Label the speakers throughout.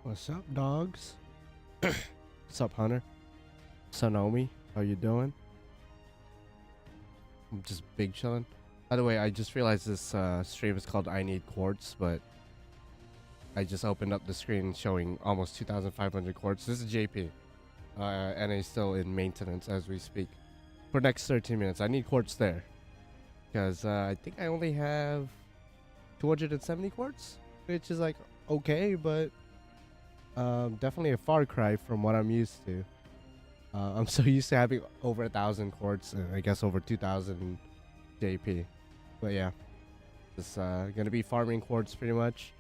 Speaker 1: What's up, dogs? What's up, Hunter? Sonomi, how you doing? I'm just big chilling. By the way, I just realized this stream is called I Need Quartz, but I just opened up the screen showing almost 2,500 quartz. This is JP, and it's still in maintenance as we speak. For next 13 minutes, I need quartz there, because I think I only have 270 quartz, which is like okay, but definitely a far cry from what I'm used to. I'm so used to having over 1,000 quartz and I guess over 2,000 JP. But yeah, just gonna be farming quartz pretty much.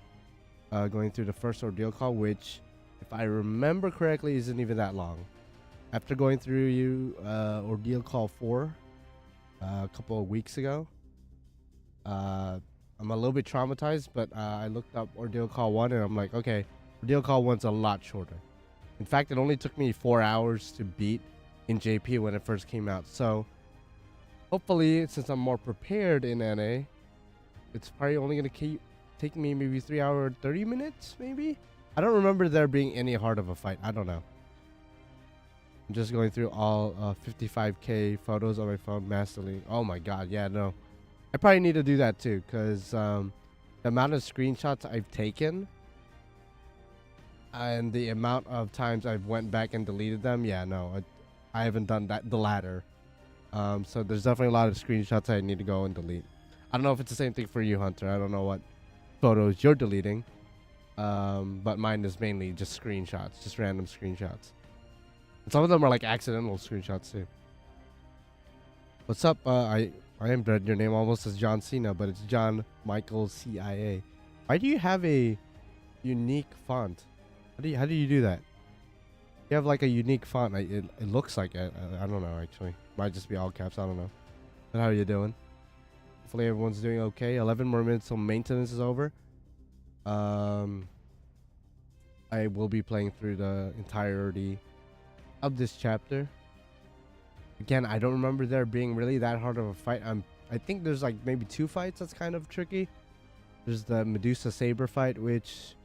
Speaker 1: Going through the first ordeal call, which, if I remember correctly, isn't even that long. After going through ordeal call 4 a couple of weeks ago, I'm a little bit traumatized, but I looked up ordeal call 1 and I'm like, okay, ordeal call 1's a lot shorter. In fact, it only took me 4 hours to beat in JP when it first came out. So hopefully, since I'm more prepared in NA, it's probably only going to take me maybe 3 hours, 30 minutes, maybe? I don't remember there being any hard of a fight. I don't know. I'm just going through all 55k photos on my phone masterly. Oh my god, yeah, no. I probably need to do that too, because the amount of screenshots I've taken and the amount of times I've went back and deleted them, yeah, no, I haven't done the latter. So there's definitely a lot of screenshots I need to go and delete. I don't know if it's the same thing for you, Hunter. I don't know what photos you're deleting, but mine is mainly just screenshots, just random screenshots. And some of them are like accidental screenshots too. What's up? I am Dread. Your name almost says John Cena, but it's John Michael CIA. Why do you have a unique font? How do you do that? You have like a unique font. It looks like it. I don't know, actually. Might just be all caps. I don't know. But how are you doing? Hopefully everyone's doing okay. 11 more minutes till maintenance is over. I will be playing through the entirety of this chapter. Again, I don't remember there being really that hard of a fight. I think there's like maybe 2 fights that's kind of tricky. There's the Medusa Saber fight, which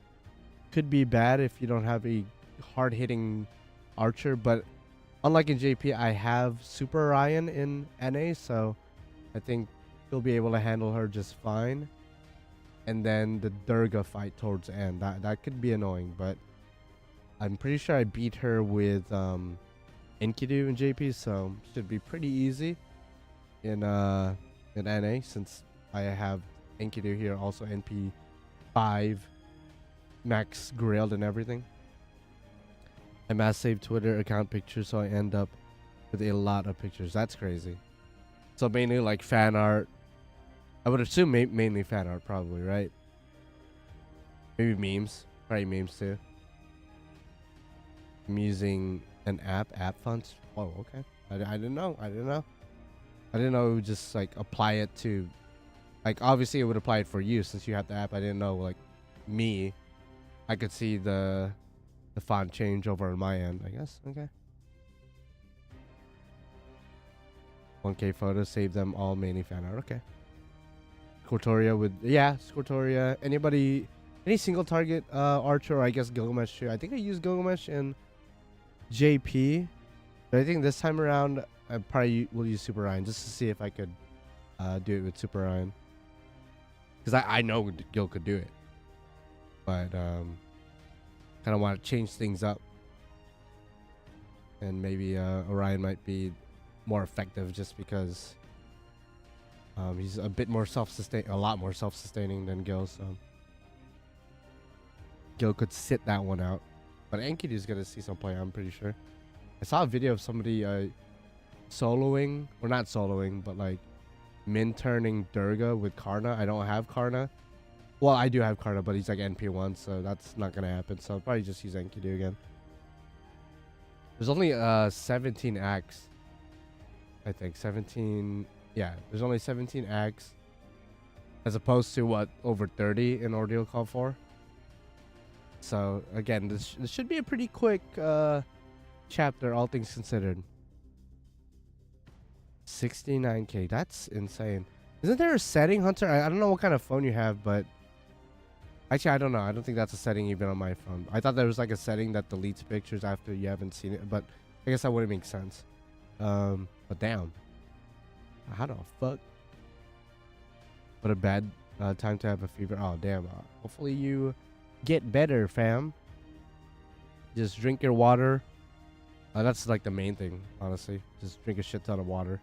Speaker 1: could be bad if you don't have a hard-hitting archer, but unlike in JP, I have Super Orion in NA, so I think you'll be able to handle her just fine. And then the Durga fight towards the end, that could be annoying, but I'm pretty sure I beat her with Enkidu in JP, so should be pretty easy in NA, since I have Enkidu here, also NP5 max grailed and everything. I mass save Twitter account pictures, so I end up with a lot of pictures. That's crazy. So mainly like fan art. I would assume mainly fan art, probably, right? Maybe memes. Probably memes too. I'm using an app fonts. Oh, okay. I didn't know. I didn't know it would just like apply it to, like, obviously it would apply it for you since you have the app. I didn't know, like, me, I could see the font change over on my end, I guess. Okay. 1K photos, save them all, mainly fan art. Okay. Scortoria with, yeah, Scortoria. Any single target archer, or I guess Gilgamesh too. I think I used Gilgamesh in JP, but I think this time around I probably will use Super Ryan just to see if I could do it with Super Ryan, because I know Gil could do it, but kind of want to change things up, and maybe Orion might be more effective just because he's a bit more a lot more self-sustaining than Gil, so Gil could sit that one out. But Enkidu's gonna see some play, I'm pretty sure. I saw a video of somebody soloing, or not soloing, but like min-turning Durga with Karna. I don't have Karna. Well, I do have Karna, but he's like NP1, so that's not gonna happen. So I'll probably just use Enkidu again. There's only 17 acts. I think 17. Yeah, there's only 17 acts, as opposed to what, over 30 in Ordeal Call 4. So again, this should be a pretty quick chapter, all things considered. 69k, that's insane. Isn't there a setting, Hunter? I don't know what kind of phone you have, but Actually, I don't know. I don't think that's a setting even on my phone. I thought there was like a setting that deletes pictures after you haven't seen it, but I guess that wouldn't make sense. But damn. How the fuck? What a bad time to have a fever. Oh, damn. Hopefully you get better, fam. Just drink your water. That's like the main thing, honestly. Just drink a shit ton of water.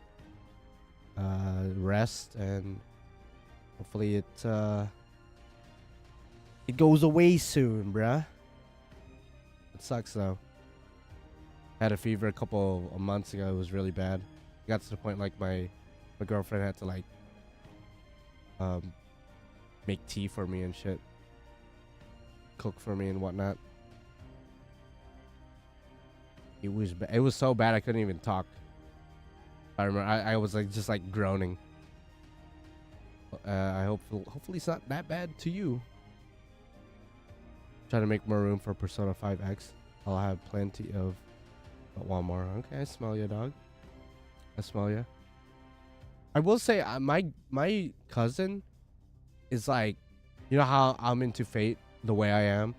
Speaker 1: Rest, and hopefully it goes away soon, bruh. It sucks though. Had a fever a couple of months ago. It was really bad. It got to the point like my girlfriend had to like make tea for me and shit, cook for me and whatnot. It was so bad I couldn't even talk. I remember I was like just like groaning. Hopefully it's not that bad to you. Trying to make more room for Persona 5X. I'll have plenty of. But one more. Okay, I smell you, dog. I smell you. I will say my cousin is like, you know how I'm into Fate the way I am.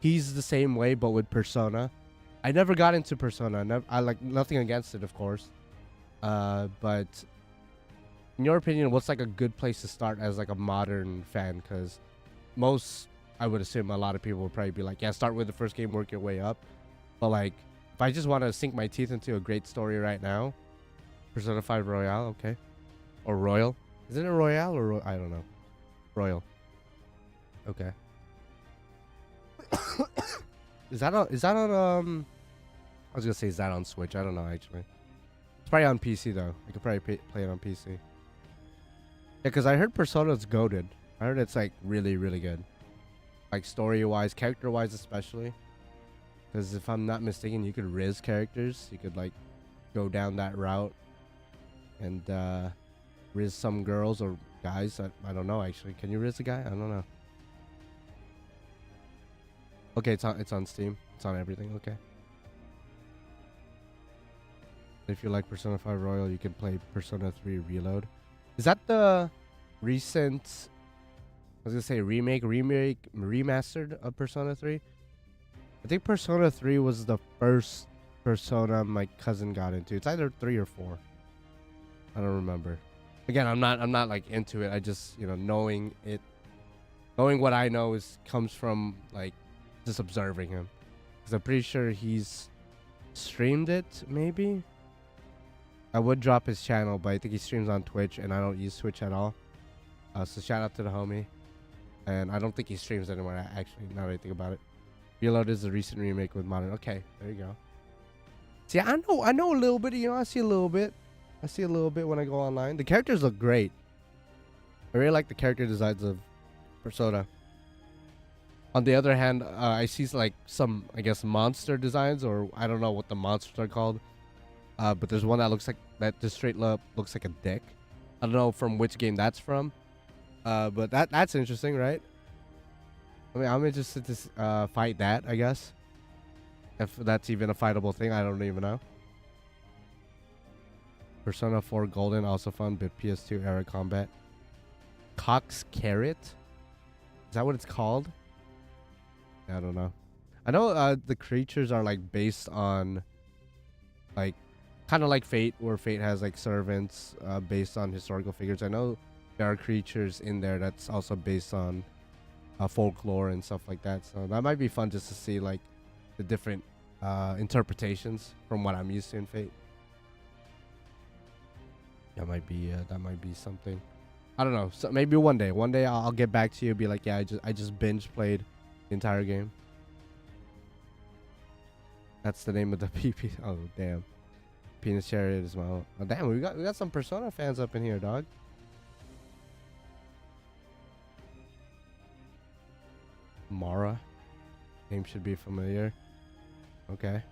Speaker 1: He's the same way, but with Persona. I never got into Persona. I like nothing against it, of course. But in your opinion, what's like a good place to start as like a modern fan? Because most, I would assume a lot of people would probably be like, yeah, start with the first game, work your way up. But like, if I just want to sink my teeth into a great story right now, Persona 5 Royale, okay. Or Royal. Is it a Royale or I don't know. Royal. Okay. Is that on I was gonna say, is that on Switch? I don't know actually. It's probably on PC though. I could probably play it on PC. Yeah, because I heard Persona's goated. I heard it's like really, really good. Like story-wise, character-wise especially. Because if I'm not mistaken, you could riz characters. You could like go down that route and riz some girls or guys. I don't know actually. Can you riz a guy? I don't know. Okay, it's on Steam. It's on everything. Okay. If you like Persona 5 Royal, you can play Persona 3 Reload. Is that the recent? I was gonna say remake, remastered of Persona 3. I think Persona 3 was the first Persona my cousin got into. It's either 3 or 4. I don't remember. Again, I'm not like into it. I just, you know, knowing what I know comes from like just observing him. Because I'm pretty sure he's streamed it, maybe. I would drop his channel, but I think he streams on Twitch, and I don't use Twitch at all. So shout out to the homie. And I don't think he streams anymore, actually, now that I think about it. Reload is a recent remake with modern. Okay, there you go. See, I know a little bit. You know, I see a little bit. I see a little bit when I go online. The characters look great. I really like the character designs of Persona. On the other hand, I see like some, I guess, monster designs, or I don't know what the monsters are called. But there's one that looks like that just straight up looks like a dick. I don't know from which game that's from. But that's interesting, right? I mean, I'm interested to fight that, I guess. If that's even a fightable thing, I don't even know. Persona 4 Golden, also fun, but PS2 era combat. Cox Carrot? Is that what it's called? I don't know. I know the creatures are like based on like kind of like Fate, where Fate has like servants based on historical figures. I know there are creatures in there that's also based on folklore and stuff like that. So that might be fun just to see like the different interpretations from what I'm used to in Fate. That might be something. I don't know. So maybe one day I'll get back to you and be like, yeah, I just binge played the entire game. That's the name of the PP. Oh damn. Penis Chariot as well. Oh damn, we got some Persona fans up in here, dog. Mara. Name should be familiar. Okay.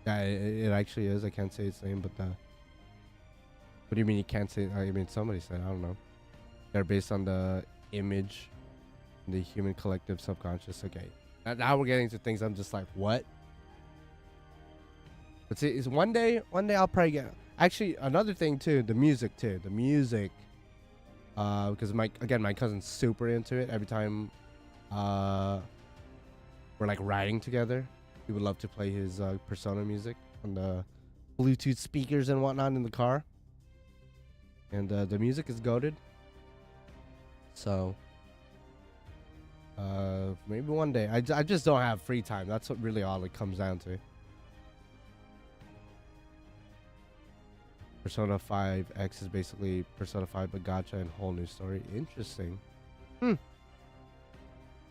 Speaker 1: Yeah, it actually is. I can't say its name, but what do you mean you can't say? I mean, somebody said. I don't know. They're based on the image, the human collective subconscious. Okay. Now we're getting to things I'm just like, what? But see, is one day I'll probably get. Actually, another thing too, the music too. The music, because my cousin's super into it. Every time we're like riding together. We would love to play his Persona music on the Bluetooth speakers and whatnot in the car. And the music is goated. So maybe one day. I just don't have free time. That's what really all it comes down to. Persona 5X is basically Persona 5 but Gacha and whole new story. Interesting.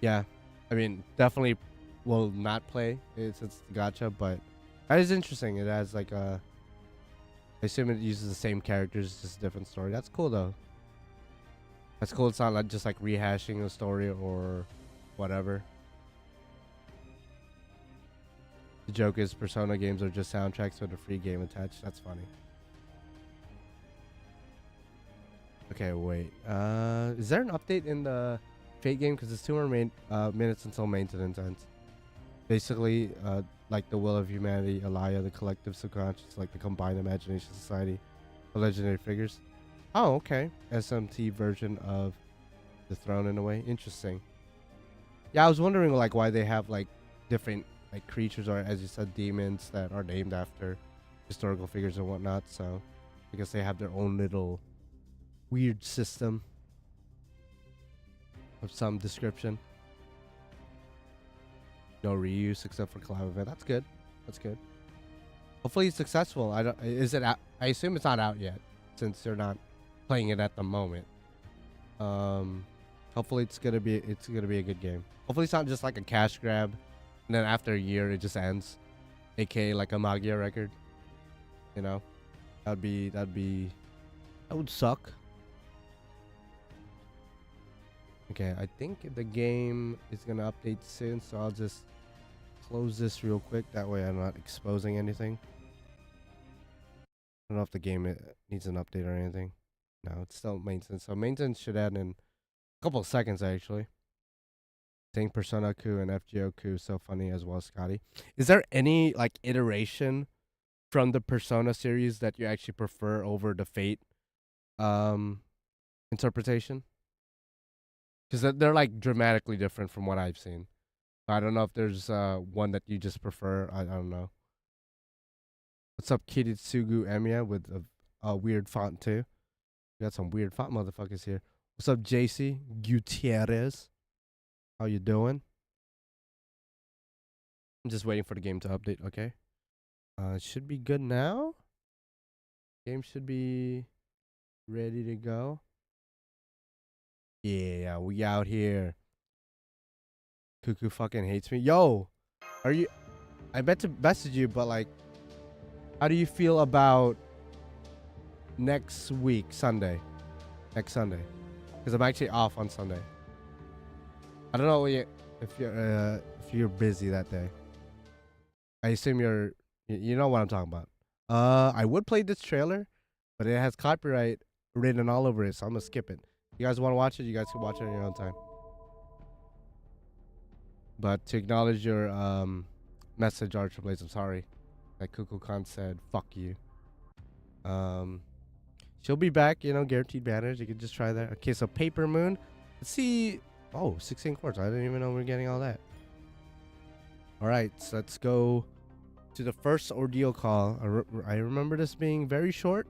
Speaker 1: Yeah, I mean, definitely will not play it since it's Gacha, but that is interesting. It has like a, I assume it uses the same characters, just a different story. That's cool though. That's cool. It's not like just like rehashing a story or whatever. The joke is Persona games are just soundtracks with a free game attached. That's funny. Okay, wait. Is there an update in the Fate game? Because it's 2 more minutes until maintenance ends. Basically, like the will of humanity, Alaya, the collective subconscious, like the combined imagination society of legendary figures. Oh, okay. SMT version of the throne in a way. Interesting. Yeah, I was wondering like why they have like different like creatures or, as you said, demons that are named after historical figures and whatnot. So I guess they have their own little weird system of some description. No reuse except for collab event. That's good. That's good. Hopefully it's successful. I don't. Is it out? I assume it's not out yet, since they're not playing it at the moment. Hopefully it's gonna be a good game. Hopefully it's not just like a cash grab, and then after a year it just ends, aka like a Magia record. You know, that would suck. Okay, I think the game is gonna update soon, so I'll just close this real quick. That way I'm not exposing anything. I don't know if the game needs an update or anything. No, it's still maintenance. So maintenance should add in a couple of seconds, actually. Saying Persona Ku and FGO Ku so funny as well, Scotty. Is there any like iteration from the Persona series that you actually prefer over the Fate interpretation? Because they're like dramatically different from what I've seen. I don't know if there's one that you just prefer. I don't know. What's up, Kiritsugu Emiya with a weird font too? We got some weird font motherfuckers here. What's up, JC Gutierrez? How you doing? I'm just waiting for the game to update. Okay. It should be good now. Game should be ready to go. Yeah, we out here. Cuckoo fucking hates me. Yo, are you? I meant to message you, but like, how do you feel about next week, Sunday? Next Sunday, because I'm actually off on Sunday. I don't know if you're busy that day. I assume you know what I'm talking about. I would play this trailer, but it has copyright written all over it, so I'm gonna skip it. You guys want to watch it? You guys can watch it on your own time. But to acknowledge your message, Archer Blaze, I'm sorry. Like Cuckoo Khan said, fuck you. She'll be back, you know, guaranteed banners. You can just try that. Okay, so Paper Moon. Let's see. Oh, 16 quarters. I didn't even know we were getting all that. All right, so let's go to the first Ordeal call. I remember this being very short.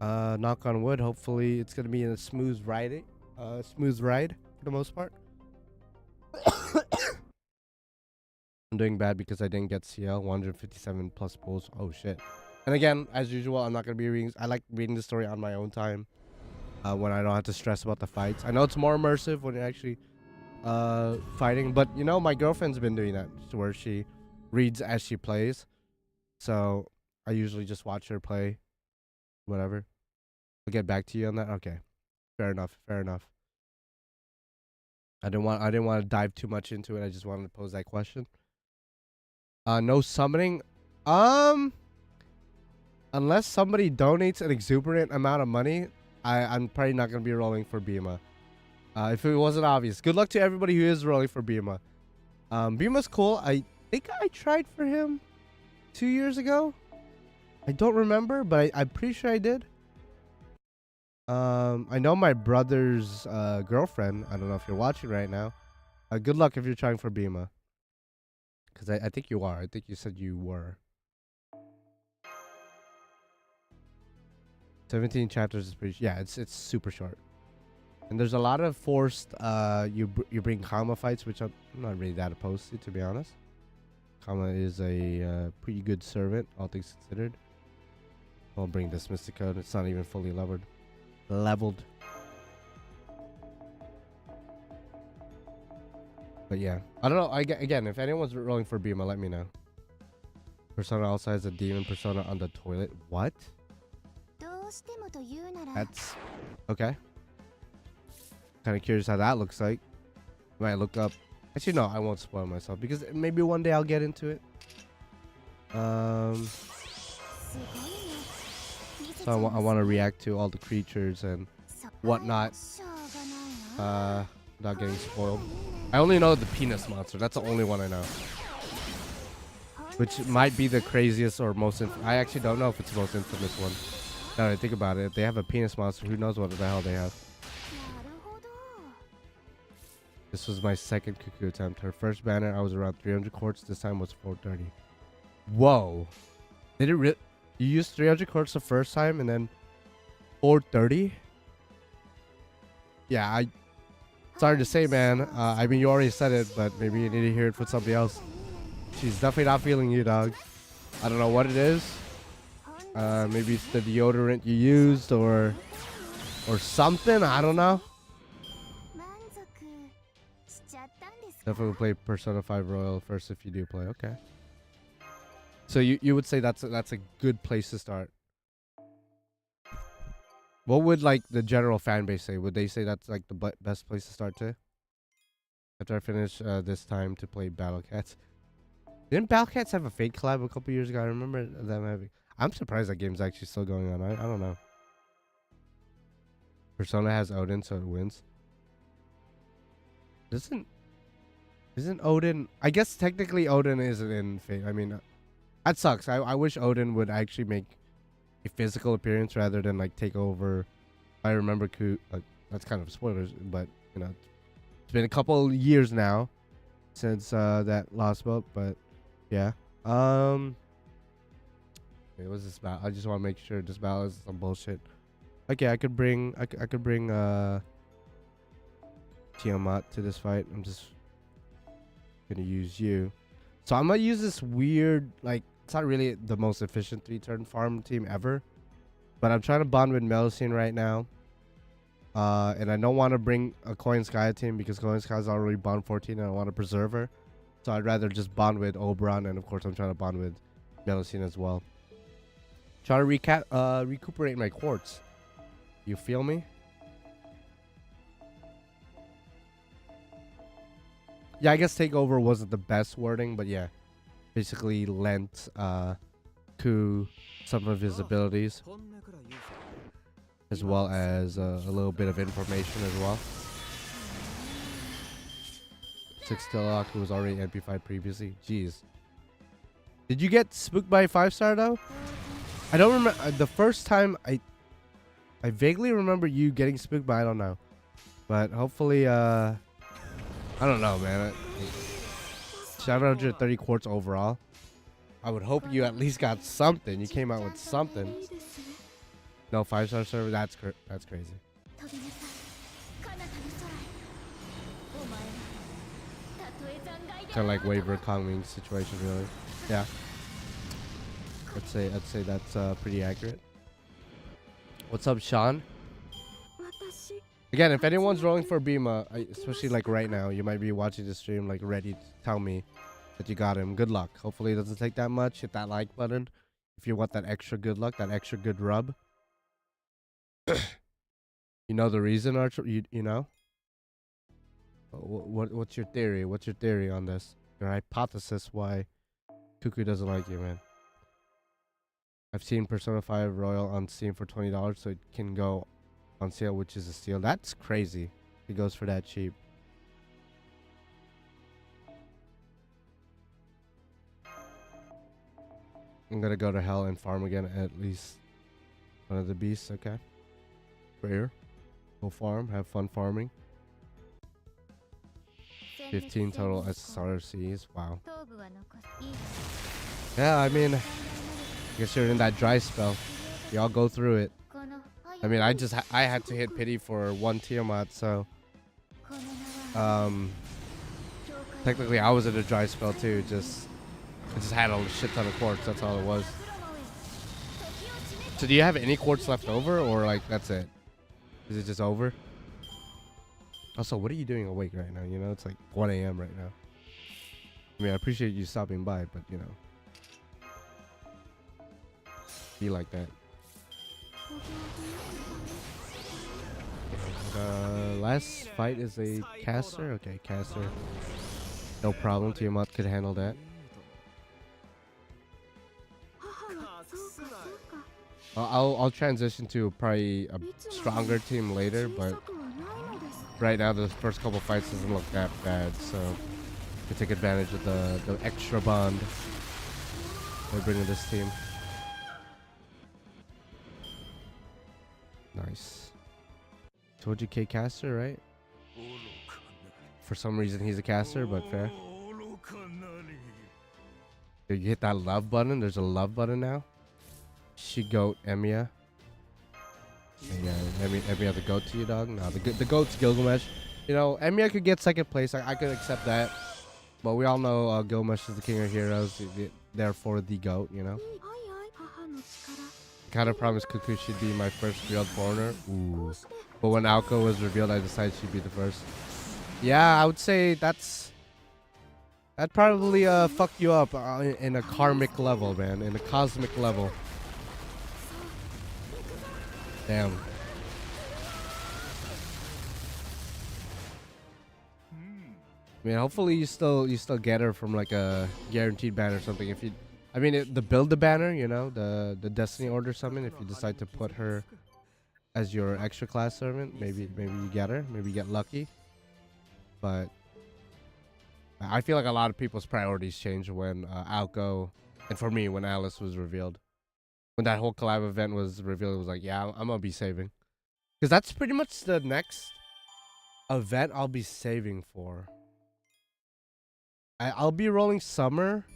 Speaker 1: Knock on wood. Hopefully it's gonna be in a smooth ride for the most part. I'm doing bad because I didn't get CL 157 plus pulls. Oh shit. And again, as usual, I'm not gonna be reading. I like reading the story on my own time, when I don't have to stress about the fights. I know it's more immersive when you're actually fighting, but you know, my girlfriend's been doing that, where she reads as she plays. So I usually just watch her play. Whatever. I'll get back to you on that. Okay. Fair enough. Fair enough. I didn't want to dive too much into it. I just wanted to pose that question. No summoning. Unless somebody donates an exuberant amount of money, I'm probably not gonna be rolling for Bima. If it wasn't obvious. Good luck to everybody who is rolling for Bima. Bima's cool. I think I tried for him 2 years ago. I don't remember, but I'm pretty sure I did. I know my brother's girlfriend. I don't know if you're watching right now. Good luck if you're trying for Bima. Because I think you are. I think you said you were. 17 chapters is pretty. Yeah, it's super short. And there's a lot of forced. You bring Kama fights, which I'm not really that opposed to be honest. Kama is a pretty good servant, all things considered. I'll bring this Mystic Code. It's not even fully leveled. But yeah, I don't know. Again, if anyone's rolling for Bima, let me know. Persona also has a demon persona on the toilet. What? That's okay. Kind of curious how that looks like. Might look up. Actually, no, I won't spoil myself because maybe one day I'll get into it. So I want to react to all the creatures and whatnot. Without getting spoiled. I only know the penis monster. That's the only one I know. Which might be the craziest or most. I actually don't know if it's the most infamous one. Now that I think about it, if they have a penis monster, who knows what the hell they have. This was my second Cuckoo attempt. Her first banner, I was around 300 quartz. This time was 430. Whoa. Did it really? You used 300 quartz the first time and then 430? Yeah, sorry to say, man. I mean, you already said it, but maybe you need to hear it from somebody else. She's definitely not feeling you, dog. I don't know what it is. Maybe it's the deodorant you used or something. I don't know. Definitely play Persona 5 Royal first if you do play. Okay. So you would say that's a good place to start. What would like the general fan base say? Would they say that's like the best place to start to? After I finish this time to play Battle Cats. Didn't Battle Cats have a fake collab a couple years ago? I remember them having. I'm surprised that game's actually still going on. I don't know. Persona has Odin, so it wins. Isn't Odin? I guess technically Odin isn't in Fate. I mean, that sucks. I wish Odin would actually make a physical appearance rather than like take over. I remember like that's kind of spoilers, but you know, it's been a couple years now since that Lostbelt, but yeah. Wait, what's this battle? I just want to make sure this battle is some bullshit. Okay, I could bring Tiamat to this fight. I'm just gonna use you. So I'm gonna use this weird, like, it's not really the most efficient 3-turn farm team ever, but I'm trying to bond with Melusine right now. And I don't want to bring a Coin Sky team because Coin Sky's already bond 14 and I want to preserve her. So I'd rather just bond with Oberon, and of course I'm trying to bond with Melusine as well. Trying to recuperate my quartz. You feel me? Yeah, I guess takeover wasn't the best wording, but yeah. Basically lent Ku some of his abilities. As well as a little bit of information as well. 6 Tillock, who was already NP5 previously. Jeez. Did you get spooked by a 5-star though? I don't remember. The first time I vaguely remember you getting spooked, but I don't know. But hopefully, I don't know, man. 730 quartz overall. I would hope you at least got something. You came out with something. No 5-star server. That's crazy. Kind of like waiver Kongming situation, really. Yeah. I'd say that's pretty accurate. What's up, Sean? Again, if anyone's rolling for Bima, especially like right now, you might be watching the stream like ready to tell me that you got him. Good luck. Hopefully it doesn't take that much. Hit that like button if you want that extra good luck, that extra good rub. You know the reason, Archer? You know? What's your theory? What's your theory on this? Your hypothesis why Cuckoo doesn't like you, man? I've seen Persona 5 Royal on Steam for $20, so it can go on sale, which is a steal. That's crazy. It goes for that cheap. I'm gonna go to hell and farm again at least one of the beasts. Okay. Prayer. Go farm. Have fun farming. 15 total SRCs. Wow. Yeah, I mean, I guess you're in that dry spell. Y'all go through it. I mean, I had to hit pity for one Tiamat, so technically I was in a dry spell too. I just had a shit ton of quartz. That's all it was. So do you have any quartz left over, or like that's it? Is it just over? Also, what are you doing awake right now? You know, it's like 1 a.m. right now. I mean, I appreciate you stopping by, but you know, be like that. Last fight is a caster. Okay, caster. No problem. Tiamat could handle that. I'll transition to probably a stronger team later, but right now the first couple fights doesn't look that bad, so we take advantage of the extra bond they're bringing this team. Nice. Told you K caster, right? For some reason he's a caster, but fair. Did you hit that love button? There's a love button now. She goat Emiya. Yeah, Emiya the goat to you, dog. No, the goat's Gilgamesh. You know, Emiya could get second place. I could accept that, but we all know Gilgamesh is the king of heroes. Therefore, the goat. You know. Kind of promised Cuckoo should be my first real foreigner. Ooh. But when Alco was revealed, I decided she'd be the first. Yeah, I would say that probably fuck you up in a karmic level, man. In a cosmic level. Damn. I mean, hopefully you still get her from like a guaranteed banner or something. If you, I mean, the build the banner, you know, the Destiny Order summon. If you decide to put her as your extra class servant, maybe you get her. Maybe you get lucky. But I feel like a lot of people's priorities changed when Alco, and for me, when Alice was revealed. When that whole collab event was revealed, it was like, yeah, I'm gonna be saving, because that's pretty much the next event I'll be saving for. I'll be rolling summer,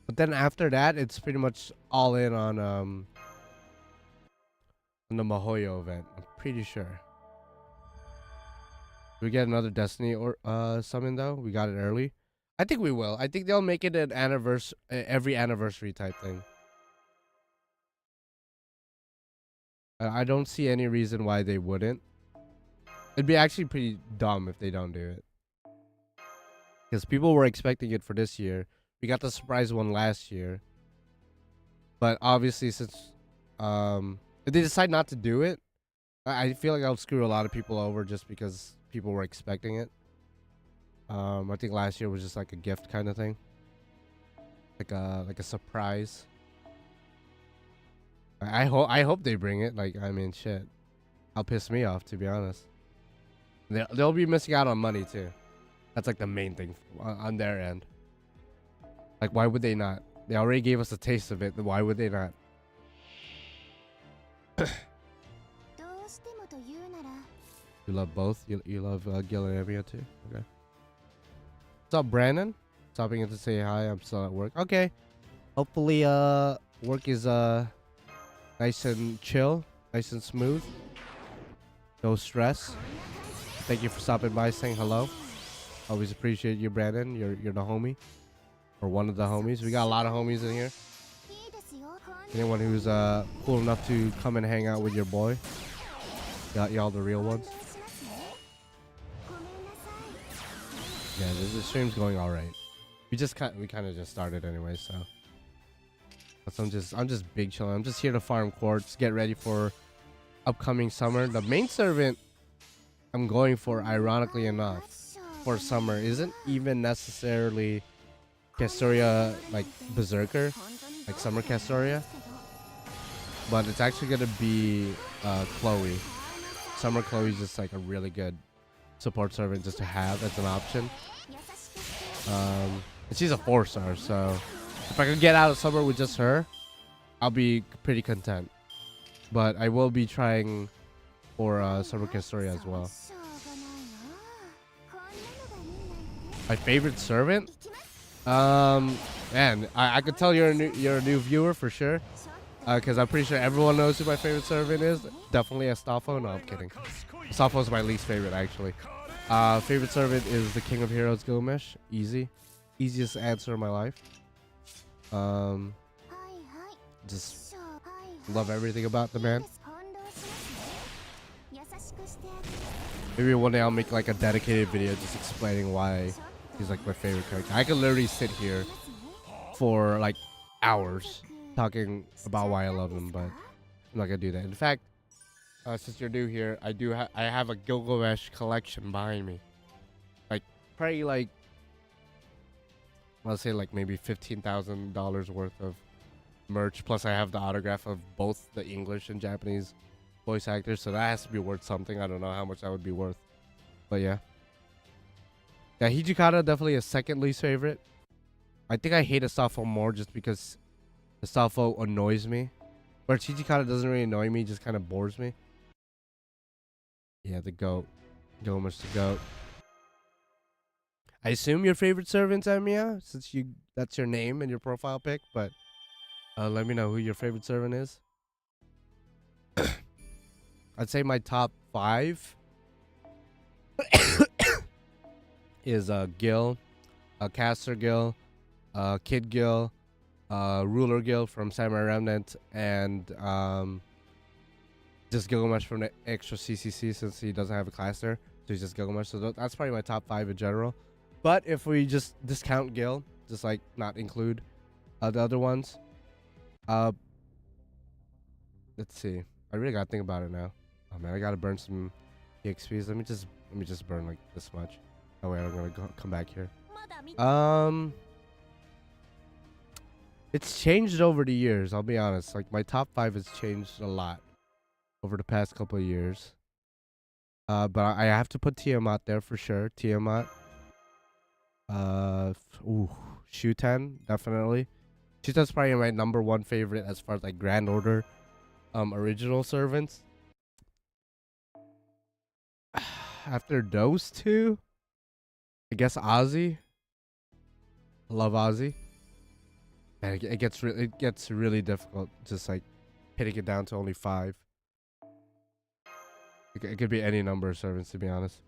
Speaker 1: but then after that, it's pretty much all in on the Mihoyo event. I'm pretty sure. We get another Destiny or summon though. We got it early. I think we will. I think they'll make it an anniversary, every anniversary type thing. I don't see any reason why they wouldn't. It'd be actually pretty dumb if they don't do it, because people were expecting it for this year. We got the surprise one last year, but obviously since if they decide not to do it, I feel like I'll screw a lot of people over just because people were expecting it. I think last year was just like a gift kind of thing, like a surprise. I hope they bring it. Like, I mean, shit, I'll piss me off, to be honest. They'll be missing out on money too. That's like the main thing on their end. Like, why would they not? They already gave us a taste of it. Why would they not? You love both? You love Gil and Emiya too? Okay. What's up, Brandon? Stopping in to say hi. I'm still at work. Okay. Hopefully work is nice and chill, nice and smooth. No stress. Thank you for stopping by, saying hello. Always appreciate you, Brandon. You're the homie, or one of the homies. We got a lot of homies in here. Anyone who's cool enough to come and hang out with your boy, got y'all the real ones. Yeah, the stream's going all right. We kind of just started anyway, so. I'm just big chilling. I'm just here to farm quartz, get ready for upcoming summer. The main servant I'm going for, ironically enough, for summer isn't even necessarily Castoria, like Berserker, like Summer Castoria, but it's actually gonna be Chloe. Summer Chloe is just like a really good support servant just to have as an option. And she's a 4-star, so if I could get out of summer with just her, I'll be pretty content. But I will be trying for Summer Castoria as well. My favorite servant? Man, I could tell you're a new viewer for sure. Because I'm pretty sure everyone knows who my favorite servant is. Definitely Astolfo. No, I'm kidding. Astolfo is my least favorite, actually. Favorite servant is the King of Heroes, Gilgamesh. Easy. Easiest answer in my life. Just love everything about the man. Maybe one day I'll make like a dedicated video just explaining why he's like my favorite character. I could literally sit here for like hours talking about why I love him, but I'm not gonna do that. In fact, since you're new here, I have a Gilgamesh collection behind me. Like probably like, let's say like maybe $15,000 worth of merch. Plus I have the autograph of both the English and Japanese voice actors, so that has to be worth something. I don't know how much that would be worth, but yeah. Yeah, Hijikata definitely a second least favorite. I think I hate Astolfo more just because Astolfo annoys me. But Hijikata doesn't really annoy me, just kind of bores me. Yeah, the GOAT. Gilgamesh the GOAT. I assume your favorite servant's Emiya, since that's your name and your profile pic, but let me know who your favorite servant is. I'd say my top 5 is Gil, Caster Gil, Kid Gil, Ruler Gil from Samurai Remnant, and just Gilgamesh from the extra CCC since he doesn't have a class there. So he's just Gilgamesh. So that's probably my top 5 in general. But if we just discount Gil, just like not include the other ones, let's see. I really gotta think about it now. Oh man, I gotta burn some EXPs. Let me just burn like this much. Oh wait, I'm gonna come back here. It's changed over the years. I'll be honest. Like my top 5 has changed a lot over the past couple of years. But I have to put Tiamat there for sure. Tiamat. Shuten definitely. Shuten's probably my #1 favorite as far as like Grand Order, original servants. After those two, I guess Ozzy. I love Ozzy. And it gets really difficult, just like hitting it down to only 5. It could be any number of servants, to be honest.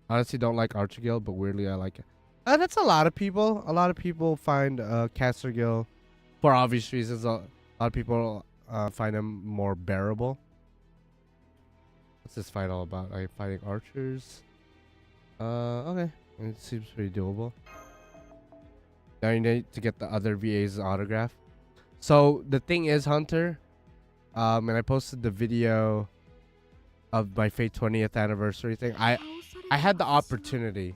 Speaker 1: Honestly, don't like Archergil, but weirdly I like it. That's a lot of people. A lot of people find Castergil, for obvious reasons. A lot of people find him more bearable. What's this fight all about? Are you fighting archers? Okay. It seems pretty doable. Now you need to get the other VA's autograph. So the thing is, Hunter, and I posted the video of my Fate 20th anniversary thing. I had the opportunity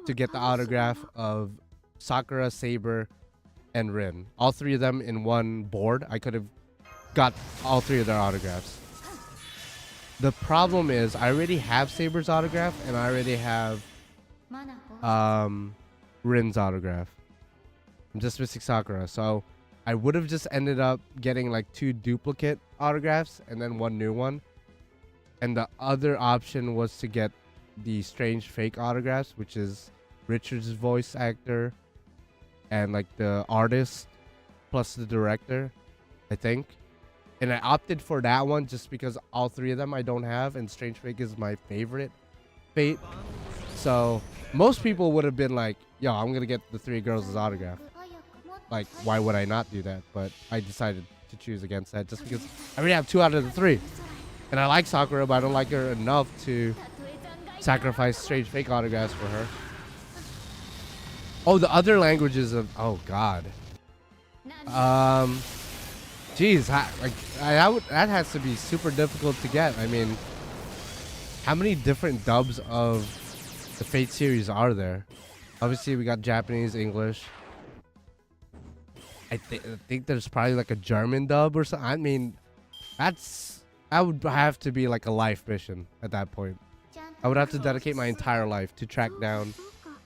Speaker 1: to get the autograph of Sakura, Saber, and Rin. All 3 of them in one board. I could have got all 3 of their autographs. The problem is I already have Saber's autograph and I already have Rin's autograph. I'm just missing Sakura, so I would have just ended up getting like 2 duplicate autographs and then 1 new one. And the other option was to get the strange fake autographs, which is Richard's voice actor and like the artist plus the director, I think. And I opted for that one just because all 3 of them I don't have, and strange fake is my favorite Fate. So most people would have been like, yo, I'm gonna get the 3 girls' autograph. Like, why would I not do that? But I decided to choose against that just because I already have 2 out of the 3. And I like Sakura, but I don't like her enough to sacrifice strange fake autographs for her. Oh, the other languages of... Oh, God. Jeez, that has to be super difficult to get. I mean, how many different dubs of the Fate series are there? Obviously, we got Japanese, English. I think there's probably like a German dub or something. I mean, that would have to be like a life mission at that point. I would have to dedicate my entire life to track down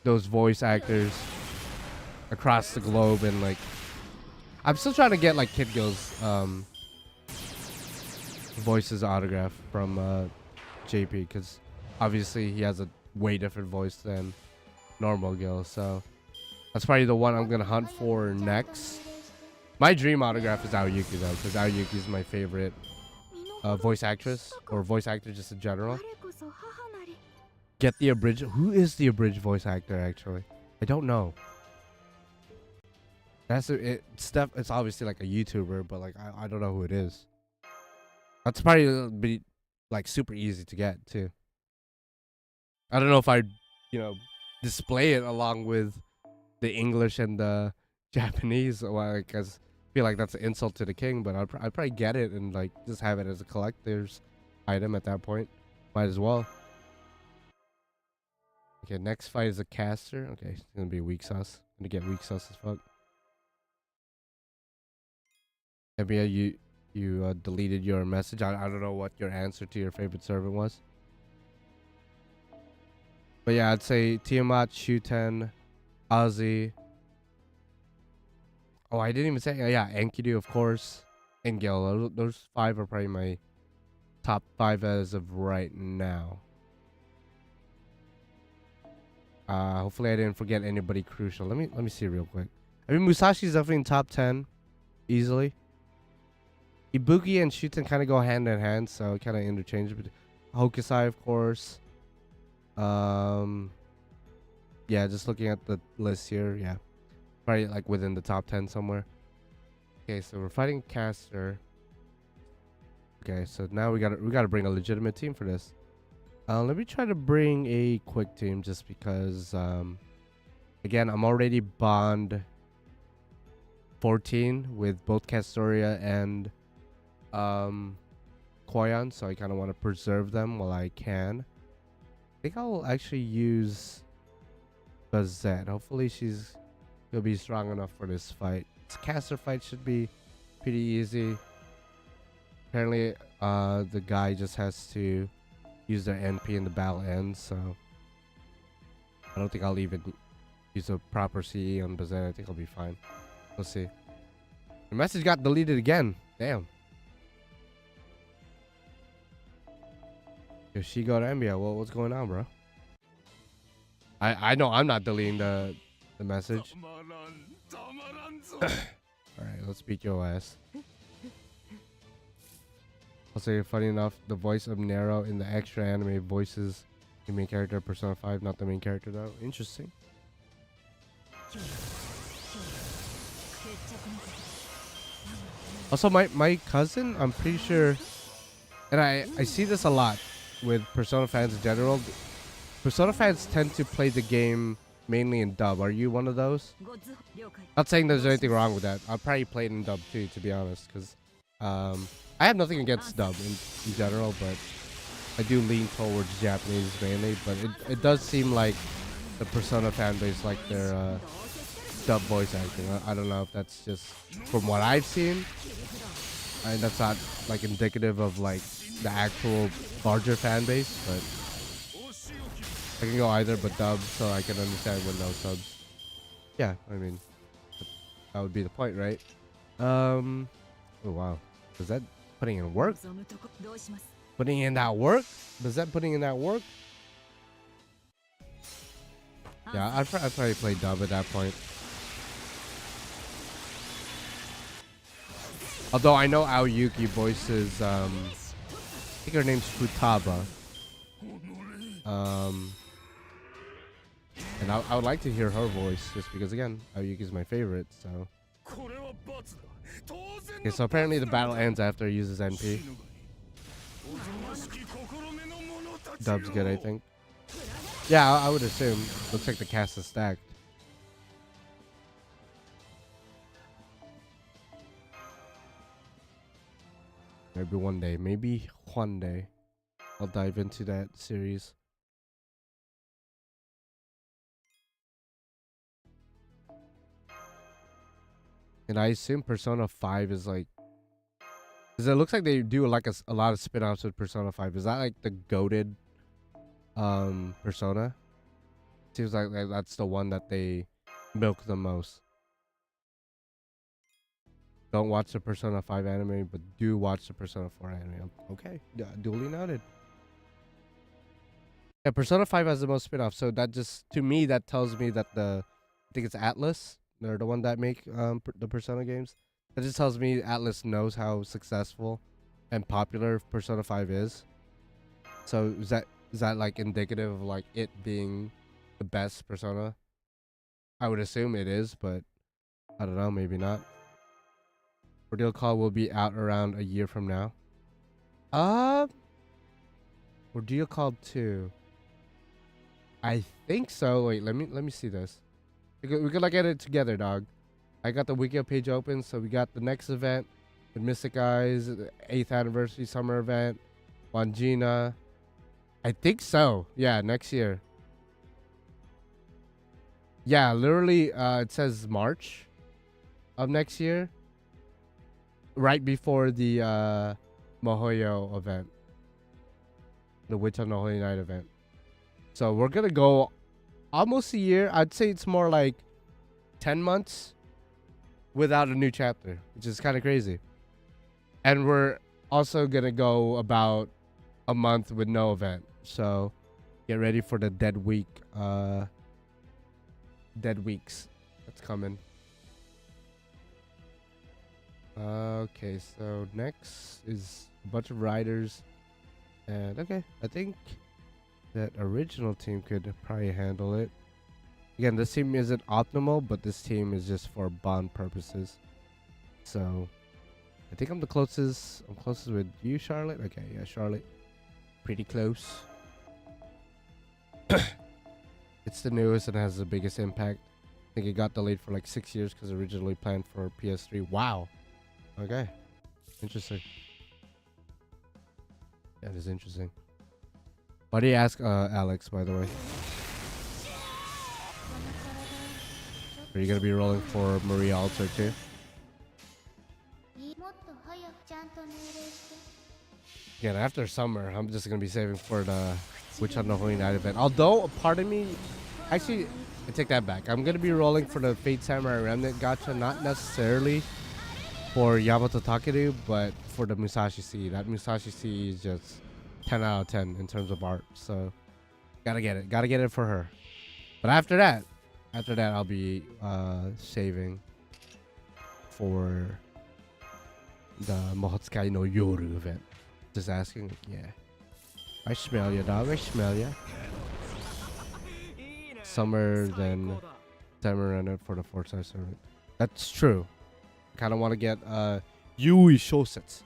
Speaker 1: those voice actors across the globe, and like I'm still trying to get like Kid Gil's voice's autograph from JP, because obviously he has a way different voice than normal gil. So that's probably the one I'm gonna hunt for next. My dream autograph is Aoyuki though, because Aoyuki is my favorite voice actress or voice actor just in general. Get the abridged. Who is the abridged voice actor actually? I don't know. It's obviously like a YouTuber, but like I don't know who it is. That's probably be like super easy to get too. I don't know if I'd display it along with the English and the Japanese, because I feel like that's an insult to the king. But I'd probably get it and like just have it as a collector's item at that point. Might as well. Okay, next fight is a caster. Okay, it's gonna be weak sauce. Gonna get weak sauce as fuck. Maybe you deleted your message. I don't know what your answer to your favorite servant was. But yeah, I'd say Tiamat, Shuten, Ozzy. Oh, I didn't even say. Yeah, Enkidu, of course, and Gil. Those 5 are probably my top 5 as of right now. Hopefully I didn't forget anybody crucial. Let me see real quick. I mean, Musashi's definitely in top 10 easily. Ibuki and Shuten kind of go hand in hand, so kind of interchangeable. Hokusai, of course. Yeah, just looking at the list here, yeah, probably like within the top 10 somewhere. Okay, so we're fighting caster. Okay, so now we gotta bring a legitimate team for this. Let me try to bring a quick team just because again, I'm already bond 14 with both Castoria and Koyan, so I kind of want to preserve them while I can. I think I'll actually use Bazette. Hopefully she'll be strong enough for this fight. This caster fight should be pretty easy. Apparently the guy just has to use their NP and the battle ends, so I don't think I'll even use a proper CE on Bazette. I think I'll be fine. Let's see. The message got deleted again. Damn. Yoshigo to Embia. Well, what's going on, bro? I know I'm not deleting the message. Alright, let's beat your ass. I'll say, funny enough, the voice of Nero in the extra anime voices the main character of Persona 5, not the main character though. Interesting. Also, my cousin, I'm pretty sure, and I see this a lot with Persona fans in general. Persona fans tend to play the game mainly in dub. Are you one of those? Not saying there's anything wrong with that. I'll probably play it in dub too, to be honest, because I have nothing against dub in general, but I do lean towards Japanese mainly. But it does seem like the Persona fan base like their dub voice acting. I don't know if that's just from what I've seen. And that's not like indicative of like the actual larger fan base, but I can go either but dub, so I can understand with no subs. Yeah, I mean, that would be the point, right? Oh wow, is that putting in work? Putting in that work? Is that putting in that work? Yeah, I'd probably play dub at that point. Although I know Aoyuki voices, I think her name's Futaba. And I would like to hear her voice just because, again, Aoyuki is my favorite, so. Okay, so apparently the battle ends after he uses NP. Dub's good, I think. Yeah, I would assume. Looks like the cast is stacked. Maybe one day. Maybe one day I'll dive into that series. And I assume Persona 5 is like... Because it looks like they do like a lot of spin-offs with Persona 5. Is that like the goated Persona? Seems like that's the one that they milk the most. Don't watch the Persona 5 anime, but do watch the Persona 4 anime. Okay, duly noted. Yeah, Persona 5 has the most spin-offs, so that just, to me, that tells me that I think it's Atlas. They're the one that make the Persona games. That just tells me Atlas knows how successful and popular Persona 5 is. So is that like indicative of like it being the best Persona? I would assume it is, but I don't know, maybe not. Ordeal Call will be out around a year from now. Ordeal Call 2. I think so. Wait, let me see this. We could look at it together, dog. I got the Wiki page open, so we got the next event, the Mystic Eyes, the 8th anniversary summer event, Wangina. I think so. Yeah, next year. Yeah, literally, it says March of next year, right before the Mohoyo event, the Witch on the Holy Night event. So we're gonna go almost a year. I'd say it's more like 10 months without a new chapter, which is kind of crazy. And we're also gonna go about a month with no event. So get ready for the dead weeks that's coming. Okay, so next is a bunch of riders, and okay, I think that original team could probably handle it. Again, this team isn't optimal, but this team is just for bond purposes. So I think I'm the closest. I'm closest with you, Charlotte. Okay, yeah, Charlotte, pretty close. It's the newest and has the biggest impact. I think it got delayed for like 6 years because originally planned for PS3. Wow. Okay. Interesting. Yeah, it is interesting. Why do you ask Alex, by the way? Are you going to be rolling for Maria Alter too? Again, after summer, I'm just going to be saving for the Witch on the Holy Night event. Although, part of me... Actually, I take that back. I'm going to be rolling for the Fate Samurai Remnant gacha, not necessarily for Yamato Takeru, but for the Musashi C. That Musashi C is just 10 out of 10 in terms of art. So, gotta get it. Gotta get it for her. But after that, I'll be saving for the Mohotsukai no Yoru event. Just asking. Yeah. I smell ya, dog. I smell ya. Summer, then Summer Runner for the 4-star servant. That's true. Kind of want to get Yui Shosetsu.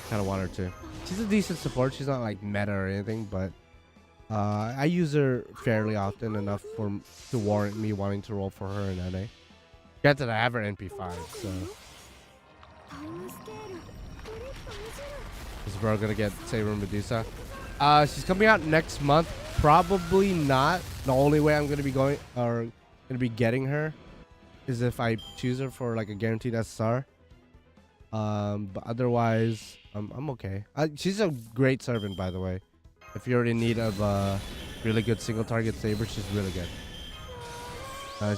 Speaker 1: Kind of want her to. She's a decent support. She's not like meta or anything, but I use her fairly often enough to warrant me wanting to roll for her in NA. Granted, I have her NP5, so. Is bro gonna get Saber Medusa? She's coming out next month. Probably not. The only way I'm gonna be going or gonna be getting her is if I choose her for like a guaranteed SSR. But otherwise, I'm okay. She's a great servant, by the way. If you're in need of a really good single target Saber, she's really good.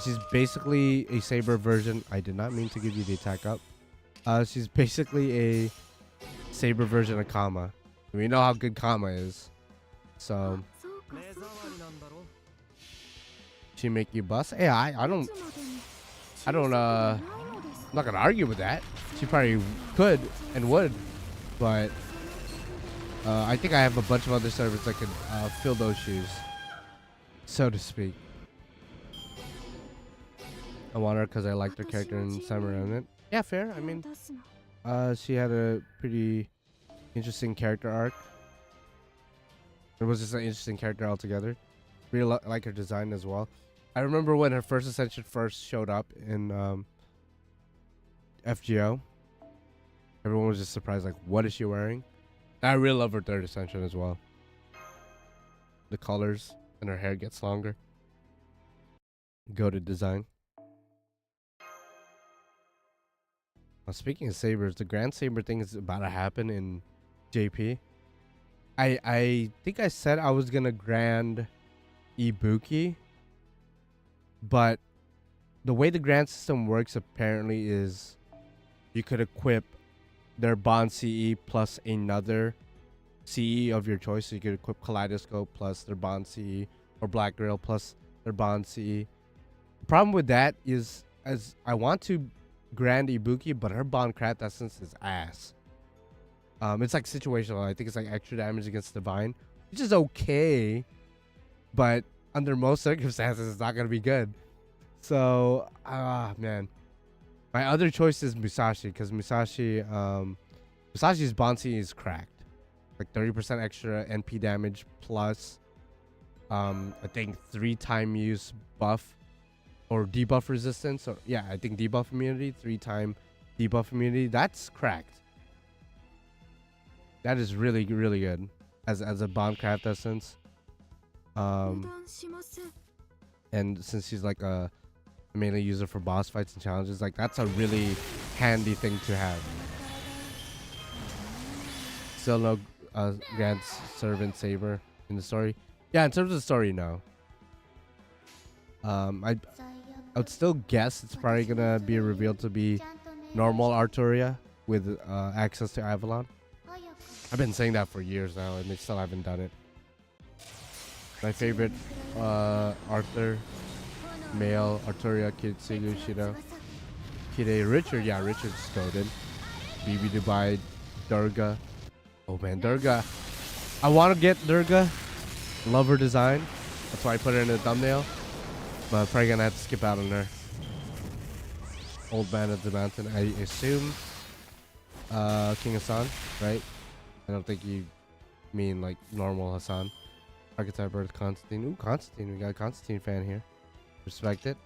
Speaker 1: She's basically a Saber version. I did not mean to give you the attack up. She's basically a Saber version of Kama. We know how good Kama is. So she make you bust? Yeah, I'm not gonna argue with that. She probably could and would, but I think I have a bunch of other servants that could fill those shoes, so to speak. I want her because I liked her character in Summer Remnant. Yeah, fair. I mean, she had a pretty interesting character arc. It was just an interesting character altogether. Really like her design as well. I remember when her first ascension first showed up in FGO. Everyone was just surprised, like, what is she wearing? I really love her third ascension as well. The colors and her hair gets longer. Go to design. Speaking of sabers, the Grand Saber thing is about to happen in JP. I think I said I was gonna Grand Ibuki, but the way the Grand system works apparently is you could equip their Bond CE plus another CE of your choice. So you could equip Kaleidoscope plus their Bond CE, or Black Grill plus their Bond CE. The problem with that is, as I want to Grand Ibuki, but her Bond Craft Essence is ass. It's like situational. I think it's like extra damage against Divine, which is okay, but under most circumstances, it's not gonna be good. So, man, my other choice is Musashi, because Musashi's Bonsi is cracked, like 30% extra NP damage plus, I think 3-time use buff or debuff resistance. Or yeah, I think debuff immunity, 3-time debuff immunity. That's cracked. That is really, really good as a Bond Craft Essence. And since she's like a melee user for boss fights and challenges, like that's a really handy thing to have. Still no Grand Servant Saber in the story. Yeah, in terms of the story, no. I would still guess it's probably gonna be revealed to be normal Arturia with access to Avalon. I've been saying that for years now, and they still haven't done it. My favorite Arthur, male, Arturia, Kitsugu, Shido, Kide, Richard. Yeah, Richard's goated. BB Dubai, Durga. Oh man, Durga. I want to get Durga. Love her design. That's why I put her in the thumbnail. But I'm probably gonna have to skip out on her. Old Man of the Mountain, I assume. King Hassan, right? I don't think you mean like normal Hassan. Archetype Earth Constantine. Ooh, Constantine. We got a Constantine fan here. Respect it.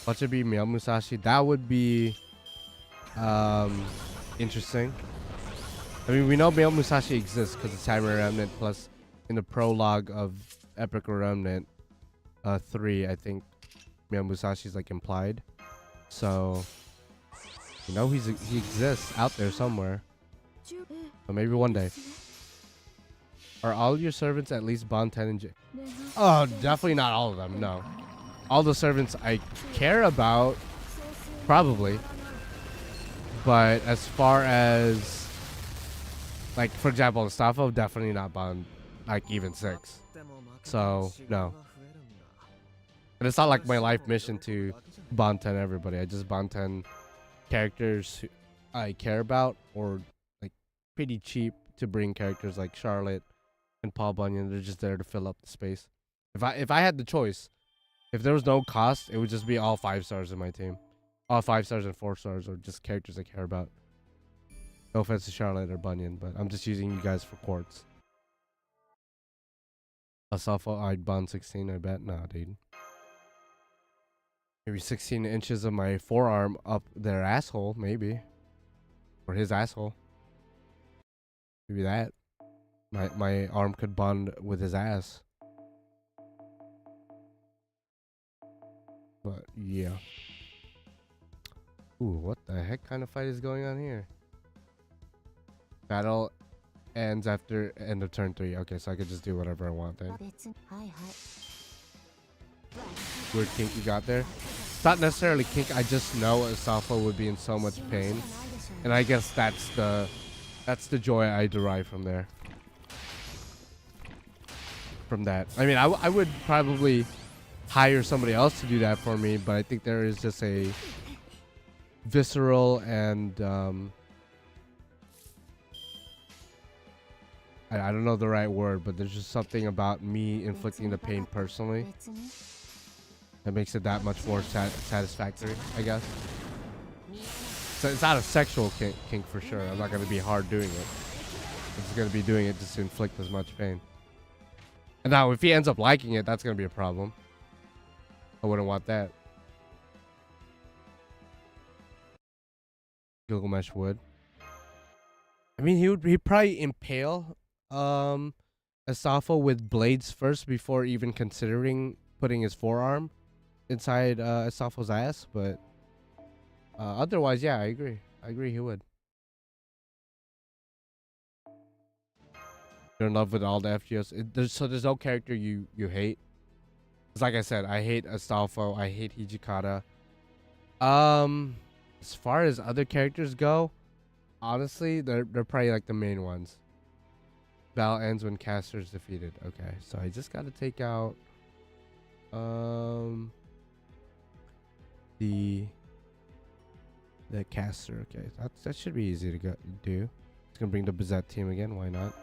Speaker 1: What should be Male Musashi? That would be interesting. I mean, we know Male Musashi exists because it's Samurai Remnant, plus in the prologue of Epic Remnant 3, I think Male Musashi is like implied. So you know he exists out there somewhere. But maybe one day. Are all your servants at least Bond 10 and J? Oh, definitely not all of them, no. All the servants I care about, probably. But as far as, like, for example, Stafo, definitely not Bond, like, even 6. So, no. And it's not like my life mission to Bond 10 everybody. I just Bond 10 characters I care about, or, like, pretty cheap to bring characters like Charlotte and Paul Bunyan. They're just there to fill up the space. If I had the choice, if there was no cost, it would just be all 5 stars in my team. All 5 stars and 4 stars, or just characters I care about. No offense to Charlotte or Bunyan, but I'm just using you guys for quartz. A sulfide Bond 16, I bet. Nah, dude. Maybe 16 inches of my forearm up their asshole, maybe. Or his asshole. Maybe that. My arm could bond with his ass. But yeah. Ooh, what the heck kind of fight is going on here? Battle ends after end of turn 3. Okay, so I could just do whatever I want then. Weird kink you got there. It's not necessarily kink, I just know Asafo would be in so much pain. And I guess that's the joy I derive from there. From that. I mean, I would probably hire somebody else to do that for me, but I think there is just a visceral and I don't know the right word, but there's just something about me inflicting the pain personally that makes it that much more satisfactory, I guess. So it's not a sexual kink for sure. I'm not going to be hard doing it. I'm just going to be doing it just to inflict as much pain. And now, if he ends up liking it, that's going to be a problem. I wouldn't want that. Gilgamesh would. I mean, he'd probably impale Asafo with blades first before even considering putting his forearm inside Asafo's ass, but otherwise, yeah, I agree. I agree he would. You're in love with all the FGOs. So there's no character you hate. It's like I said, I hate Astolfo. I hate Hijikata. As far as other characters go, Honestly, they're probably like the main ones. Battle ends when caster is defeated. Okay, so I just gotta take out the caster. Okay, that should be easy to do. It's gonna bring the Bizet team again. Why not?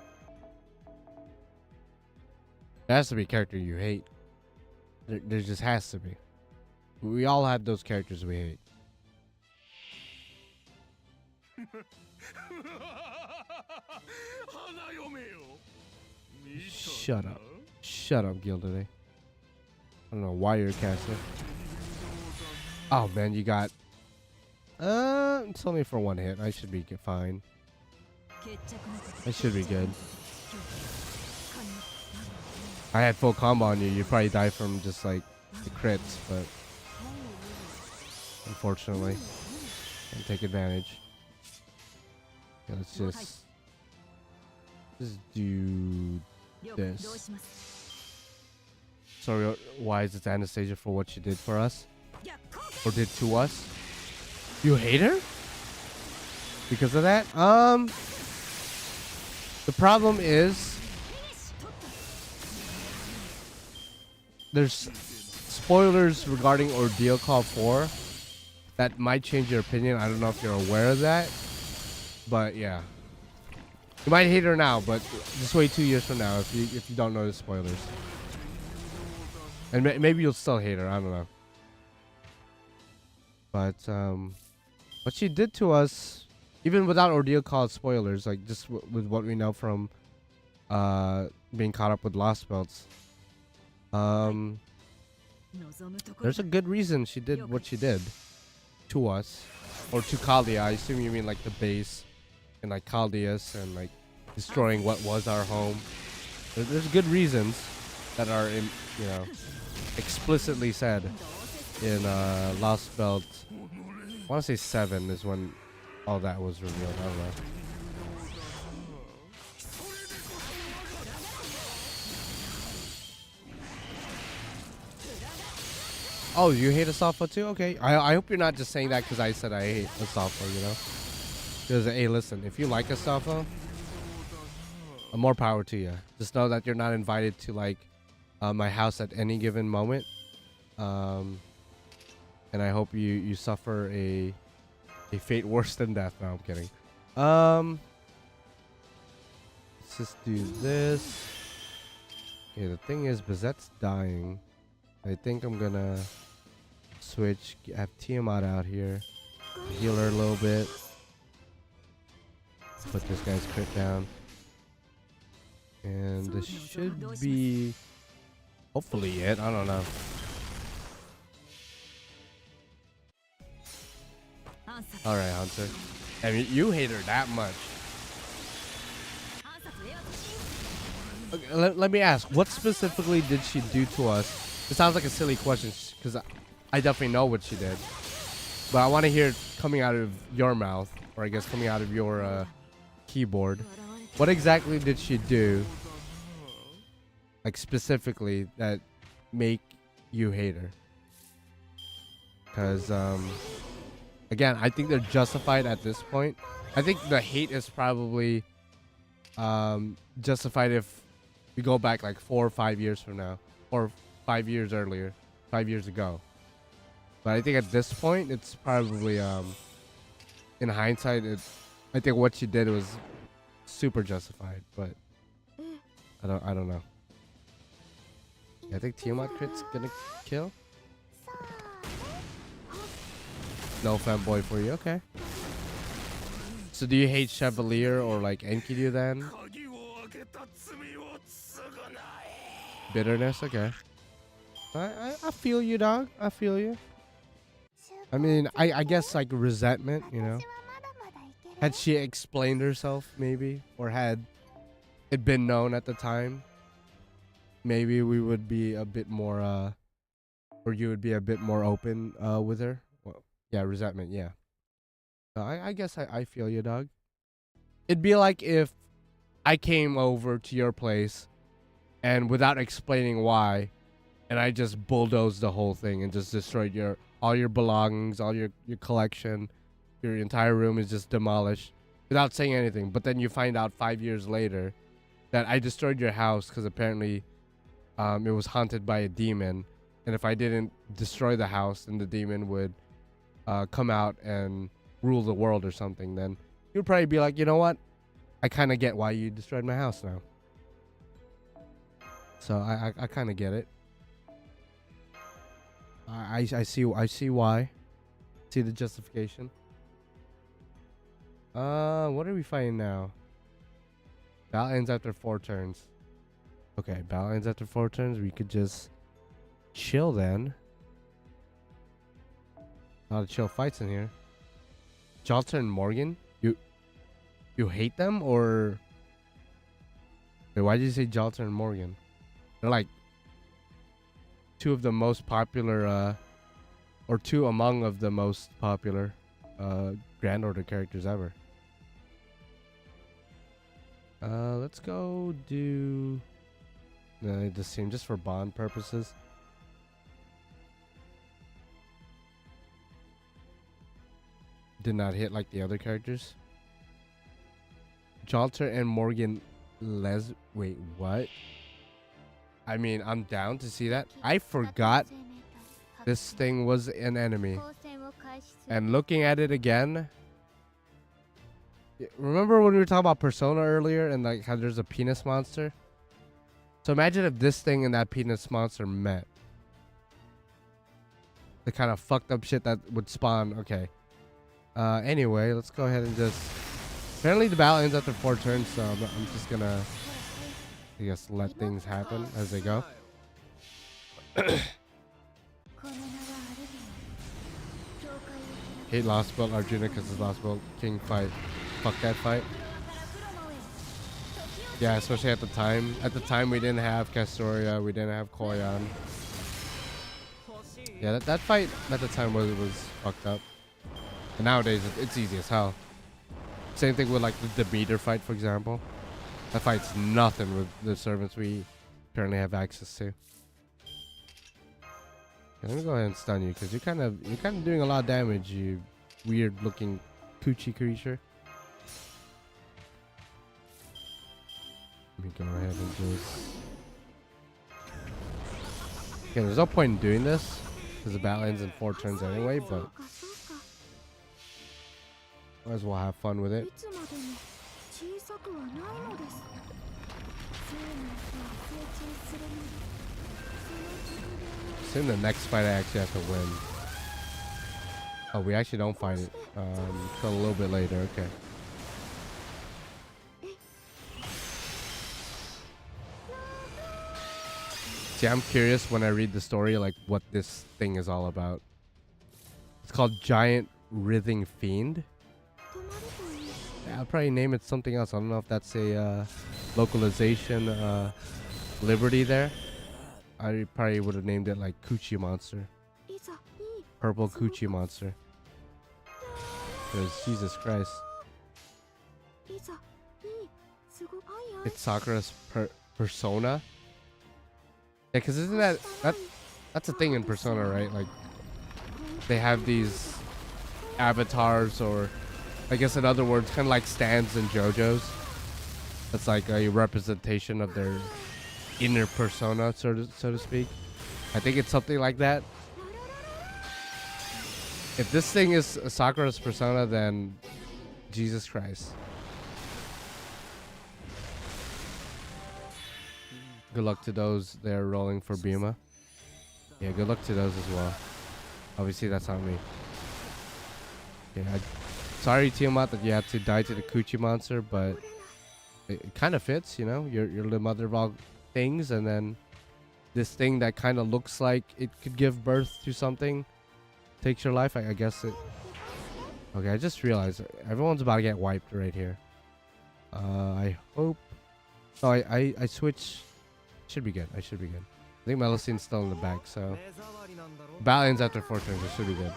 Speaker 1: There has to be a character you hate. There just has to be. We all have those characters we hate. Shut up. Shut up, Gilday. I don't know why you're a caster. Oh man, you got it's only for one hit. I should be fine. I should be good. I had full combo on you. You'd probably die from just like the crits, but unfortunately, can't take advantage. Okay, let's just do this. Sorry, why is it Anastasia for what she did for us? Or did to us? You hate her? Because of that? The problem is there's spoilers regarding Ordeal Call 4 that might change your opinion. I don't know if you're aware of that. But yeah. You might hate her now, but just wait 2 years from now if you don't know the spoilers. And maybe you'll still hate her. I don't know. But what she did to us, even without Ordeal Call spoilers, like just with what we know from being caught up with Lostbelt, there's a good reason she did what she did to us, or to Caldia. I assume you mean like the base and like Caldius and like destroying what was our home. There's good reasons that are in, you know, explicitly said in Lostbelt. I want to say 7 is when all that was revealed. I don't know. Oh, you hate Asafa too? Okay. I hope you're not just saying that because I said I hate Asafa, you know? Because, hey, listen, if you like Asafa, more power to you. Just know that you're not invited to, like, my house at any given moment. And I hope you suffer a fate worse than death. No, I'm kidding. Let's just do this. Okay, the thing is, Bizet's dying. I think I'm gonna switch, have Tiamat out here, heal her a little bit. Put this guy's crit down. And this should be hopefully it. I don't know. Alright, Hunter. I mean, you hate her that much. Okay, let me ask, what specifically did she do to us? It sounds like a silly question because I definitely know what she did. But I want to hear it coming out of your mouth, or I guess coming out of your keyboard. What exactly did she do, like specifically, that make you hate her? Because, again, I think they're justified at this point. I think the hate is probably justified if we go back like 4 or 5 years from now, or 5 years earlier, 5 years ago. But I think at this point, it's probably, in hindsight, I think what she did was super justified. But I don't know. I think Tiamat crit's gonna kill. No fanboy for you, okay. So do you hate Chevalier or like Enkidu then? Bitterness, okay. I feel you, dog. I feel you. I mean, I guess like resentment, you know. Had she explained herself maybe, or had it been known at the time, maybe we would be a bit more, or you would be a bit more open with her. Well, yeah, resentment, yeah. I guess I feel you, dog. It'd be like if I came over to your place and without explaining why, and I just bulldozed the whole thing and just destroyed all your belongings, all your collection, your entire room is just demolished. without saying anything. But then you find out 5 years later that I destroyed your house because apparently it was haunted by a demon. And if I didn't destroy the house, then the demon would come out and rule the world or something. Then you'd probably be like, you know what? I kind of get why you destroyed my house now. So I kind of get it. I see why. See the justification. What are we fighting now? Battle ends after 4 turns. Okay, battle ends after 4 turns. We could just chill then. A lot of chill fights in here. Jalter and Morgan? You hate them or... Wait, why did you say Jalter and Morgan? They're like 2 of the most popular, or 2 among of the most popular Grand Order characters ever. Let's go do the same just for bond purposes. Did not hit like the other characters. Jalter and Morgan wait, what? I mean, I'm down to see that. I forgot this thing was an enemy. And looking at it again, remember when we were talking about Persona earlier and like how there's a penis monster? So imagine if this thing and that penis monster met. The kind of fucked up shit that would spawn. Okay. Anyway, let's go ahead and just... Apparently the battle ends after 4 turns, so I'm just gonna... I guess let things happen as they go. Hate Lostbelt Arjuna because it's Lostbelt King fight. Fuck that fight. Yeah, especially at the time. At the time we didn't have Castoria, we didn't have Koyan. Yeah, that fight at the time was fucked up. And nowadays it's easy as hell. Same thing with like the Demeter fight, for example. That fight's nothing with the servants we currently have access to. Okay, let me go ahead and stun you because you're kind of doing a lot of damage, you weird looking coochie creature. Let me go ahead and just... Okay, there's no point in doing this because the battle ends in 4 turns anyway, but might as well have fun with it. In the next fight I actually have to win. Oh, we actually don't fight it until a little bit later. Okay. See, I'm curious when I read the story, like what this thing is all about. It's called Giant Writhing Fiend. Yeah, I'll probably name it something else. I don't know if that's a localization liberty there. I probably would have named it like Coochie Monster. Purple Coochie Monster. Because Jesus Christ. It's Sakura's persona. Yeah, because isn't that's a thing in Persona, right? Like they have these avatars, or I guess in other words, kind of like stands in JoJo's. That's like a representation of their inner persona, so to speak. I think it's something like that. If this thing is Sakura's persona, then Jesus Christ. Good luck to those that are rolling for Bima. Yeah, good luck to those as well. Obviously, that's not me. Yeah, sorry, Tiamat, that you had to die to the Coochie Monster, but it kind of fits, you know? You're the mother of all things, and then this thing that kind of looks like it could give birth to something takes your life. I guess it... Okay, I just realized everyone's about to get wiped right here. I hope... Oh, I switched... Should be good. I should be good. I think Melusine still in the back, so... Battle ends after 4 turns. It should be good.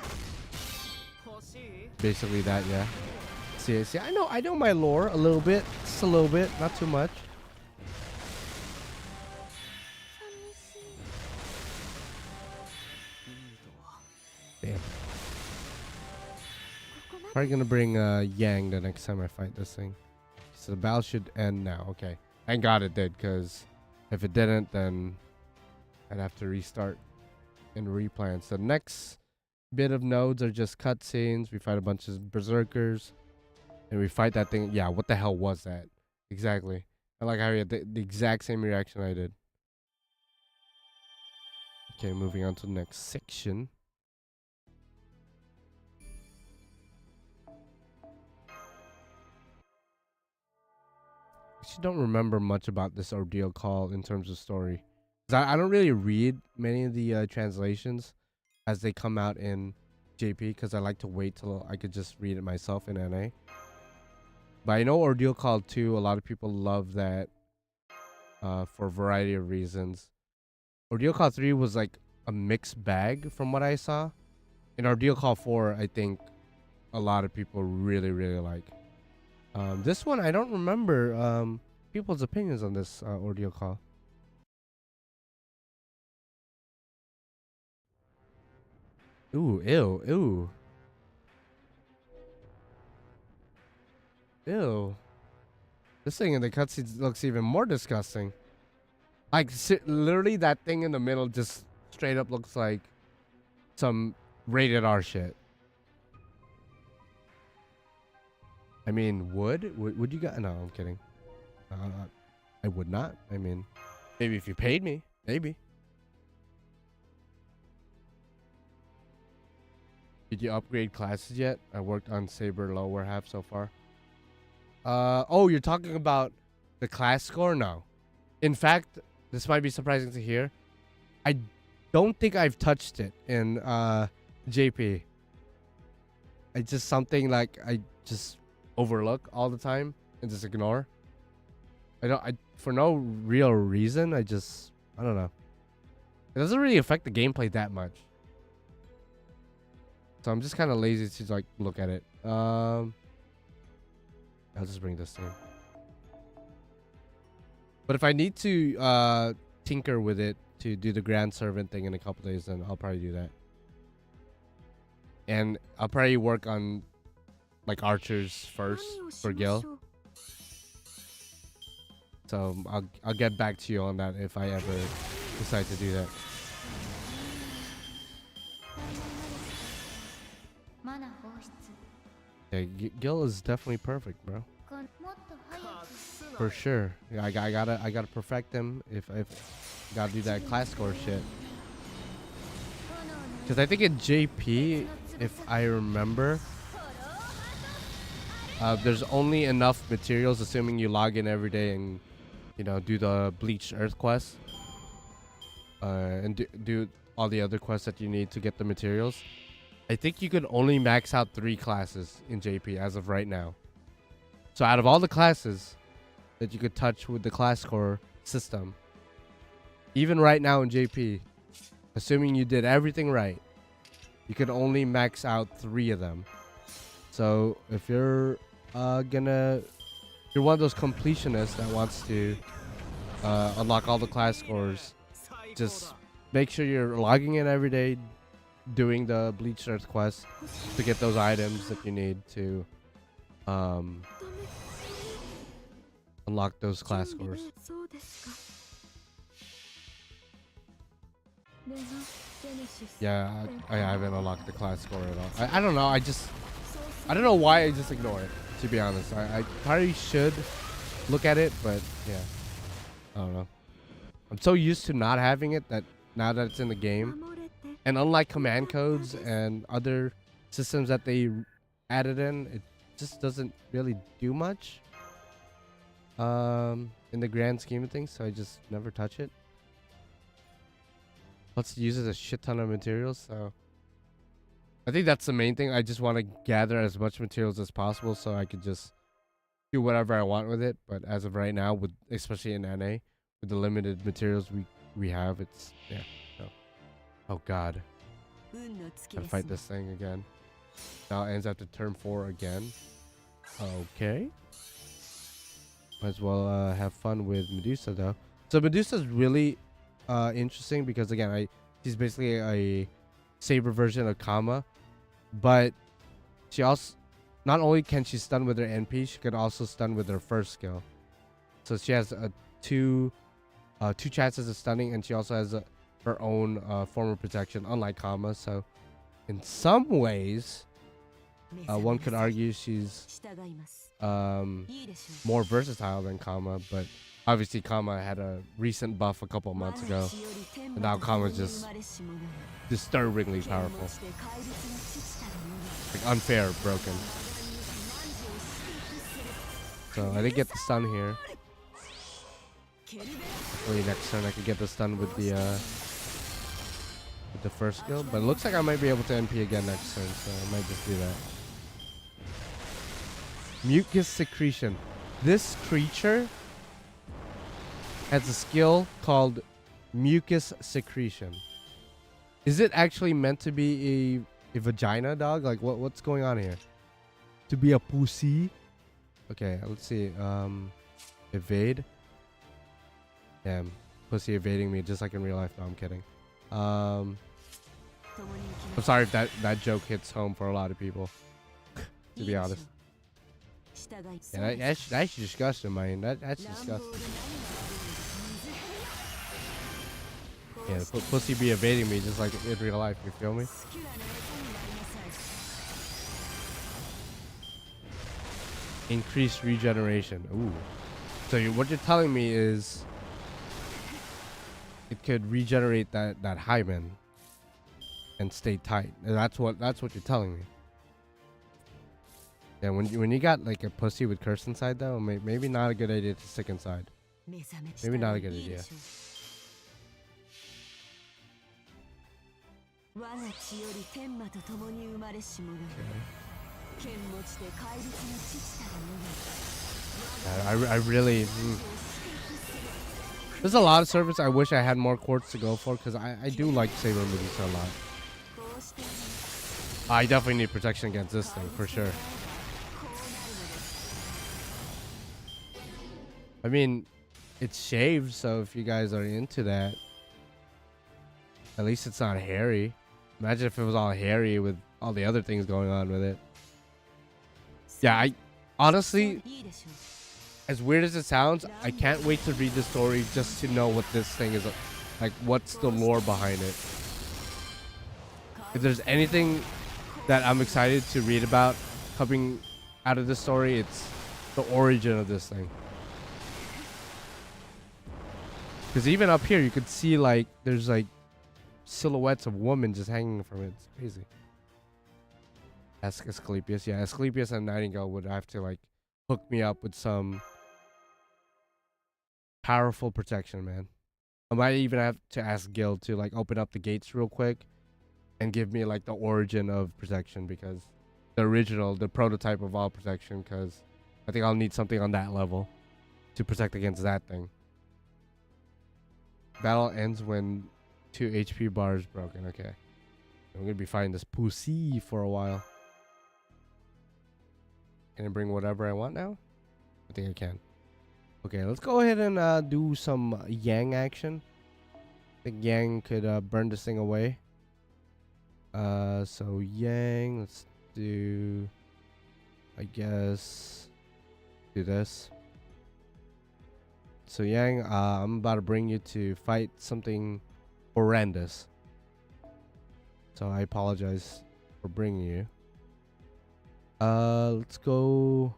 Speaker 1: Basically that, yeah. See, I know my lore a little bit. Just a little bit, not too much. Damn. Probably gonna bring Yang the next time I fight this thing. So the battle should end now. Okay. Thank God it did, because if it didn't, then I'd have to restart and replan. So next bit of nodes are just cutscenes. We fight a bunch of berserkers. And we fight that thing. Yeah, what the hell was that? Exactly. I like how he had the exact same reaction I did. Okay, moving on to the next section. Actually don't remember much about this Ordeal call in terms of story. I don't really read many of the translations as they come out in JP, because I like to wait till I could just read it myself in NA. But I know Ordeal Call 2, a lot of people love that for a variety of reasons. Ordeal Call 3 was like a mixed bag from what I saw. In Ordeal Call 4, I think a lot of people really, really like. This one, I don't remember people's opinions on this Ordeal Call. Ooh, ew, ew. Ew. This thing in the cutscenes looks even more disgusting. Like, literally that thing in the middle just straight up looks like some rated R shit. I mean, would you guys? No, I'm kidding. I would not. I mean, maybe if you paid me, maybe. Did you upgrade classes yet? I worked on Saber lower half so far. Oh, you're talking about the class score? No. In fact, this might be surprising to hear. I don't think I've touched it in JP. It's just something like I just overlook all the time and just ignore. For no real reason. I don't know. It doesn't really affect the gameplay that much. So I'm just kind of lazy to like look at it. I'll just bring this thing. But if I need to tinker with it to do the Grand Servant thing in a couple days, then I'll probably do that. And I'll probably work on like archers first for Gil. So I'll get back to you on that if I ever decide to do that. Yeah, Gil is definitely perfect, bro. For sure. Yeah, I gotta perfect him if gotta do that class score shit. Because I think in JP, if I remember, there's only enough materials, assuming you log in every day and do the Bleached Earth quest, and do all the other quests that you need to get the materials. I think you could only max out 3 classes in JP as of right now. So out of all the classes that you could touch with the class score system, even right now in JP, assuming you did everything right, you could only max out 3 of them. So if you're one of those completionists that wants to unlock all the class scores, just make sure you're logging in every day, doing the Bleached Earth quest to get those items that you need to unlock those class scores. Yeah, I haven't unlocked the class score at all. I don't know. I don't know why I just ignore it, to be honest. I probably should look at it, but yeah, I don't know. I'm so used to not having it that now that it's in the game, and unlike command codes and other systems that they added in, it just doesn't really do much in the grand scheme of things, so I just never touch it. Plus it uses a shit ton of materials, so I think that's the main thing. I just want to gather as much materials as possible so I could just do whatever I want with it. But as of right now, especially in NA, with the limited materials we have, it's no. Oh god, gotta fight this thing again. Now it ends after turn 4 again. Okay, might as well have fun with Medusa though. So Medusa's really interesting because again, she's basically a saber version of Kama, but she also not only can she stun with her NP, she could also stun with her first skill. So she has two chances of stunning, and she also has her own form of protection, unlike Kama. So in some ways, one could argue she's more versatile than Kama, but obviously Kama had a recent buff a couple months ago, and now Kama's just disturbingly powerful. Like unfair, broken. So I did get the stun here. Hopefully next turn I could get the stun with the first skill, but it looks like I might be able to NP again next turn, so I might just do that. Mucus secretion. This creature has a skill called mucus secretion. Is it actually meant to be a vagina, dog? Like what's going on here? To be a pussy? Okay, let's see. Evade. Damn, pussy evading me just like in real life. No, I'm kidding. I'm sorry if that joke hits home for a lot of people. To be honest. Yeah, that's disgusting, man. That's disgusting. Yeah, pussy be evading me just like in real life. You feel me? Increased regeneration. Ooh. So what you're telling me is it could regenerate that hymen and stay tight. And that's what you're telling me. Yeah, when you got like a pussy with curse inside though, maybe not a good idea to stick inside. Maybe not a good idea. I really there's a lot of servers I wish I had more quartz to go for, because I do like Saber Medusa a lot. I definitely need protection against this thing for sure. I mean, it's shaved, so if you guys are into that, at least it's not hairy. Imagine if it was all hairy with all the other things going on with it. Yeah, I honestly, as weird as it sounds, I can't wait to read the story just to know what this thing is like. What's the lore behind it? If there's anything that I'm excited to read about coming out of this story, it's the origin of this thing. Because even up here, you could see like there's like silhouettes of women just hanging from it. It's crazy. Ask Asclepius. Yeah, Asclepius and Nightingale would have to like hook me up with some powerful protection, man. I might even have to ask Gil to like open up the gates real quick and give me like the origin of protection, because the original, the prototype of all protection, because I think I'll need something on that level to protect against that thing. Battle ends when 2 HP bars broken. Okay. I'm gonna be fighting this pussy for a while. Can I bring whatever I want now? I think I can. Okay, let's go ahead and do some Yang action. I think Yang could burn this thing away. So Yang, let's do, I guess, do this. So Yang, I'm about to bring you to fight something horrendous. So I apologize for bringing you. Let's go.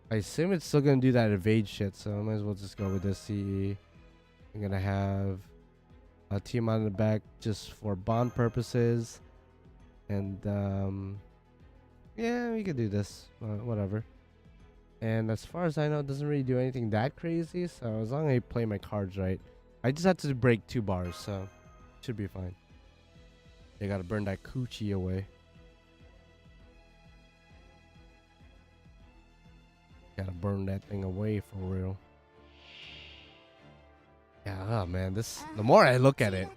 Speaker 1: I assume it's still gonna do that evade shit, so I might as well just go with this CE. I'm gonna have a team on the back just for bond purposes, and yeah, we could do this, whatever. And as far as I know, it doesn't really do anything that crazy, so as long as I play my cards right, I just have to break 2 bars, so should be fine. They gotta burn that coochie away. Gotta burn that thing away for real. Yeah, oh man, this, the more I look at it.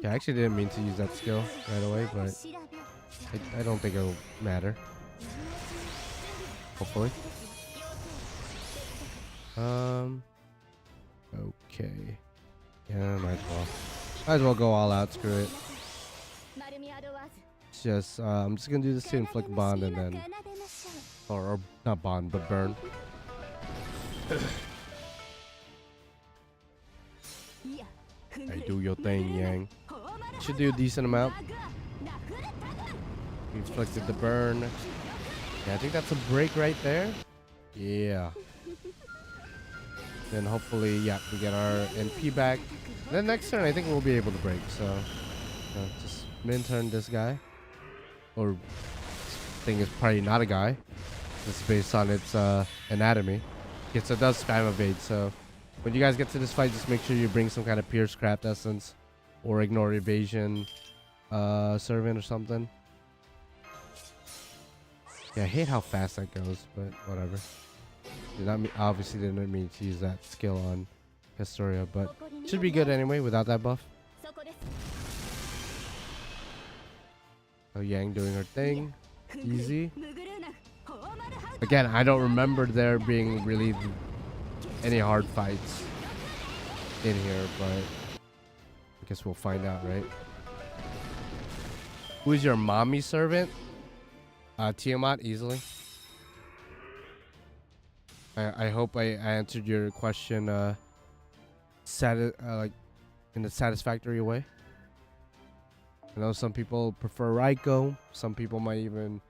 Speaker 1: Yeah, I actually didn't mean to use that skill right away, but I don't think it'll matter. Hopefully. Okay. Yeah, might as well go all out, screw it. Just I'm just gonna do this to inflict bond and then, or not bond, but burn. Hey, do your thing, Yang. Should do a decent amount. Inflicted the burn. Yeah, I think that's a break right there. Yeah. Then hopefully, yeah, we get our NP back. Then next turn, I think we'll be able to break. So, just min turn this guy. Or, this thing is probably not a guy. It's based on its anatomy. Yes, it does spam evade. So, when you guys get to this fight, just make sure you bring some kind of Pierce Craft Essence or Ignore Evasion Servant or something. Yeah, I hate how fast that goes, but whatever. Obviously didn't mean to use that skill on Historia, but should be good anyway without that buff. So Yang doing her thing. Easy. Again, I don't remember there being really any hard fights in here, but I guess we'll find out, right? Who's your mommy servant? Tiamat, easily. I hope I answered your question like in a satisfactory way. I know some people prefer Raiko. Some people might even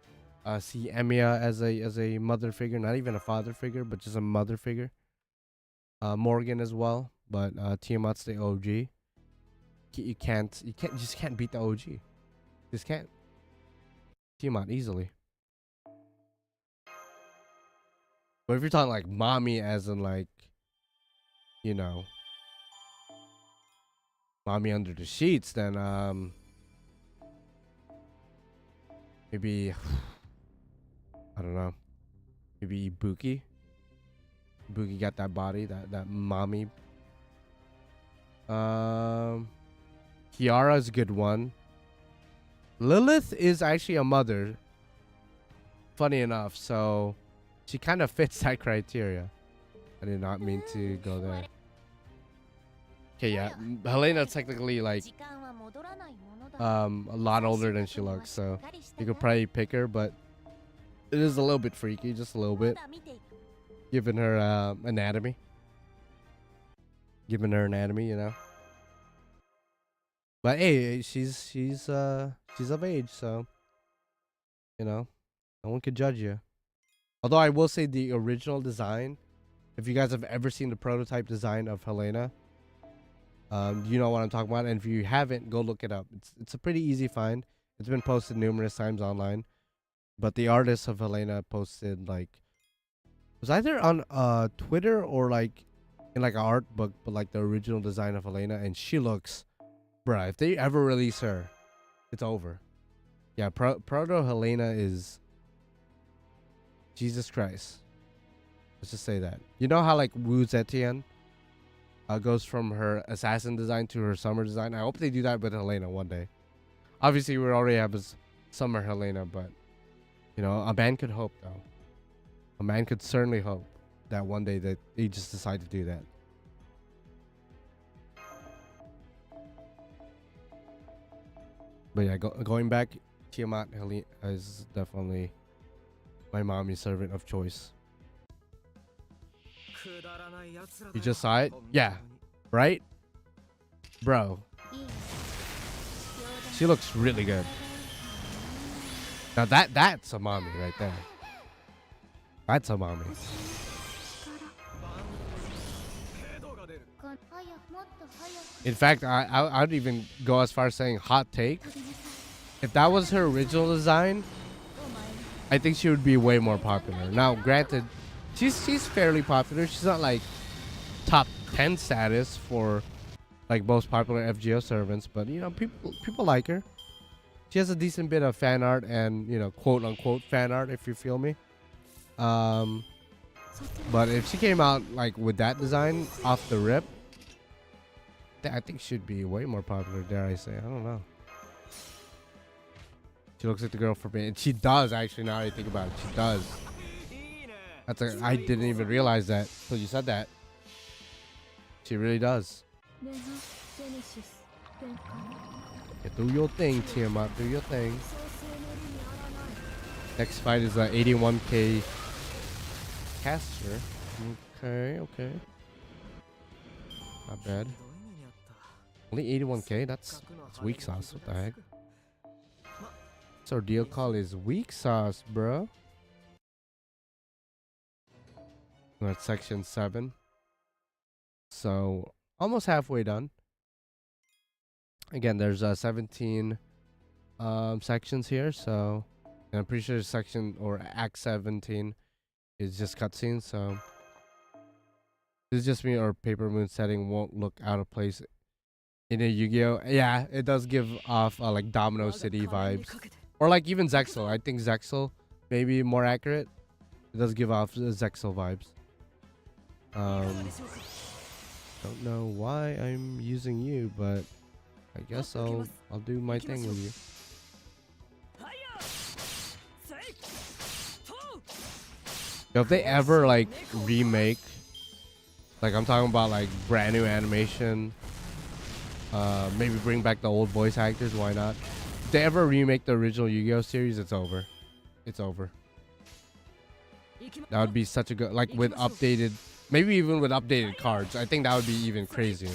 Speaker 1: see Emiya as a mother figure, not even a father figure, but just a mother figure. Morgan as well, but Tiamat's the OG. You just can't beat the OG. Just can't. Tiamat easily. But if you're talking like mommy as in like, you know, mommy under the sheets, then maybe I don't know. Maybe Ibuki. Ibuki got that body, that mommy. Kiara's a good one. Lilith is actually a mother. Funny enough, so she kind of fits that criteria. I did not mean to go there. Okay, yeah. Helena technically like a lot older than she looks, so you could probably pick her, but it is a little bit freaky, just a little bit. Given her anatomy. Given her anatomy, you know. But hey, she's of age, so you know, no one could judge you. Although I will say the original design, if you guys have ever seen the prototype design of Helena, you know what I'm talking about. And if you haven't, go look it up. It's a pretty easy find. It's been posted numerous times online. But the artist of Helena posted like, it was either on Twitter or like in like an art book, but like the original design of Helena, and she looks, bruh, if they ever release her, it's over. Yeah, Proto Helena is Jesus Christ. Let's just say that. You know how like Wu Zetian goes from her assassin design to her summer design? I hope they do that with Helena one day. Obviously, we already have his summer Helena, but you know, a man could hope though. A man could certainly hope that one day that they just decide to do that. But yeah, going back, Tiamat Helena is definitely my mommy servant of choice. You just saw it? Yeah. Right? Bro. She looks really good. Now that's a mommy right there. That's a mommy. In fact, I'd even go as far as saying hot take. If that was her original design, I think she would be way more popular. Now, granted, she's fairly popular. She's not like top 10 status for like most popular FGO servants, but you know, people like her. She has a decent bit of fan art and, you know, quote unquote fan art, if you feel me. But if she came out like with that design off the rip, I think she'd be way more popular, dare I say. I don't know. She looks like the girl for me, and she does actually. Now that I think about it, she does. I didn't even realize that until you said that. She really does. Yeah, do your thing, Tiamat. Do your thing. Next fight is 81k caster. Okay. Not bad. Only 81k? That's weak sauce. What the heck? This Ordeal call is weak sauce, bro. We're at section 7. So, almost halfway done. Again, there's 17 sections here, so I'm pretty sure section or act 17 is just cutscenes, so this is just me, or Paper Moon setting won't look out of place in a Yu-Gi-Oh. Yeah, it does give off like Domino City vibes, or like even Zexal. I think Zexal may be more accurate. It does give off Zexal vibes. Don't know why I'm using you, but I guess I'll do my thing with you. Yo, if they ever like remake, like I'm talking about like brand new animation, maybe bring back the old voice actors, why not? If they ever remake the original Yu-Gi-Oh series, it's over. It's over. That would be such a good, like with updated, maybe even with updated cards. I think that would be even crazier.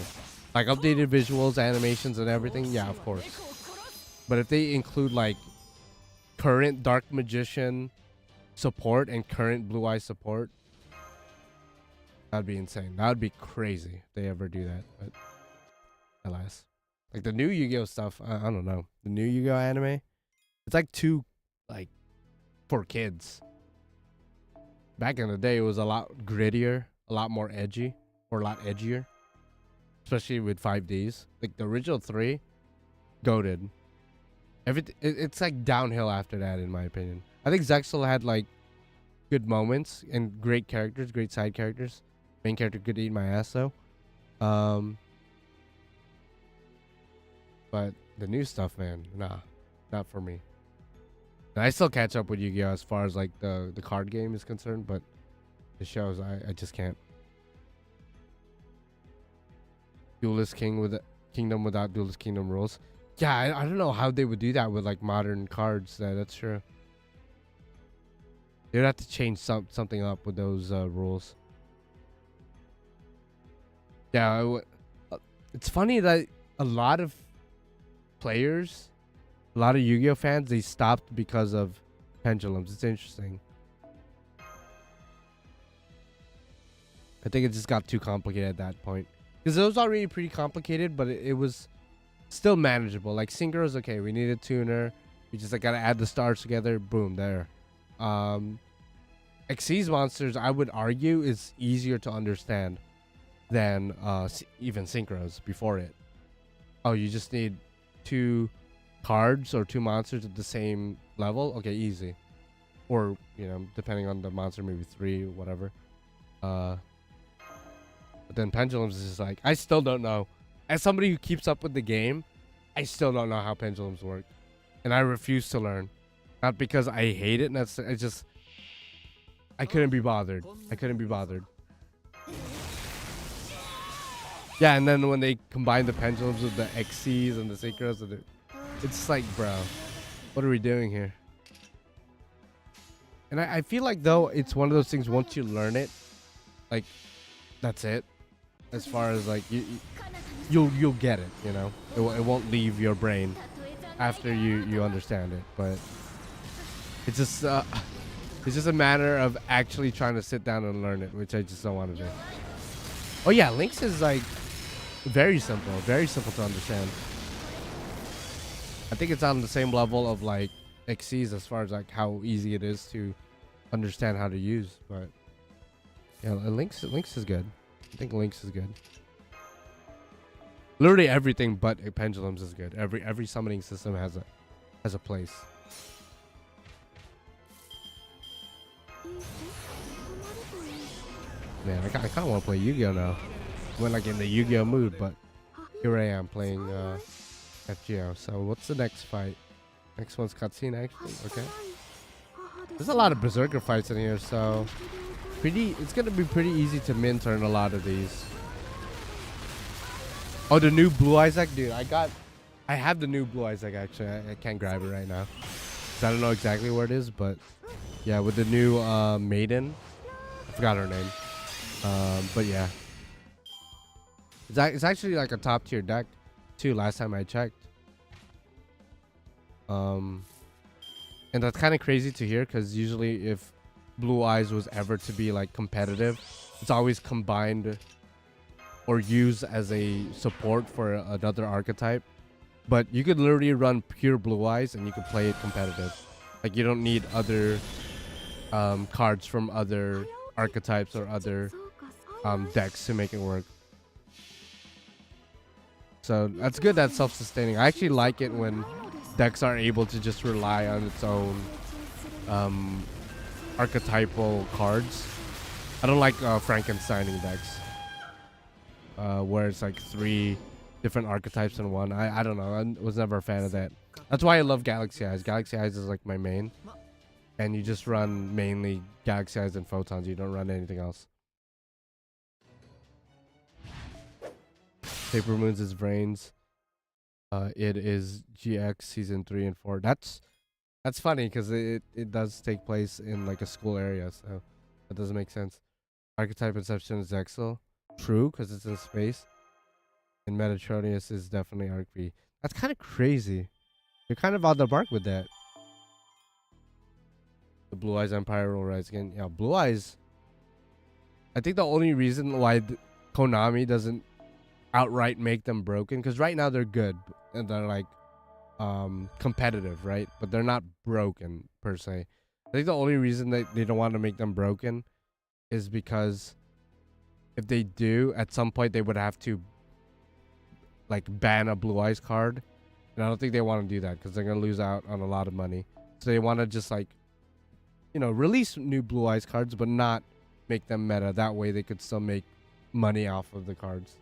Speaker 1: Like updated visuals, animations, and everything. Yeah, of course. But if they include like current Dark Magician support and current Blue Eye support, that'd be insane. That would be crazy if they ever do that. But alas, like the new Yu-Gi-Oh stuff, I don't know. The new Yu-Gi-Oh anime, it's like too like for kids. Back in the day, it was a lot grittier, a lot more edgy, or a lot edgier. Especially with 5Ds. Like the original 3, goated. Everything, it's like downhill after that, in my opinion. I think Zexal had like good moments and great characters, great side characters. Main character could eat my ass though. But the new stuff, man, nah, not for me. And I still catch up with Yu-Gi-Oh as far as like the card game is concerned, but the shows, I just can't. Duelist Kingdom without Duelist Kingdom rules. Yeah, I don't know how they would do that with like modern cards. That's true. They'd have to change something up with those rules. Yeah, it's funny that a lot of players, a lot of Yu-Gi-Oh fans, they stopped because of pendulums. It's interesting. I think it just got too complicated at that point. Because it was already pretty complicated, but it was still manageable. Like Synchro's okay, we need a tuner. We just like gotta add the stars together. Boom, there. Xyz monsters, I would argue, is easier to understand than even Synchros before it. Oh, you just need 2 cards or 2 monsters at the same level? Okay, easy. Or, you know, depending on the monster, maybe 3 or whatever. But then pendulums is just like, I still don't know. As somebody who keeps up with the game, I still don't know how pendulums work. And I refuse to learn. Not because I hate it, it's just, I couldn't be bothered. I couldn't be bothered. Yeah, and then when they combine the pendulums with the Xyz and the Synchros, it's just like, bro, what are we doing here? And I feel like, though, it's one of those things, once you learn it, like, that's it. As far as like you'll get it, you know. It won't leave your brain after you understand it. But it's just a matter of actually trying to sit down and learn it, which I just don't want to do. Oh yeah, Lynx is like very simple to understand. I think it's on the same level of like Xyz as far as like how easy it is to understand how to use. But yeah, Lynx is good. I think Lynx is good. Literally everything but pendulums is good. Every summoning system has a place. Man, I kind of want to play Yu-Gi-Oh now. Went like in the Yu-Gi-Oh mood, but here I am playing FGO. So what's the next fight? Next one's cutscene actually. Okay. There's a lot of Berserker fights in here, so it's gonna be pretty easy to min turn a lot of these. Oh, the new Blue Isaac, dude. I have the new Blue Isaac actually. I can't grab it right now. 'Cause I don't know exactly where it is, but yeah, with the new maiden, I forgot her name. But yeah, it's actually like a top tier deck too. Last time I checked. And that's kind of crazy to hear, because usually if Blue Eyes was ever to be like competitive, it's always combined or used as a support for another archetype. But you could literally run pure Blue Eyes and you could play it competitive. Like, you don't need other cards from other archetypes or other decks to make it work. So that's good, that's self-sustaining. I actually like it when decks are able to just rely on its own archetypal cards. I don't like Frankensteining decks where it's like 3 different archetypes in one. I don't know. I was never a fan of that. That's why I love Galaxy Eyes. Galaxy Eyes is like my main. And you just run mainly Galaxy Eyes and Photons. You don't run anything else. Paper Moons is Brains. It is GX season 3 and 4. That's funny because it does take place in like a school area, so that doesn't make sense. Archetype Inception is Exel. True, because it's in space. And Metatronius is definitely Arc V. That's kind of crazy. You're kind of on the mark with that. The Blue Eyes Empire will rise again. Yeah, Blue Eyes. I think the only reason why Konami doesn't outright make them broken, because right now they're good and they're like competitive, right? But they're not broken per se. I think the only reason that they don't want to make them broken is because if they do, at some point they would have to like ban a Blue Eyes card, and I don't think they want to do that because they're gonna lose out on a lot of money. So they want to just like, you know, release new Blue Eyes cards but not make them meta. That way they could still make money off of the cards,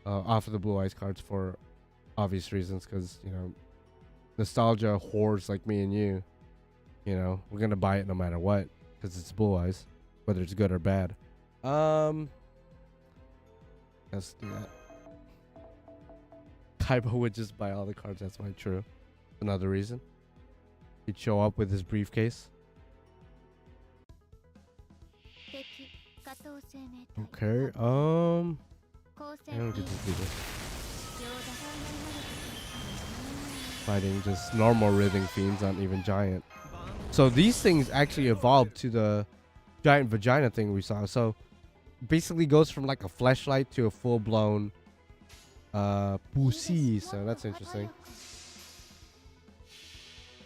Speaker 1: off of the Blue Eyes cards, for obvious reasons, because, you know, nostalgia whores like me and you know, we're gonna buy it no matter what because it's Blue Eyes, whether it's good or bad. Let's do that. Kaiba would just buy all the cards. That's my true. Another reason. He'd show up with his briefcase. Okay. I don't get to do this. Fighting just normal writhing fiends, not even giant. So these things actually evolved to the giant vagina thing we saw. So basically goes from like a fleshlight to a full-blown pussy. So that's interesting.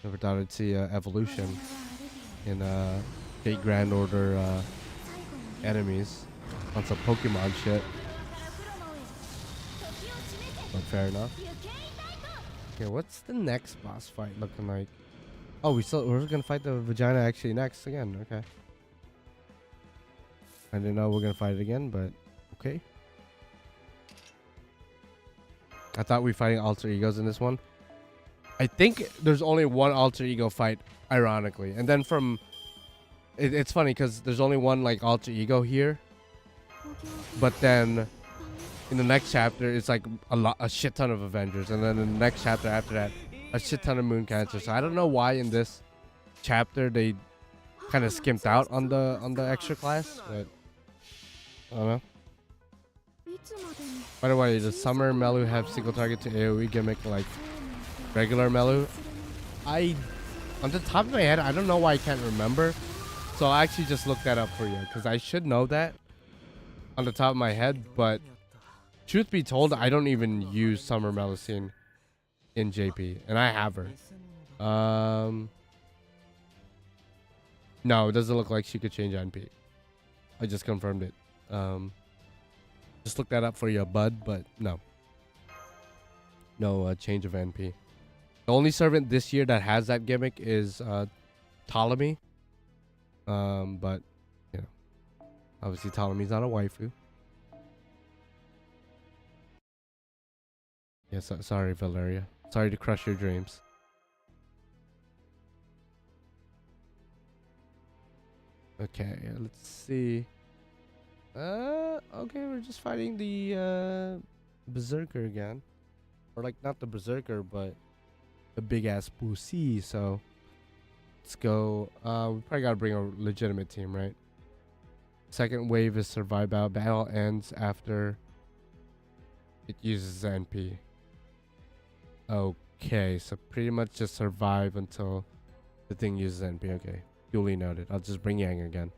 Speaker 1: Never thought I'd see evolution in Gate Grand Order enemies on some Pokemon shit. But fair enough. Okay, what's the next boss fight looking like? Oh, we're gonna fight the vagina actually next again. Okay. I didn't know we're gonna fight it again, but okay. I thought we were fighting alter egos in this one. I think there's only one alter ego fight, ironically, and then from it's funny because there's only one like alter ego here, but then in the next chapter it's like a shit ton of Avengers, and then in the next chapter after that a shit ton of Moon Cancer. So I don't know why in this chapter they kind of skimped out on the extra class, but I don't know. By the way, does Summer Melu have single target to AoE gimmick like regular Melu? On the top of my head, I don't know why I can't remember. So I actually just looked that up for you because I should know that on the top of my head. But truth be told, I don't even use Summer Melusine in JP, and I have her. No, it doesn't look like she could change NP. I just confirmed it. Just look that up for you, bud, but no. No change of NP. The only servant this year that has that gimmick is Ptolemy. But, you know, obviously Ptolemy's not a waifu. Yes, sorry, Valeria. Sorry to crush your dreams. Okay, let's see. Okay, we're just fighting the Berserker again. Or like not the Berserker, but the big ass pussy. So let's go. We probably gotta bring a legitimate team, right? Second wave is survive battle. Battle ends after it uses the NP. Okay, so pretty much just survive until the thing uses NP. Okay, duly noted. I'll just bring Yang again.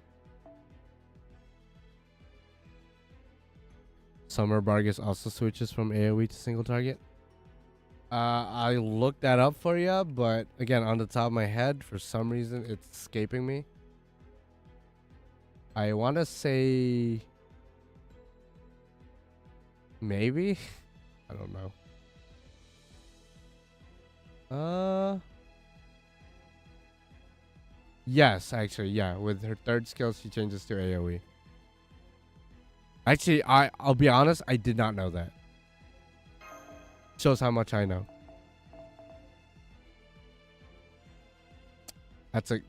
Speaker 1: Summer Bargus also switches from AoE to single target. I looked that up for you, but again, on the top of my head, for some reason, it's escaping me. I want to say maybe. I don't know. Yes, actually, yeah. With her third skill, she changes to AoE. Actually, I'll be honest, I did not know that. Shows how much I know. That's a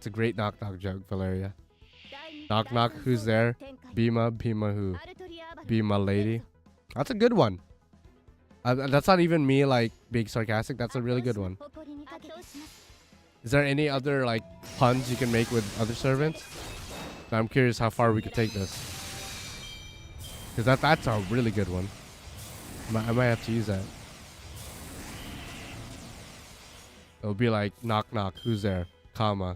Speaker 1: great knock joke, Valeria. Knock, who's there? Bima who? Bima lady. That's a good one. That's not even me like being sarcastic. That's a really good one. Is there any other like puns you can make with other servants? I'm curious how far we could take this. Because that's a really good one. I might have to use that. It'll be like knock, who's there? Comma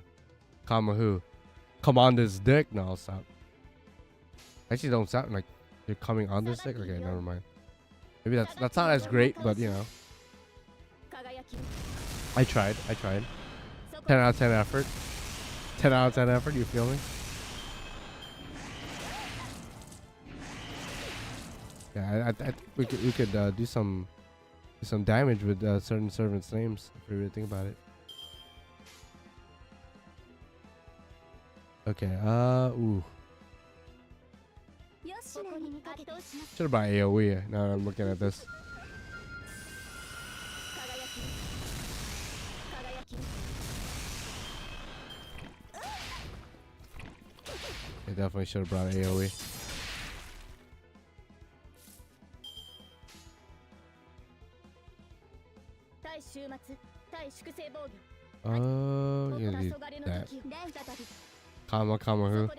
Speaker 1: who? Come on this dick. No, I'll stop. Actually, don't sound like you're coming on this dick. Okay, never mind. Maybe that's not as great, but you know. I tried. 10 out of 10 effort. 10 out of 10 effort. You feel me? Yeah, I think we could do some damage with certain servants' names if we really think about it. Okay. Ooh. Should have brought AoE. Now that I'm looking at this. They definitely should have brought AoE. Oh, yeah, that. Kama who?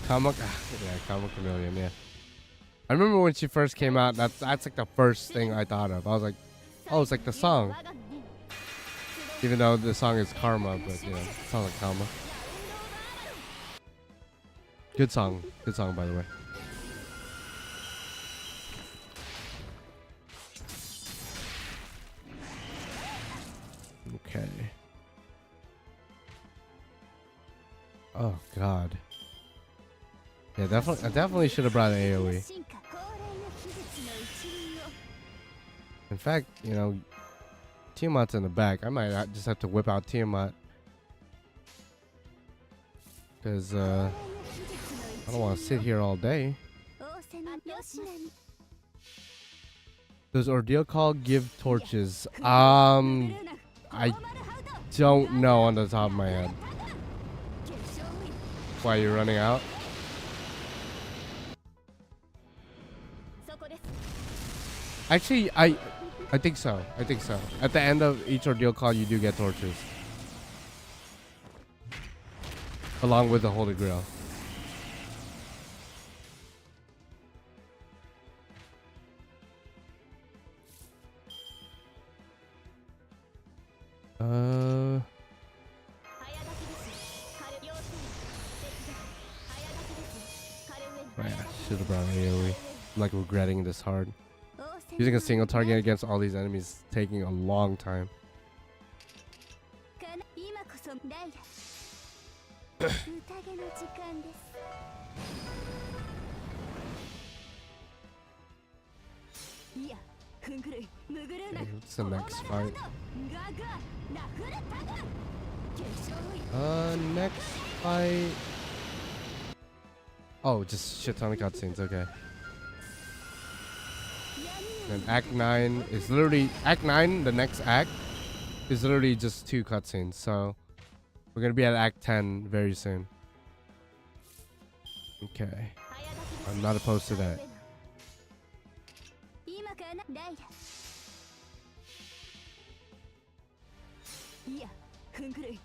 Speaker 1: Kama Chameleon, yeah. I remember when she first came out, that's like the first thing I thought of. I was like, oh, it's like the song. Even though the song is Karma, but you know, it sounds like Kama. Good song by the way. Okay. Oh god. Yeah, I definitely should have brought an AoE. In fact, you know, Tiamat's in the back. I might just have to whip out Tiamat. Because I don't want to sit here all day. Does Ordeal call give torches? I don't know on the top of my head. Why, you're running out? Actually, I think so. At the end of each Ordeal call, you do get torches. Along with the Holy Grail. Should have brought AoE. I'm like regretting this hard. Using a single target against all these enemies is taking a long time. Okay, what's the next fight? Next fight. Oh, just shit ton of cutscenes. Okay. And Act 9 is literally Act 9. The next act is literally just 2 cutscenes. So we're gonna be at Act 10 very soon. Okay. I'm not opposed to that. Okay.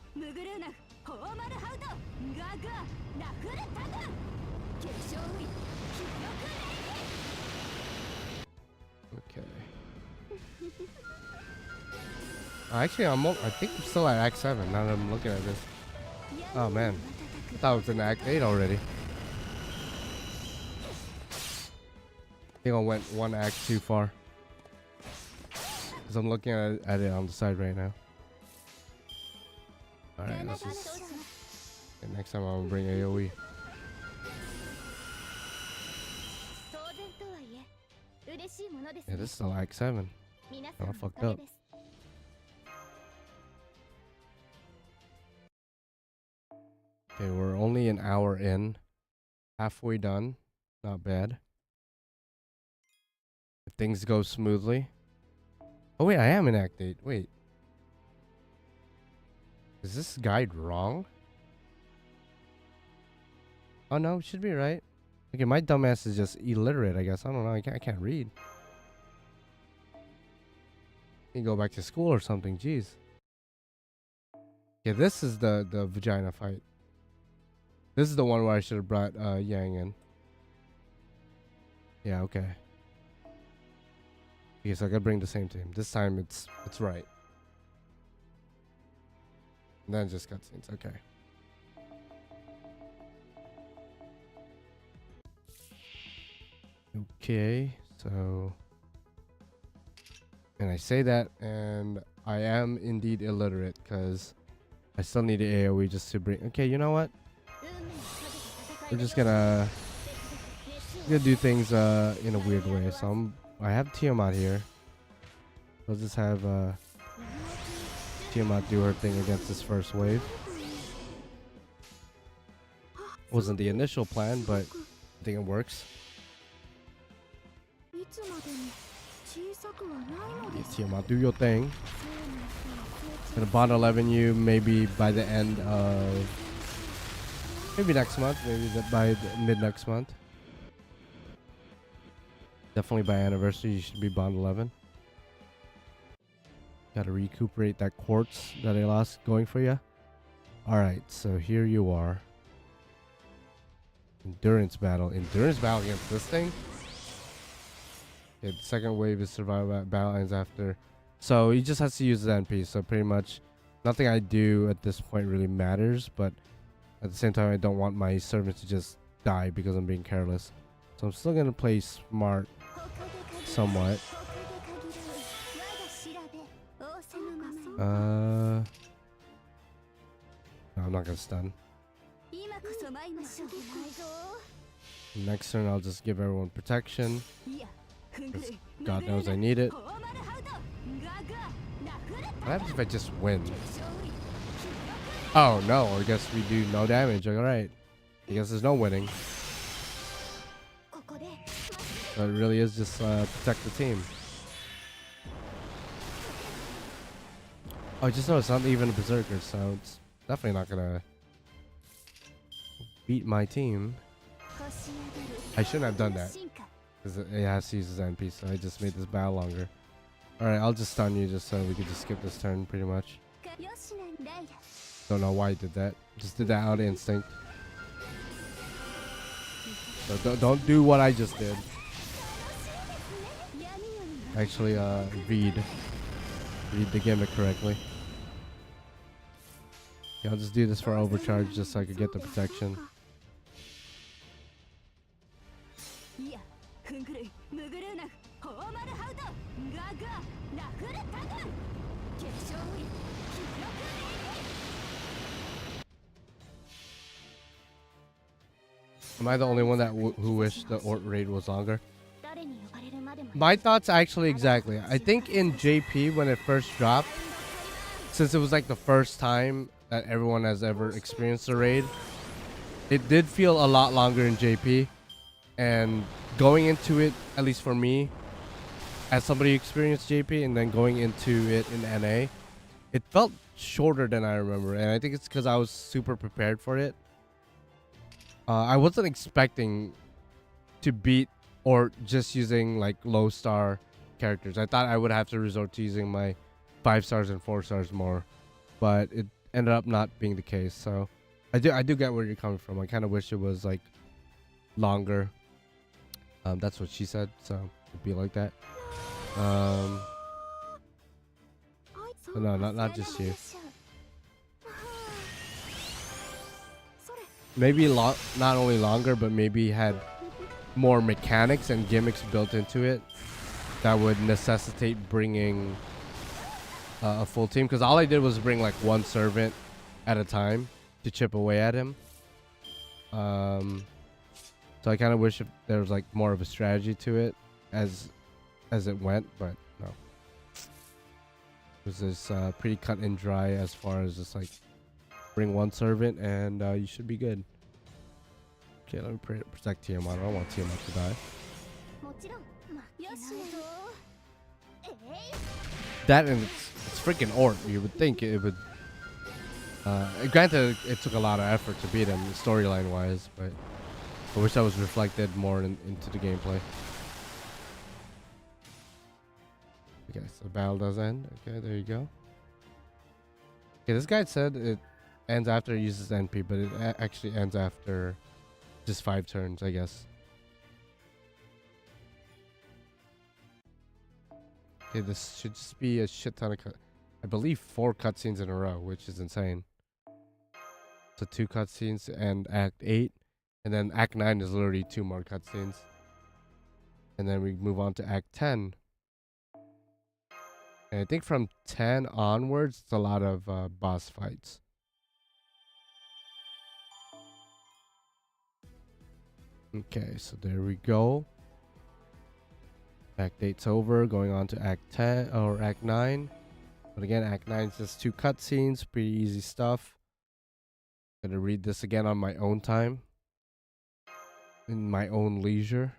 Speaker 1: Actually, I think I'm still at Act 7 now that I'm looking at this. Oh man, I thought it was in Act 8 already. I think I went one act too far. Because I'm looking at it on the side right now. Alright, let's just... Okay, next time I'll bring AoE. Yeah, this is still Act 7. I fucked up. Okay, we're only an hour in. Halfway done. Not bad. If things go smoothly. Oh wait, I am in Act 8. Wait. Is this guide wrong? Oh no, it should be right. Okay, my dumbass is just illiterate, I guess. I don't know. I can't read. You go back to school or something. Jeez. Yeah, this is the vagina fight. This is the one where I should have brought Yang in. Yeah, okay. Okay, so I gotta bring the same team. This time it's right. And then just cutscenes. Okay. Okay, so... And I say that, and I am indeed illiterate, because I still need the AoE just to bring... Okay, you know what? We're just gonna do things in a weird way. So I have Tiamat here. Let's just have Tiamat do her thing against this first wave. Wasn't the initial plan, but I think it works. Yeah, Tiamat, do your thing. Gonna bond 11 you maybe by the end of maybe next month, maybe by mid next month. Definitely by anniversary you should be bond 11. Gotta recuperate that quartz that I lost going for you. Alright, so here you are. Endurance battle against this thing. Okay, the second wave is survival battle ends after. So he just has to use the NP, so pretty much nothing I do at this point really matters, but at the same time I don't want my servants to just die because I'm being careless. So I'm still gonna play smart somewhat. No, I'm not gonna stun. Next turn I'll just give everyone protection. God knows I need it. What happens if I just win? Oh no, I guess we do no damage. Alright. I guess there's no winning. So it really is just protect the team. Oh, I just noticed I'm not even a berserker, so it's definitely not gonna beat my team. I shouldn't have done that, because it has to use his NP, so I just made this battle longer. Alright, I'll just stun you just so we can just skip this turn pretty much. Don't know why I did that. Just did that out of instinct. So don't do what I just did. Actually, read the gimmick correctly. Yeah, I'll just do this for overcharge just so I could get the protection. Am I the only one that who wished the Ort raid was longer? My thoughts actually exactly. I think in JP when it first dropped, since it was like the first time that everyone has ever experienced a raid, it did feel a lot longer in JP. And going into it, at least for me, as somebody who experienced JP and then going into it in NA, it felt shorter than I remember. And I think it's because I was super prepared for it. I wasn't expecting to beat or just using like low star characters. I thought I would have to resort to using my 5 stars and 4 stars more, but ended up not being the case. So I do get where you're coming from. I kind of wish it was like longer. That's what she said, so it'd be like that. But no, not just you. Maybe not only longer, but maybe had more mechanics and gimmicks built into it that would necessitate bringing a full team. Because all I did was bring like one servant at a time to chip away at him. So I kind of wish if there was like more of a strategy to it as it went, but no. It was just pretty cut and dry as far as just like bring one servant and you should be good. Okay, let me protect Tiamat. I don't want Tiamat to die. That and it's freaking Orc. You would think it would. Granted, it took a lot of effort to beat him storyline wise, but I wish that was reflected more into the gameplay. Okay, so the battle does end. Okay, there you go. Okay, this guy said it ends after it uses NP, but it actually ends after just 5 turns, I guess. Okay, this should just be a shit ton of I believe 4 cutscenes in a row, which is insane. So 2 cutscenes and Act 8, and then Act 9 is literally 2 more cutscenes. And then we move on to Act 10. And I think from 10 onwards, it's a lot of boss fights. Okay, so there we go. Act 8's over, going on to Act 10 or Act 9. But again, Act 9 is just 2 cutscenes, pretty easy stuff. Gonna read this again on my own time, in my own leisure.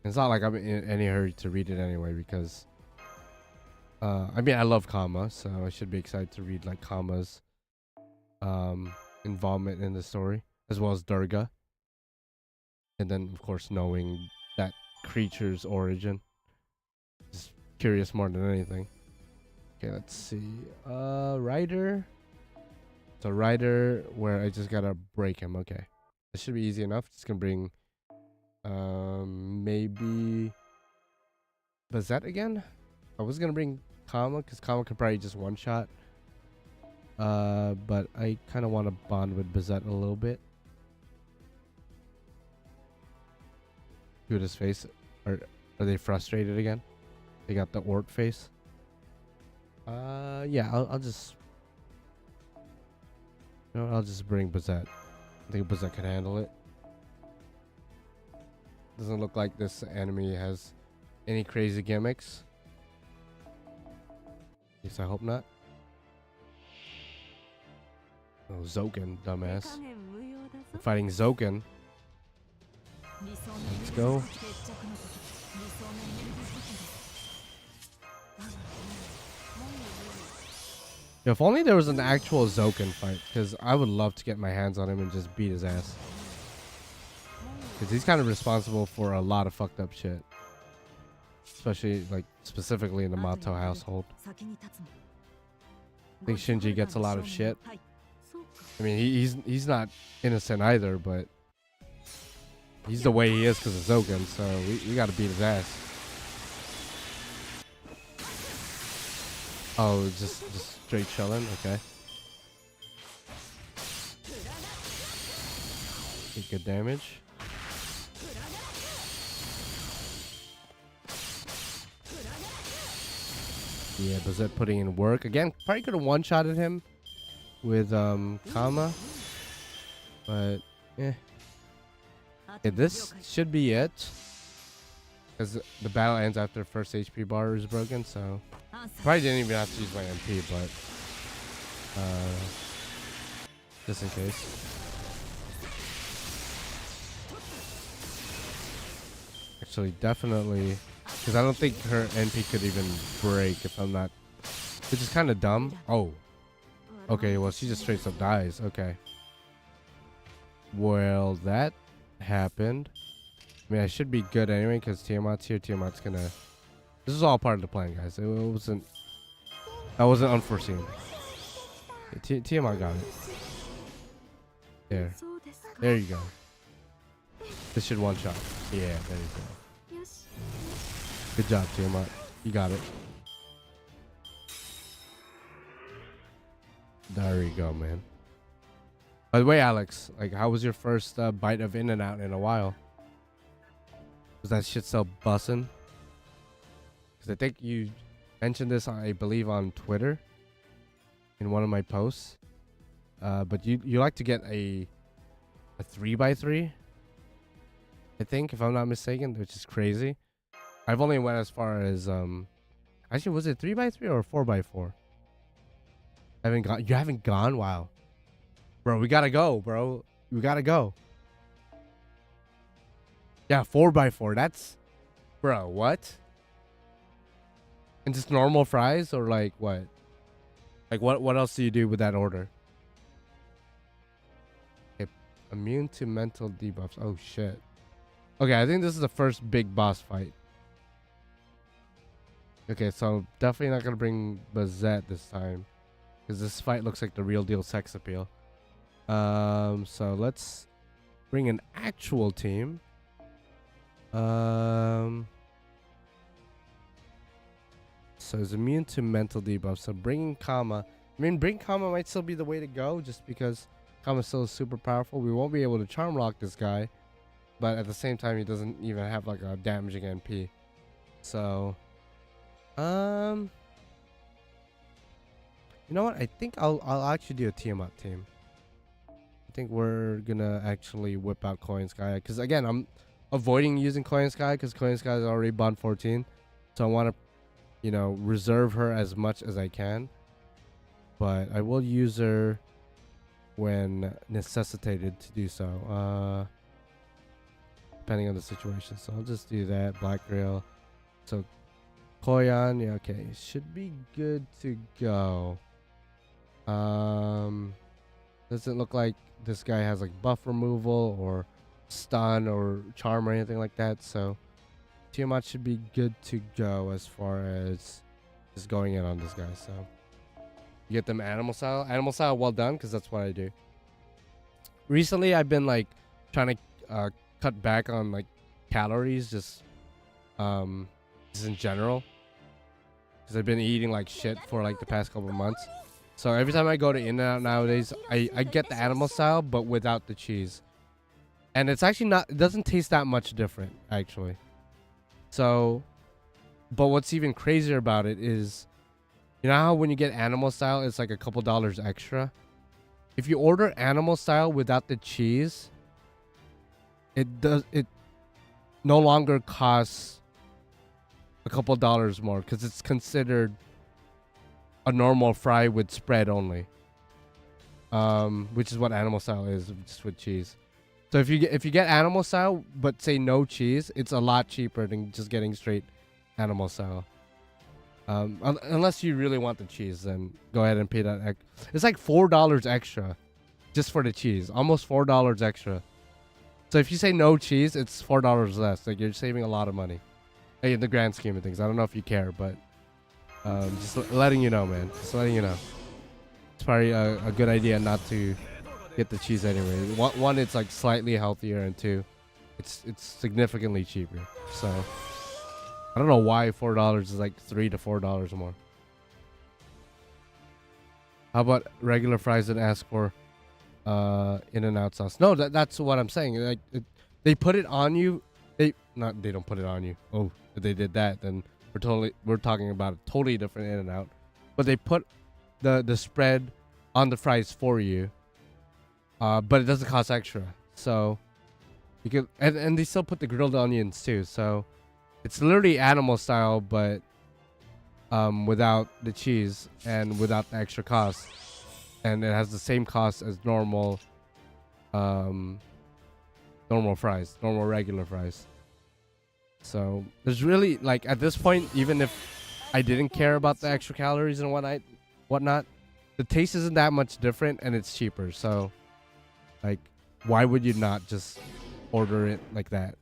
Speaker 1: It's not like I'm in any hurry to read it anyway, because I mean, I love Kama, so I should be excited to read like Kama's involvement in the story, as well as Durga. And then, of course, knowing that creature's origin. Just curious more than anything. Okay, let's see. Rider. So Rider, where I just gotta break him. Okay. This should be easy enough. Just gonna bring maybe Bazette again. I was gonna bring Kama, because Kama could probably just one-shot. But I kind of want to bond with Bazette a little bit. Look at his face. Are they frustrated again? They got the Ort face. Yeah, I'll just, you know, I'll just bring Bazette. I think Bazette can handle it. Doesn't look like this enemy has any crazy gimmicks. At least I hope not. Oh, Zoken, dumbass. I'm fighting Zoken. Let's go. If only there was an actual Zoken fight, because I would love to get my hands on him and just beat his ass. Because he's kind of responsible for a lot of fucked up shit. Especially, like, specifically in the Mato household. I think Shinji gets a lot of shit. I mean, he's not innocent either, but he's the way he is because of Zoken, so we gotta beat his ass. Oh, just straight chilling, okay. Take good damage. Yeah, Bazette putting in work. Again, probably could have one-shotted him with Kama. But, yeah. Okay, this should be it. Because the battle ends after the first HP bar is broken, so probably didn't even have to use my MP, but just in case. Actually, definitely, because I don't think her NP could even break if I'm not, which is kind of dumb. Oh, okay, well, she just straight up dies. Okay. Well, that happened. I mean, I should be good anyway because Tiamat's here. Tiamat's gonna... This is all part of the plan, guys. It wasn't That wasn't unforeseen. TMI got it. There you go. This should one shot. Yeah, there you go. Good job, TMI. You got it. There you go, man. By the way, Alex, like, how was your first bite of In-N-Out in a while? Was that shit still bussin'? Because I think you mentioned this, I believe, on Twitter in one of my posts. But you like to get a 3x3, I think, if I'm not mistaken, which is crazy. I've only went as far as actually, was it 3x3 or 4x4? You haven't gone? Wow. Bro, we gotta go, bro. We gotta go. Yeah, 4x4. That's, bro, what? And just normal fries, or like what? Like what else do you do with that order? Okay, immune to mental debuffs. Oh shit. Okay, I think this is the first big boss fight. Okay, so definitely not gonna bring Bazette this time, because this fight looks like the real deal sex appeal. So let's bring an actual team. So it's immune to mental debuffs. So bringing Kama. I mean, bring Kama might still be the way to go, just because Kama's still super powerful. We won't be able to charm lock this guy, but at the same time, he doesn't even have like a damaging NP. So, you know what? I think I'll actually do a team up team. I think we're gonna actually whip out Coin Sky, because again, I'm avoiding using Coin Sky because Coin Sky is already bond 14, so I want to, you know, reserve her as much as I can, but I will use her when necessitated to do so, depending on the situation. So I'll just do that. Black Grail. So Koyan, yeah, okay, should be good to go. Doesn't look like this guy has like buff removal or stun or charm or anything like that, so Tiamat should be good to go as far as just going in on this guy. So you get them animal style well done, because that's what I do. Recently I've been like trying to cut back on like calories, just in general, because I've been eating like shit for like the past couple of months. So every time I go to In-N-Out nowadays, I get the animal style but without the cheese, and it's actually not, it doesn't taste that much different actually. So, but what's even crazier about it is, you know how when you get animal style, it's like a couple dollars extra? If you order animal style without the cheese, it no longer costs a couple dollars more, because it's considered a normal fry with spread only. Which is what animal style is, just with cheese. So if you get animal style but say no cheese, it's a lot cheaper than just getting straight animal style. Unless you really want the cheese, then go ahead and pay that. It's like $4 extra just for the cheese, almost $4 extra. So if you say no cheese, it's $4 less. Like, you're saving a lot of money. Hey, in the grand scheme of things, I don't know if you care, but just letting you know, man. Just letting you know. It's probably a good idea not to get the cheese anyway. One, it's like slightly healthier, and two, it's significantly cheaper. So I don't know why $4 is like $3 to $4 more. How about regular fries that ask for In-N-Out sauce? No, that's what I'm saying. Like, they put it on you. They don't put it on you. Oh, if they did that, then we're talking about a totally different In-N-Out. But they put the spread on the fries for you. But it doesn't cost extra. So you can, and they still put the grilled onions too. So it's literally animal style, but without the cheese and without the extra cost, and it has the same cost as normal fries, normal regular fries. So there's really, like, at this point, even if I didn't care about the extra calories and whatnot, the taste isn't that much different, and it's cheaper. So, like, why would you not just order it like that?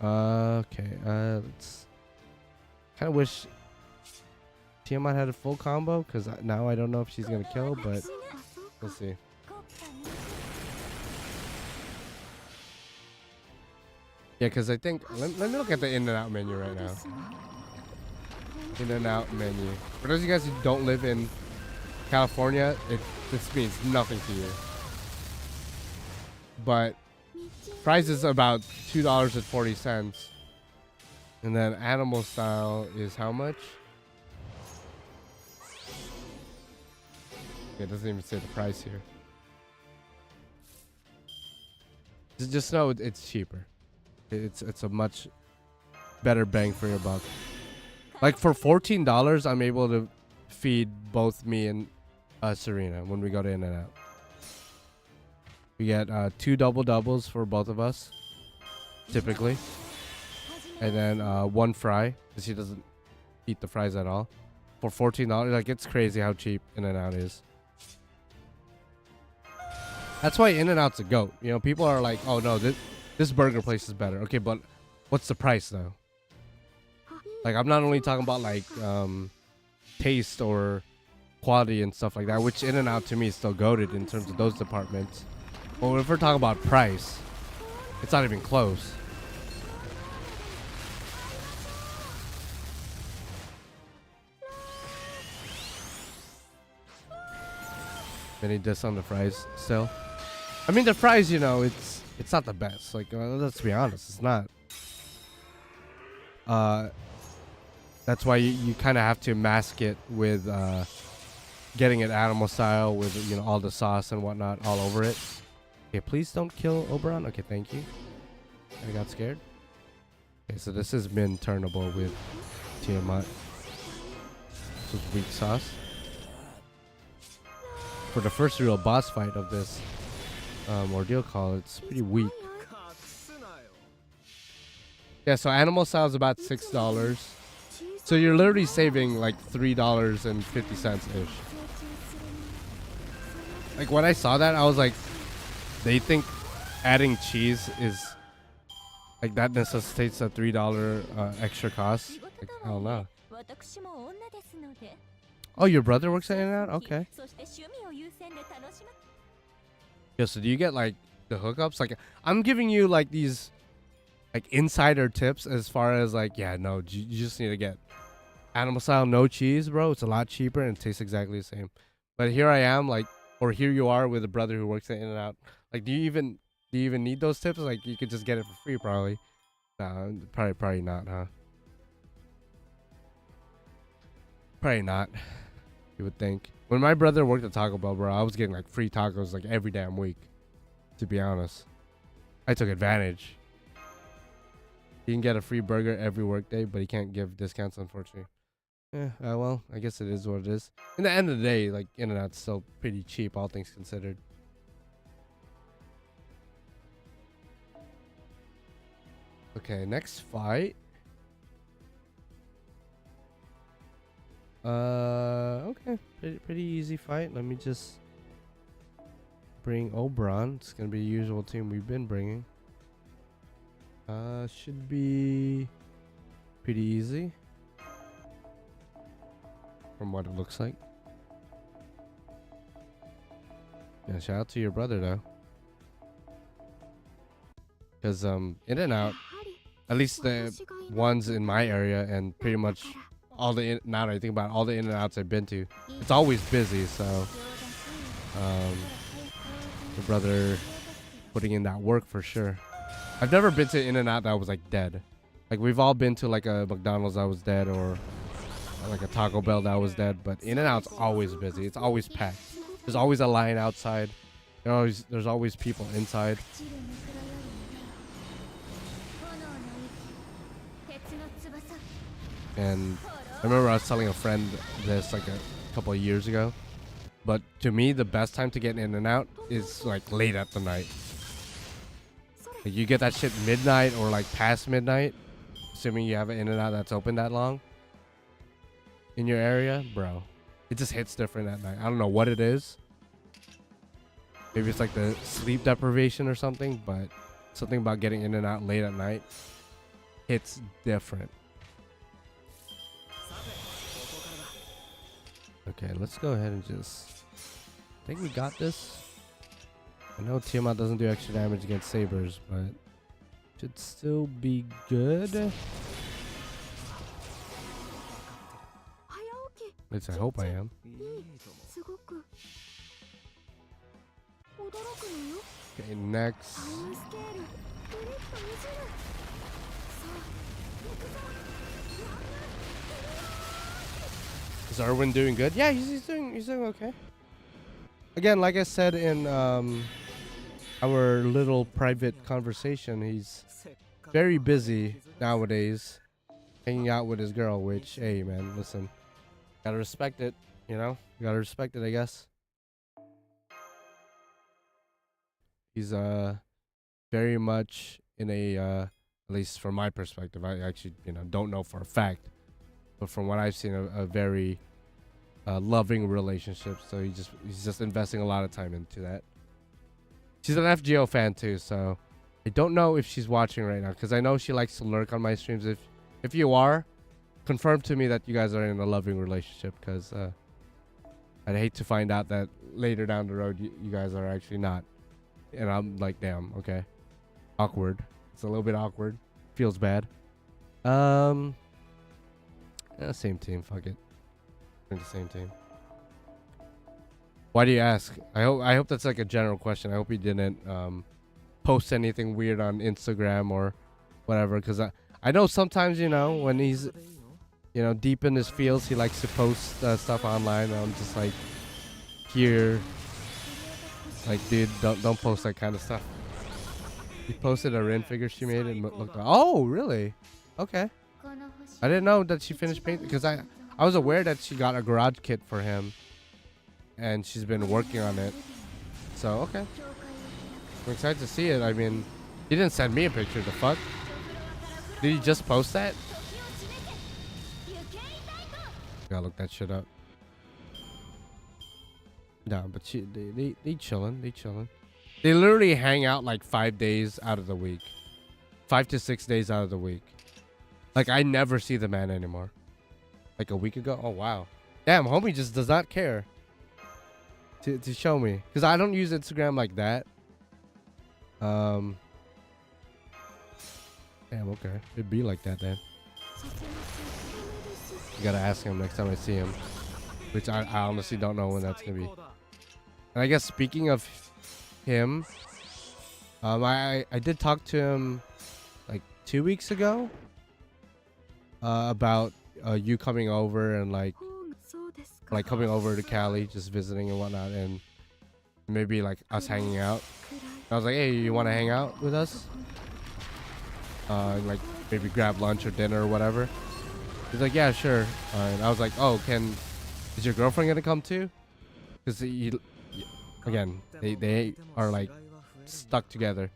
Speaker 1: Okay, let's kind of wish Tiamat had a full combo, because now I don't know if she's gonna kill, but we'll see. Yeah, because I think let me look at the in and out menu right now. In and out menu. For those of you guys who don't live in California, this means nothing to you. But price is about $2.40, and then animal style is how much? It doesn't even say the price here. Just know it's cheaper. It's a much better bang for your buck. Like for $14, I'm able to feed both me and Serena when we go to In-N-Out. We get 2 double doubles for both of us, typically, and then 1 fry because she doesn't eat the fries at all. For $14, like it's crazy how cheap In-N-Out is. That's why In-N-Out's a goat. You know, people are like, "Oh no, this burger place is better." Okay, but what's the price though? Like, I'm not only talking about like taste or quality and stuff like that, which In-N-Out to me is still goated in terms of those departments. But if we're talking about price, it's not even close. Any diss on the fries still? I mean, the fries, you know, it's not the best. Like, let's be honest, it's not. That's why you kind of have to mask it with getting it animal style with, you know, all the sauce and whatnot all over it. Okay, please don't kill Oberon. Okay, thank you. I got scared. Okay, so this is min turnable with Tiamat. This is weak sauce. For the first real boss fight of this ordeal call, it's pretty weak. Yeah, so animal style is about $6. So you're literally saving like $3.50-ish. Like when I saw that, I was like, they think adding cheese is like that necessitates a $3 extra cost. Like, hell no. Oh, your brother works at In-N-Out? Okay. Yeah, so do you get like the hookups? Like, I'm giving you like these like insider tips as far as like, yeah, no, you just need to get animal style, no cheese, bro. It's a lot cheaper and it tastes exactly the same. But here I am, like, or here you are with a brother who works at In-N-Out. Like, do you even need those tips? Like, you could just get it for free, probably. Nah, probably not, huh? Probably not. You would think. When my brother worked at Taco Bell, bro, I was getting like free tacos like every damn week. To be honest, I took advantage. He can get a free burger every workday, but he can't give discounts, unfortunately. Yeah, well, I guess it is what it is. In the end of the day, like, In-N-Out's still pretty cheap, all things considered. Okay, next fight. Okay, pretty easy fight. Let me just bring Oberon. It's gonna be the usual team we've been bringing. Should be pretty easy from what it looks like. Yeah, shout out to your brother though, because In-N-Out, at least the ones in my area and pretty much all the now that I think about it, all the In-N-Outs I've been to, it's always busy. So your brother putting in that work for sure. I've never been to In-N-Out that was like dead. Like, we've all been to like a McDonald's that was dead, or like a Taco Bell that was dead, but In-N-Out's always busy. It's always packed. There's always a line outside. There's always people inside. And I remember I was telling a friend this like a couple of years ago, but to me the best time to get In-N-Out is like late at the night. Like, you get that shit midnight or like past midnight, assuming you have an In-N-Out that's open that long in your area, bro. It just hits different at night. I don't know what it is. Maybe it's like the sleep deprivation or something, but something about getting In-N-Out late at night hits different. Okay, let's go ahead and just... I think we got this. I know Tiamat doesn't do extra damage against sabers, but should still be good. At least I hope I am. Okay, next. Is Erwin doing good? Yeah, he's doing okay. Again, like I said in our little private conversation, he's very busy nowadays, hanging out with his girl. Which, hey, man, listen, gotta respect it. You know, you gotta respect it, I guess. He's very much in a at least from my perspective. I actually, you know, don't know for a fact, but from what I've seen, a very loving relationship. So he's just investing a lot of time into that. She's an FGO fan too, so I don't know if she's watching right now, because I know she likes to lurk on my streams. If you are, confirm to me that you guys are in a loving relationship, because I'd hate to find out that later down the road you guys are actually not, and I'm like, damn, okay, awkward. It's a little bit awkward, feels bad. Yeah, same team, fuck it. We're in the same team. Why do you ask? I hope that's like a general question. I hope he didn't post anything weird on Instagram or whatever, because I know sometimes, you know, when he's, you know, deep in his fields, he likes to post stuff online, and I'm just like, here, like, dude, don't post that kind of stuff. He posted a Rin figure she made and looked like, oh, really? Okay. I didn't know that she finished painting, because I was aware that she got a garage kit for him, and she's been working on it. So, okay. I'm excited to see it. I mean, he didn't send me a picture. The fuck? Did he just post that? Gotta look that shit up. No, but they chilling. They chilling. They literally hang out like 5 days out of the week. 5 to 6 days out of the week. Like, I never see the man anymore. Like a week ago? Oh, wow. Damn, homie just does not care to show me. Because I don't use Instagram like that. Damn, okay. It'd be like that then. You gotta ask him next time I see him. Which I honestly don't know when that's gonna be. And I guess speaking of him, I did talk to him like 2 weeks ago about you coming over and like coming over to Cali, just visiting and whatnot, and maybe like us hanging out. I was like, hey, you want to hang out with us? Like maybe grab lunch or dinner or whatever. He's like, yeah, sure. And I was like, oh, is your girlfriend gonna come too? Because again, they are like stuck together.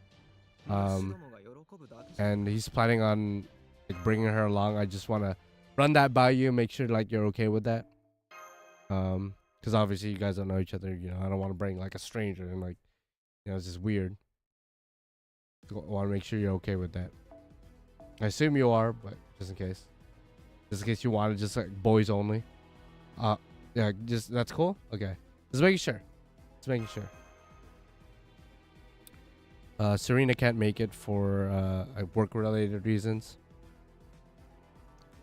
Speaker 1: And he's planning on like bringing her along. I just want to run that by you, make sure like you're okay with that. Because obviously you guys don't know each other. You know, I don't want to bring like a stranger and like, you know, it's just weird. I want to make sure you're okay with that. I assume you are, but just in case you want to, just like boys only. Yeah, just that's cool. Okay, just making sure. Serena can't make it for work-related reasons.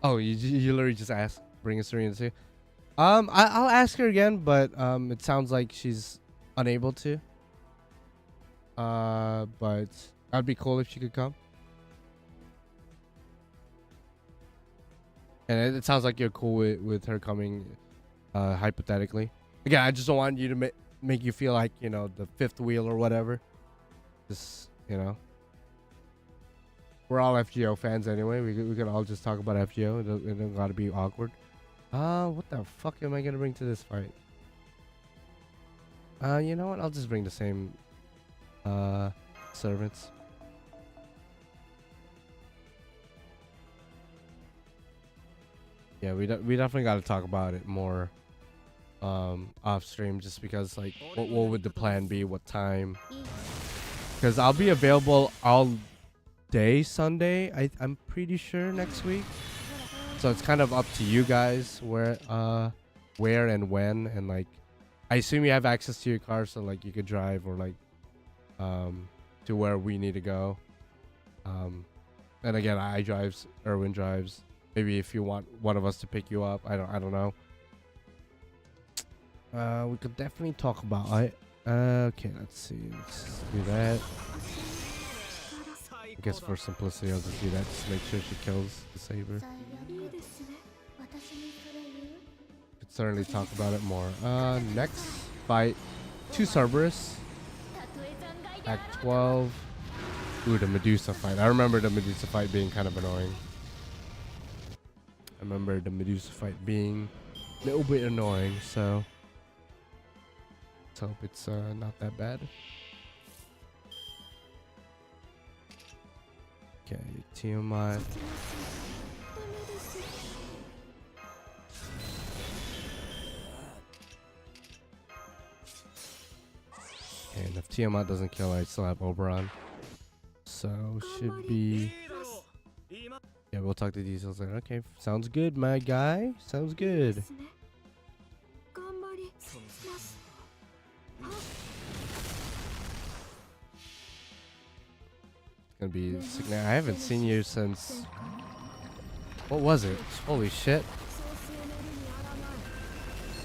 Speaker 1: Oh, you literally just asked, bring a Serena too. I'll ask her again, but it sounds like she's unable to. But that'd be cool if she could come. And it sounds like you're cool with her coming, hypothetically. Again, I just don't want you to make you feel like, you know, the fifth wheel or whatever. Just, you know. We're all FGO fans anyway. We can all just talk about FGO. It don't gotta be awkward. What the fuck am I gonna bring to this fight? You know what? I'll just bring the same servants. Yeah, we definitely got to talk about it more off stream, just because like what would the plan be, what time? Because I'll be available all day Sunday, I'm pretty sure, next week. So it's kind of up to you guys where where and when, and like I assume you have access to your car, so like you could drive or like to where we need to go. And again, I drives, Erwin drives. Maybe if you want one of us to pick you up, I don't know. We could definitely talk about it. Okay, let's see. Let's do that. I guess for simplicity, I'll just do that. Just make sure she kills the saber. Could certainly talk about it more. Next fight, 2 Cerberus. Act 12. Ooh, the Medusa fight. I remember the Medusa fight being kind of annoying. I remember the Medusa fight being a little bit annoying, so let's hope it's not that bad. Okay, Tiamat. And if Tiamat doesn't kill, I still have Oberon. So should be. Yeah, we'll talk the details later. Okay, sounds good, my guy. Sounds good. It's gonna be sick. I haven't seen you since. What was it? Holy shit!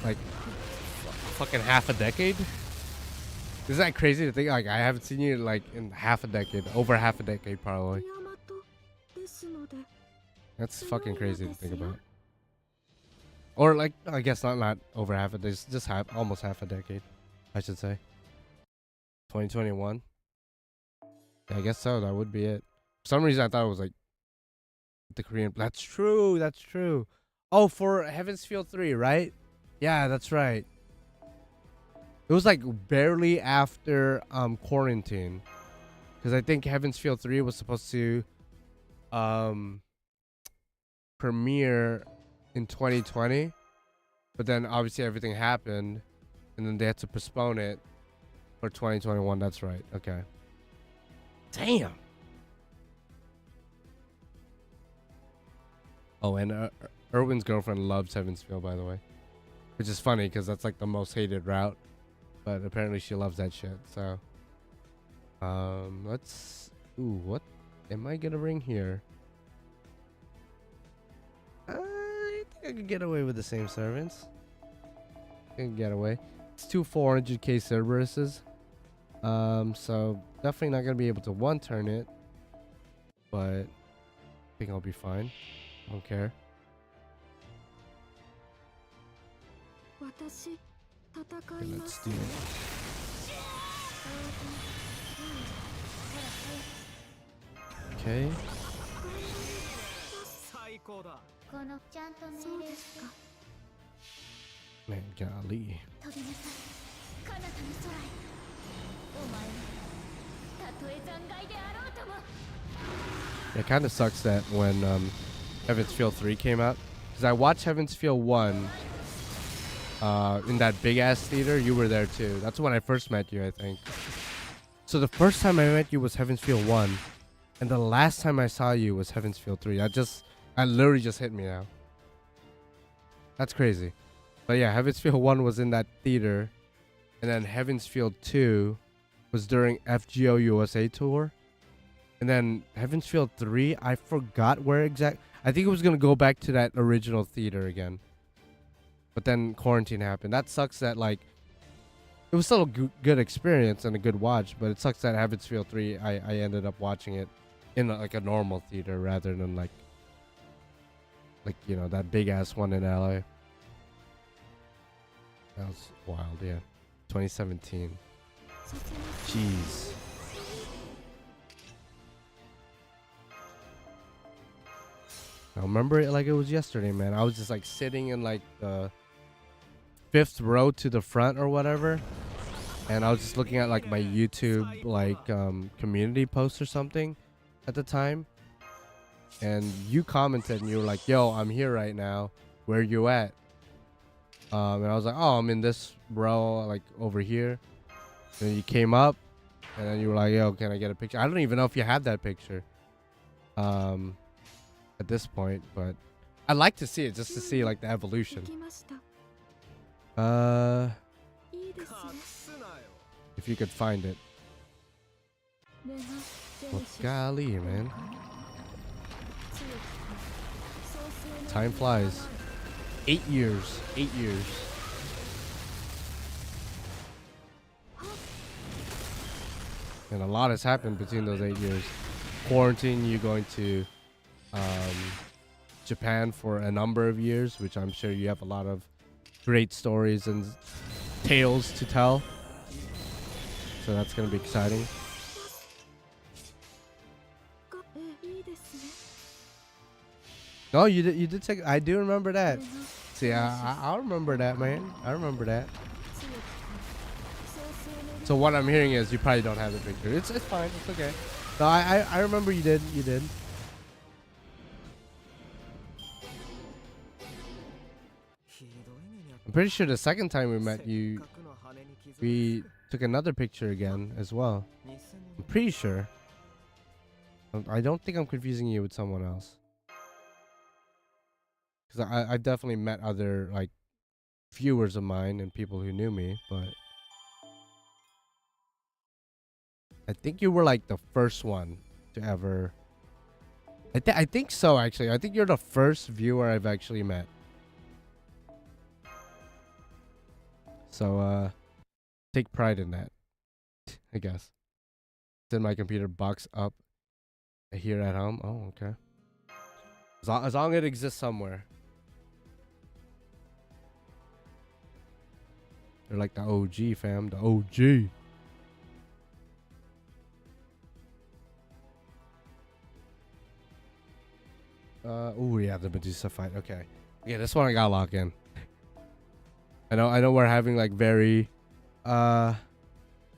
Speaker 1: Like fucking half a decade. Isn't that crazy to think? Like I haven't seen you like in half a decade, over half a decade probably. That's fucking crazy to think about. Or like, I guess not over half a decade, just almost half a decade, I should say. 2021. Yeah, I guess so. That would be it. For some reason, I thought it was like the Korean. That's true. That's true. Oh, for Heaven's Feel 3, right? Yeah, that's right. It was like barely after quarantine, because I think Heaven's Feel 3 was supposed to premiere in 2020, but then obviously everything happened, and then they had to postpone it for 2021. That's right. Okay. Damn. Oh, and Erwin's girlfriend loves Heaven's Feel, by the way, which is funny because that's like the most hated route, but apparently she loves that shit. So let's. Ooh, what am I gonna bring here? I think I could get away with the same servants. I can get away. It's 2 400k Cerberuses. So definitely not gonna be able to one turn it, but I think I'll be fine. I don't care. Okay, let's do it. Okay. Man, golly. It kind of sucks that when Heaven's Feel 3 came out, because I watched Heaven's Feel 1 in that big ass theater. You were there too. That's when I first met you, I think. So the first time I met you was Heaven's Feel 1, and the last time I saw you was Heaven's Feel 3. I literally just hit me now. That's crazy. But yeah, Heaven's Feel 1 was in that theater, and then Heaven's Feel 2 was during FGO USA tour. And then Heaven's Feel 3, I forgot where exact. I think it was going to go back to that original theater again. But then quarantine happened. That sucks that, like, it was still a good experience and a good watch, but it sucks that Heaven's Feel 3, I ended up watching it in like a normal theater rather than like, you know, that big ass one in LA. That was wild, yeah. 2017. Jeez. I remember it like it was yesterday, man. I was just like sitting in like the 5th row to the front or whatever, and I was just looking at like my YouTube like community post or something at the time, and you commented and you were like, yo, I'm here right now, where you at? And I was like, oh, I'm in this row, like over here. And then you came up, and then you were like, yo, can I get a picture? I don't even know if you had that picture at this point, but I'd like to see it just to see like the evolution. If you could find it. Well, golly, man. Time flies. 8 years. 8 years. And a lot has happened between those 8 years. Quarantine, you going to Japan for a number of years, which I'm sure you have a lot of great stories and tales to tell. So that's going to be exciting. Oh, you did take. I do remember that. See, I remember that, man. I remember that. So what I'm hearing is you probably don't have the picture. It's fine. It's okay. No, I remember you did. You did. I'm pretty sure the second time we met we took another picture again as well. I'm pretty sure. I don't think I'm confusing you with someone else. Because I've definitely met other, like, viewers of mine and people who knew me, but I think you were, like, the first one to ever... I think so, actually. I think you're the first viewer I've actually met. So, take pride in that, I guess. It's in my computer box up here at home. Oh, okay. As long as it exists somewhere. They're like the OG, fam. The OG. Oh yeah, the Medusa fight. Okay. Yeah, this one I gotta lock in. I know we're having like very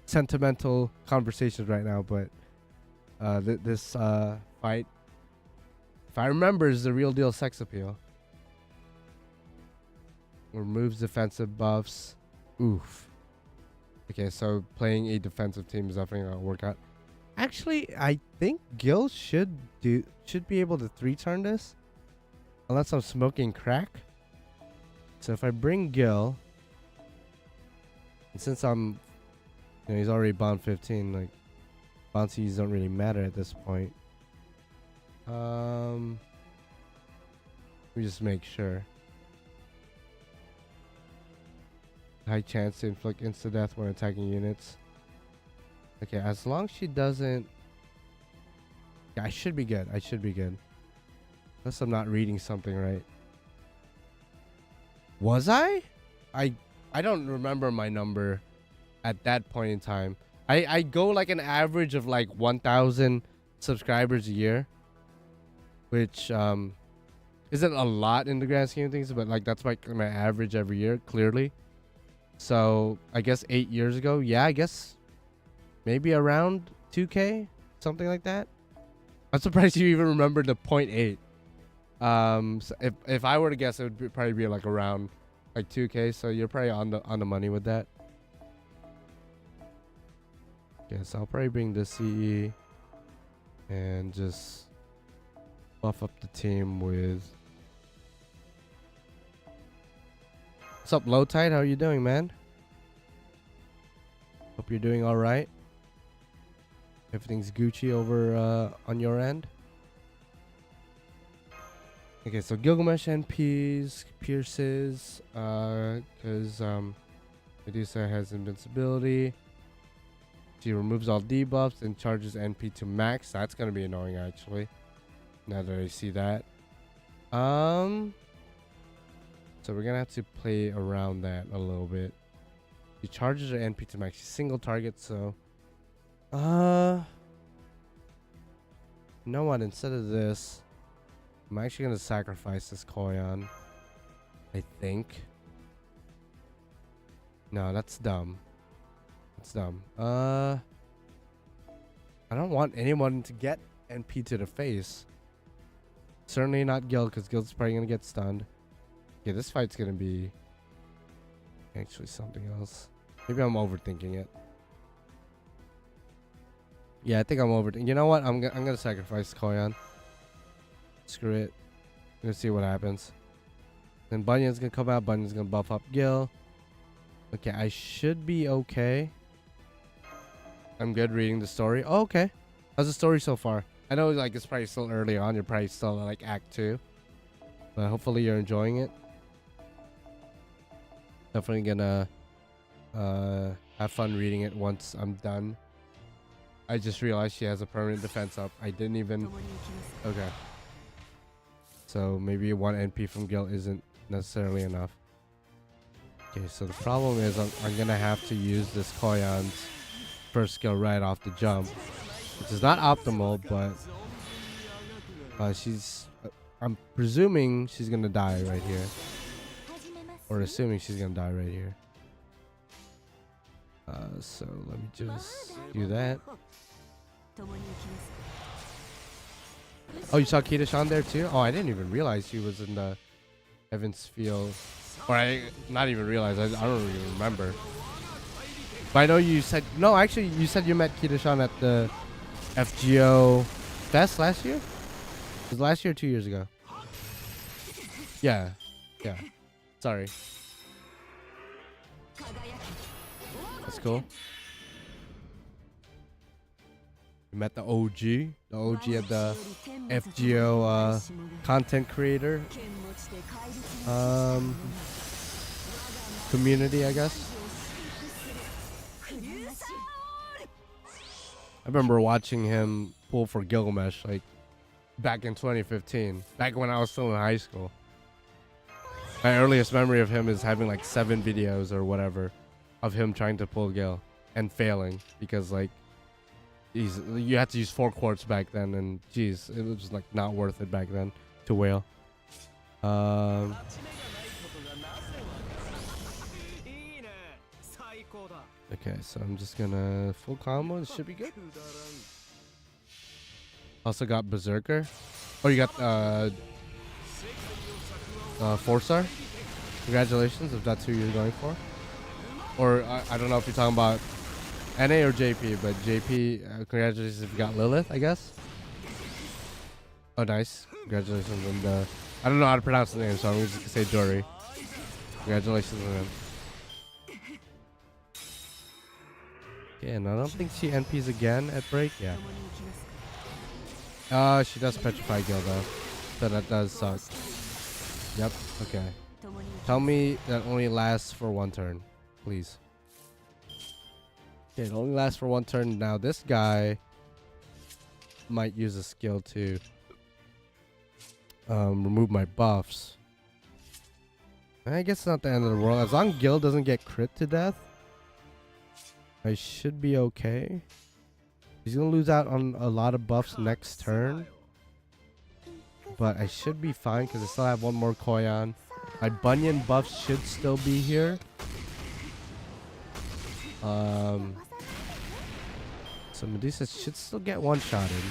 Speaker 1: sentimental conversations right now, but this fight, if I remember, is the real deal sex appeal. Removes defensive buffs. Oof. Okay, so playing a defensive team is definitely gonna work out. Actually, I think Gil should be able to 3-turn this, unless I'm smoking crack. So if I bring Gil, and since I'm, he's already bond 15, like bounties don't really matter at this point. Let me just make sure. High chance to inflict insta death when attacking units. Okay, as long as she doesn't... Yeah, I should be good. I should be good. Unless I'm not reading something right. Was I? I don't remember my number at that point in time. I go like an average of like 1,000 subscribers a year. Which isn't a lot in the grand scheme of things, but like that's like my average every year, clearly. So I guess 8 years ago, yeah, I guess maybe around 2K, something like that. I'm surprised you even remember the 0.8. So if I were to guess, it would probably be like around like 2K. So you're probably on the money with that. Yes, I'll probably bring the CE and just buff up the team with. What's up, Low Tide? How are you doing, man? Hope you're doing all right. Everything's Gucci over on your end. Okay, so Gilgamesh NPs, pierces, because Medusa has invincibility. She removes all debuffs and charges NP to max. That's gonna be annoying, actually. Now that I see that. So we're gonna have to play around that a little bit. She charges her NP to max. She's single target, so you know what? Instead of this, I'm actually gonna sacrifice this Koyan. I think. No, that's dumb. That's dumb. I don't want anyone to get NP to the face. Certainly not Gil, because Gil's probably gonna get stunned. Yeah, this fight's gonna be actually something else. Maybe I'm overthinking it. Yeah, I think I'm overthinking. You know what? I'm gonna sacrifice Koyan. Screw it. I'm gonna see what happens. Then Bunyan's gonna come out. Bunyan's gonna buff up Gil. Okay, I should be okay. I'm good reading the story. Oh, okay. How's the story so far? I know like it's probably still early on. You're probably still like Act 2. But hopefully you're enjoying it. Definitely gonna have fun reading it once I'm done. I just realized she has a permanent defense up. I didn't even... Okay. So maybe one NP from Gil isn't necessarily enough. Okay, so the problem is I'm gonna have to use this Koyan's first skill right off the jump, which is not optimal, but she's... I'm presuming she's gonna die right here. Or assuming she's gonna die right here. So let me just do that. Oh, you saw Kitashan there too? Oh, I didn't even realize she was in the Evans Field. Or not even realize. I don't even remember. But I know you said... No, actually, you said you met Kitashan at the FGO Fest last year? Was it last year or 2 years ago? Yeah. Yeah. Sorry. That's cool. We met the OG at the FGO content creator community, I guess. I remember watching him pull for Gilgamesh like back in 2015, back when I was still in high school. My earliest memory of him is having like 7 videos or whatever of him trying to pull Gil and failing because like you had to use 4 quartz back then, and geez, it was like not worth it back then to whale. Okay, so I'm just gonna full combo. This should be good. Also got Berserker. Oh, you got 4-star. Congratulations if that's who you're going for. Or I don't know if you're talking about NA or JP, but JP, congratulations if you got Lilith, I guess. Oh, nice. Congratulations. And I don't know how to pronounce the name, so I'm just gonna say Dory. Congratulations on him. Okay, and I don't think she NPs again at break. Yeah. She does petrify Gil though, so that does suck. Yep. Okay. Tell me that only lasts for 1 turn, please. Okay, it only lasts for 1 turn. Now this guy might use a skill to remove my buffs. I guess it's not the end of the world. As long as Gil doesn't get crit to death, I should be okay. He's gonna lose out on a lot of buffs next turn, but I should be fine because I still have 1 more Koyan. My Bunyan buffs should still be here. So Medusa should still get 1-shotted.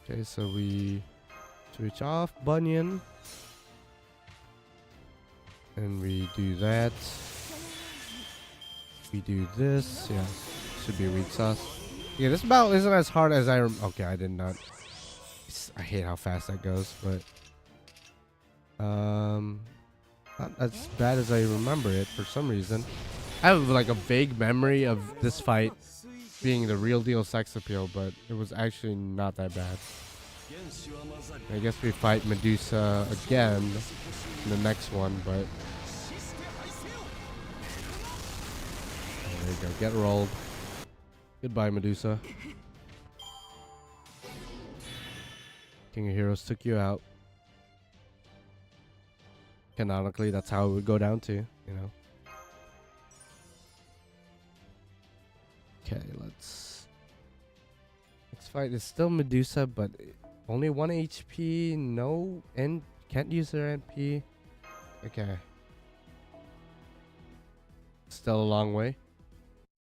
Speaker 1: Okay, so we switch off Bunyan. And we do that. We do this. Yeah, should be weak sauce. Yeah, this battle isn't as hard as okay, I did not. I hate how fast that goes, but not as bad as I remember it for some reason. I have like a vague memory of this fight being the real deal sex appeal, but it was actually not that bad. I guess we fight Medusa again in the next one, but there you go, get rolled. Goodbye, Medusa. King of Heroes took you out. Canonically, that's how it would go down to, you know. Okay, let's fight. It's still Medusa, but only 1 HP. No, and can't use her NP. Okay. Still a long way.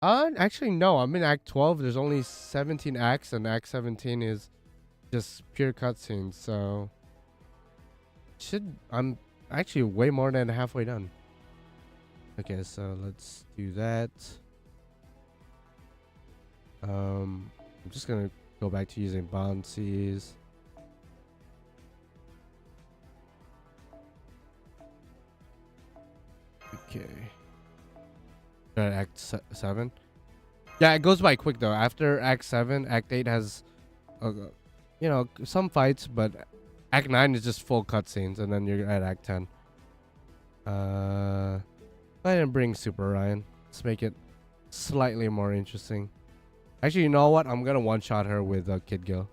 Speaker 1: Actually, no. I'm in Act 12. There's only 17 acts, and Act 17 is just pure cutscenes. So, I'm actually way more than halfway done. Okay, so let's do that. I'm just gonna go back to using bouncies. Okay. Act 7. Yeah, it goes by quick though. After Act 7, Act 8 has, you know, some fights, but Act 9 is just full cutscenes, and then you're at Act 10. I didn't bring Super Ryan. Let's make it slightly more interesting. Actually, you know what? I'm gonna one-shot her with Kid Gil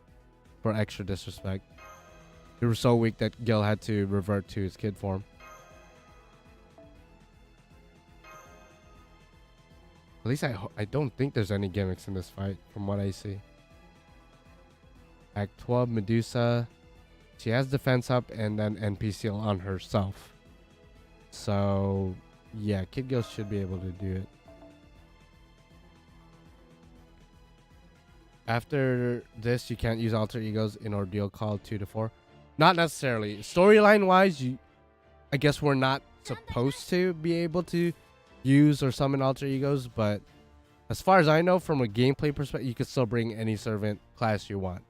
Speaker 1: for extra disrespect. We were so weak that Gil had to revert to his kid form. At least I don't think there's any gimmicks in this fight from what I see. Act 12, Medusa. She has defense up and then NPC on herself. So, yeah, Kid Gil should be able to do it. After this, you can't use alter egos in Ordeal Call 2 to 4. Not necessarily. Storyline wise, I guess we're not supposed to be able to use or summon alter egos, but as far as I know, from a gameplay perspective, you can still bring any servant class you want.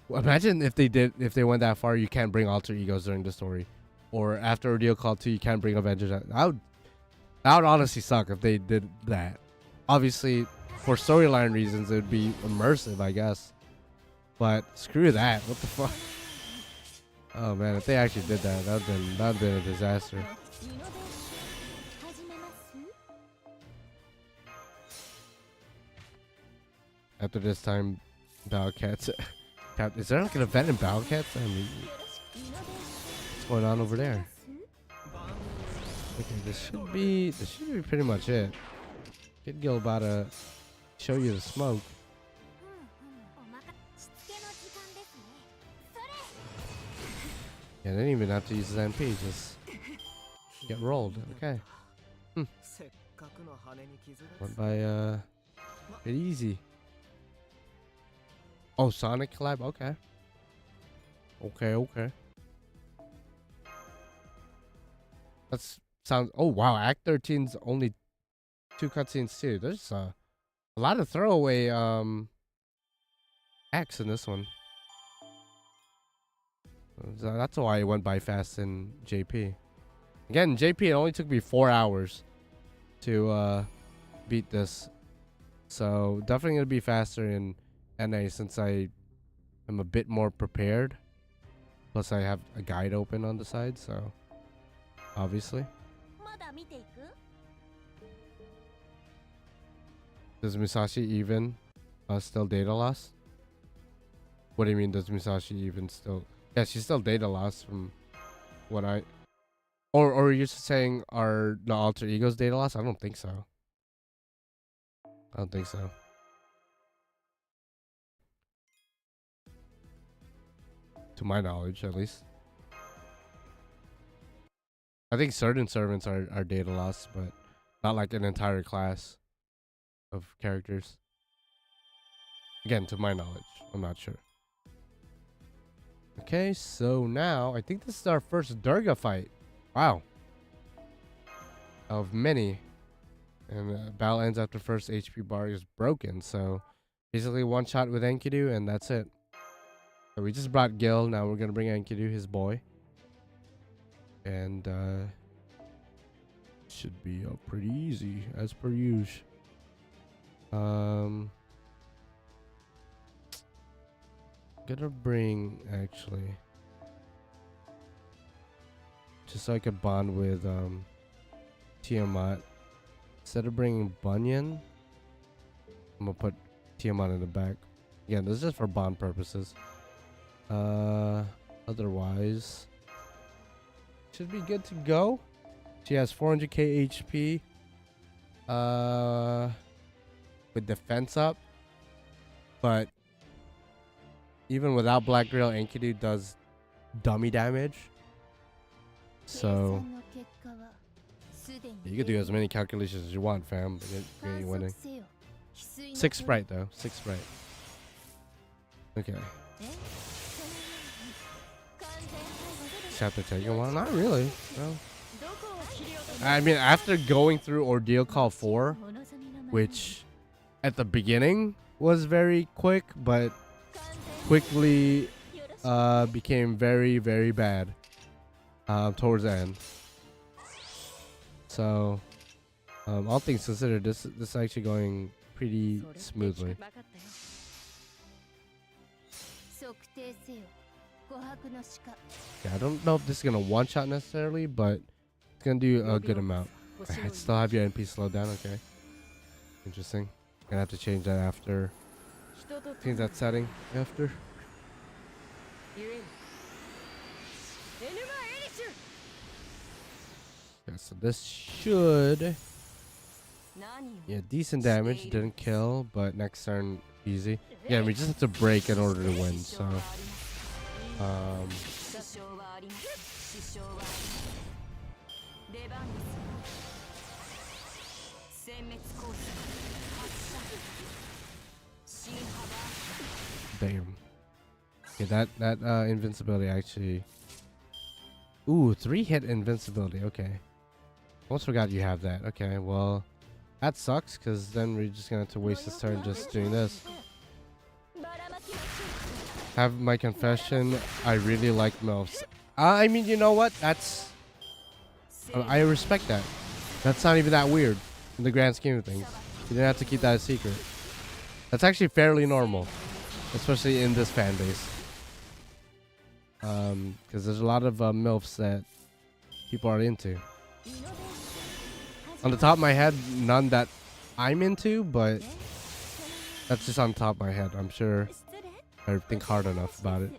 Speaker 1: Imagine if they went that far, you can't bring alter egos during the story, or after Ordeal Call 2, you can't bring Avengers. That would honestly suck if they did that. Obviously, for storyline reasons, it would be immersive, I guess. But screw that. What the fuck? Oh man, if they actually did that, that'd been a disaster. After this time, Battle Cats. Is there like an event in Battle Cats? I mean, what's going on over there? Okay, this should be pretty much it. Kid Gil about to show you the smoke. Yeah, they didn't even have to use his MP, just get rolled. Okay. Went by pretty easy. Oh, Sonic collab? Okay. Okay. That's sounds. Oh wow, Act 13's only 2 cutscenes too. There's a lot of throwaway acts in this one. So that's why it went by fast in JP. Again, JP, it only took me 4 hours to beat this, so definitely gonna be faster in NA since I am a bit more prepared. Plus, I have a guide open on the side, so obviously. Does Musashi even still data loss? What do you mean? Does Musashi even still? Yeah, she's still data loss from what I. Or you're saying are the alter egos data loss? I don't think so. To my knowledge, at least. I think certain servants are data lost, but not like an entire class of characters. Again, to my knowledge, I'm not sure. Okay, so now I think this is our first Durga fight. Wow. Of many. And the battle ends after first HP bar is broken. So basically one shot with Enkidu and that's it. So we just brought Gil. Now we're going to bring Enkidu, his boy. And should be pretty easy as per usual. Gonna bring actually just so I could bond with Tiamat. Instead of bringing Bunyan, I'm gonna put Tiamat in the back. Again, this is just for bond purposes. Otherwise should be good to go. She has 400k HP with defense up, but even without Black Grill, Enkidu does dummy damage. So you could do as many calculations as you want, fam, but you ain't winning. 6 sprite though, 6 sprite. Okay. Chapter taken one? Not really. No. I mean, after going through Ordeal Call 4, which at the beginning was very quick, but quickly became very, very bad. towards the end. So, all things considered, this is actually going pretty smoothly. Yeah, I don't know if this is gonna one-shot necessarily, but it's gonna do a good amount. I still have your NP slowed down. Okay, interesting. Gonna have to change that after. Change that setting after. Yeah, so this should, yeah, decent damage. Didn't kill, but next turn easy. Yeah, we just have to break in order to win. So, damn. Okay, that invincibility actually. Ooh, 3-hit invincibility. Okay. Almost forgot you have that. Okay, well, that sucks because then we're just gonna have to waste this turn just doing this. Have my confession. I really like MILFs. I mean, you know what? That's. I respect that. That's not even that weird in the grand scheme of things. You didn't have to keep that a secret. That's actually fairly normal, especially in this fan base. Because there's a lot of MILFs that people are into. On the top of my head, none that I'm into, but that's just on top of my head. I'm sure I think hard enough about it.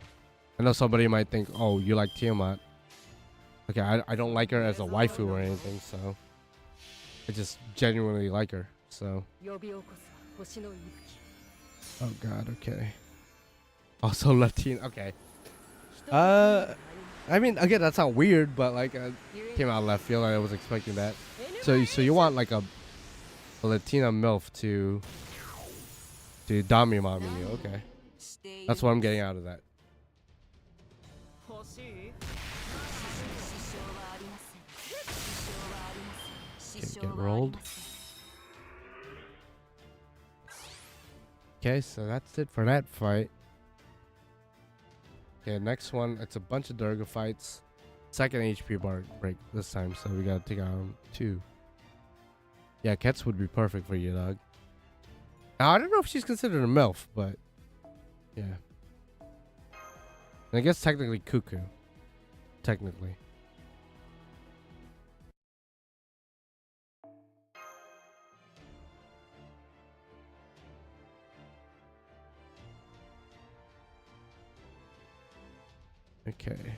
Speaker 1: I know somebody might think, oh, you like Tiamat. Okay, I don't like her as a waifu or anything, so I just genuinely like her, so. Oh god, okay. Also Latina, okay. I mean, again, that's not weird, but like, came out of left field. I was expecting that. So you want like a Latina MILF to Dami-mami you, okay. That's what I'm getting out of that. Okay, get rolled. Okay, so that's it for that fight. Okay, next one, it's a bunch of Durga fights. Second HP bar break this time, so we gotta take out 2. Yeah, Kets would be perfect for you, dog. Now, I don't know if she's considered a MILF, but yeah. And I guess technically Cuckoo. Technically. Okay.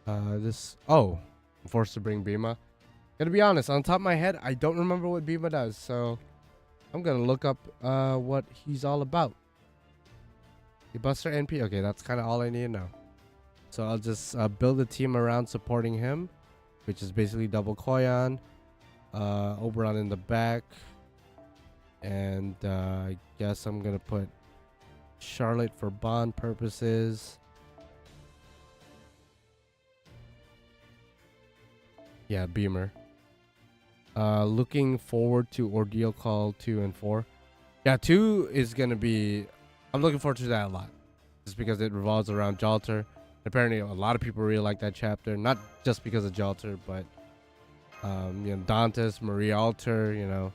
Speaker 1: I'm forced to bring Bima. Gotta be honest, on top of my head, I don't remember what Bima does, so I'm gonna look up what he's all about. The Buster NP, okay, that's kind of all I need to know. So I'll just build a team around supporting him, which is basically double Koyan, Oberon in the back, and I guess I'm gonna put Charlotte for bond purposes. Yeah, Beamer. Looking forward to Ordeal Call 2 and 4. Yeah, 2 is going to be... I'm looking forward to that a lot. Just because it revolves around Jalter. Apparently, a lot of people really like that chapter. Not just because of Jalter, but... you know, Dantes, Maria Alter, you know.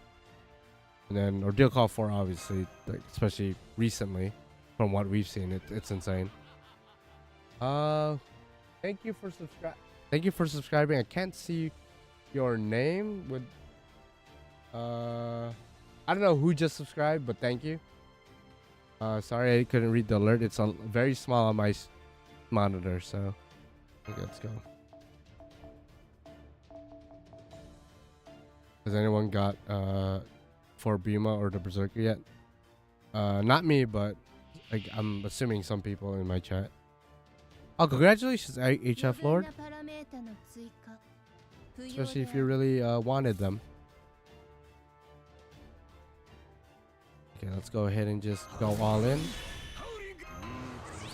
Speaker 1: And then Ordeal Call 4, obviously. Like, especially recently. From what we've seen. It's insane. Thank you for subscribing. Thank you for subscribing. I can't see your name with I don't know who just subscribed, but thank you. Sorry I couldn't read the alert. It's very small on my monitor, so okay, let's go. Has anyone got for Bima or the Berserker yet? Not me, but like I'm assuming some people in my chat. Oh, congratulations, HF Lord. Especially if you really wanted them. Okay, let's go ahead and just go all in.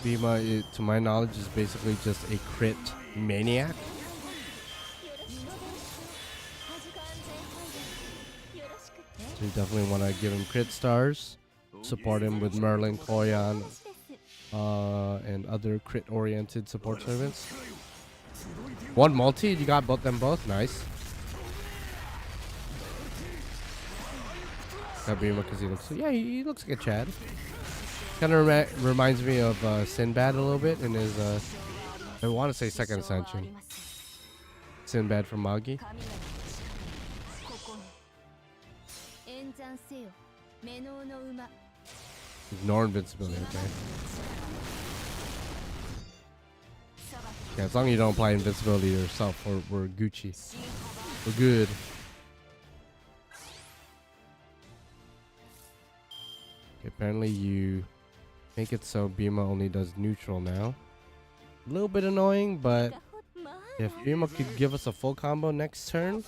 Speaker 1: Bima, to my knowledge, is basically just a crit maniac. So you definitely want to give him crit stars. Support him with Merlin, Koyan, and other crit-oriented support servants. One multi, you got them both, nice. Bima because he looks, yeah, he looks like a Chad. Kind of reminds me of Sinbad a little bit in his, I want to say second ascension. Sinbad from Magi. Ignore invincibility, okay. Yeah, as long as you don't apply invincibility yourself, we're Gucci. We're good. Okay, apparently you make it so Bima only does neutral now. A little bit annoying, but if Bima could give us a full combo next turn,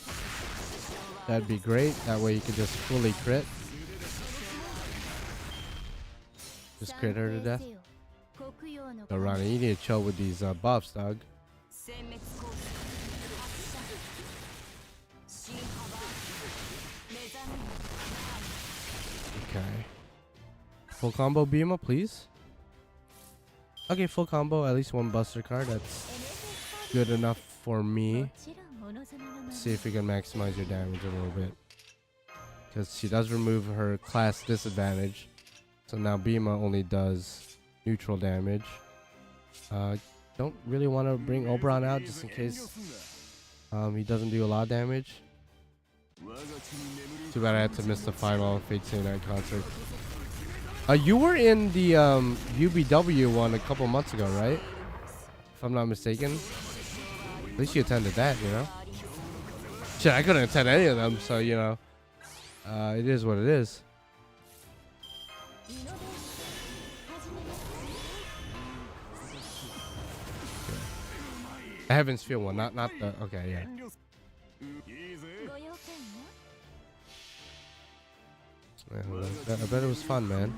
Speaker 1: that'd be great. That way you could just fully crit. Just crit her to death. So Ronnie, you need to chill with these buffs, dog. Okay. Full combo Bima, please. Okay, full combo, at least one buster card. That's good enough for me. Let's see if we can maximize your damage a little bit. Because she does remove her class disadvantage. So now Bima only does neutral damage. Don't really want to bring Oberon out just in case he doesn't do a lot of damage. Too bad I had to miss the final Fate Stay Night concert. You were in the UBW one a couple months ago, right? If I'm not mistaken. At least you attended that, you know? Shit, I couldn't attend any of them, so, you know. It is what it is. The Heaven's Feel one, not the... Okay, yeah. I bet it was fun, man.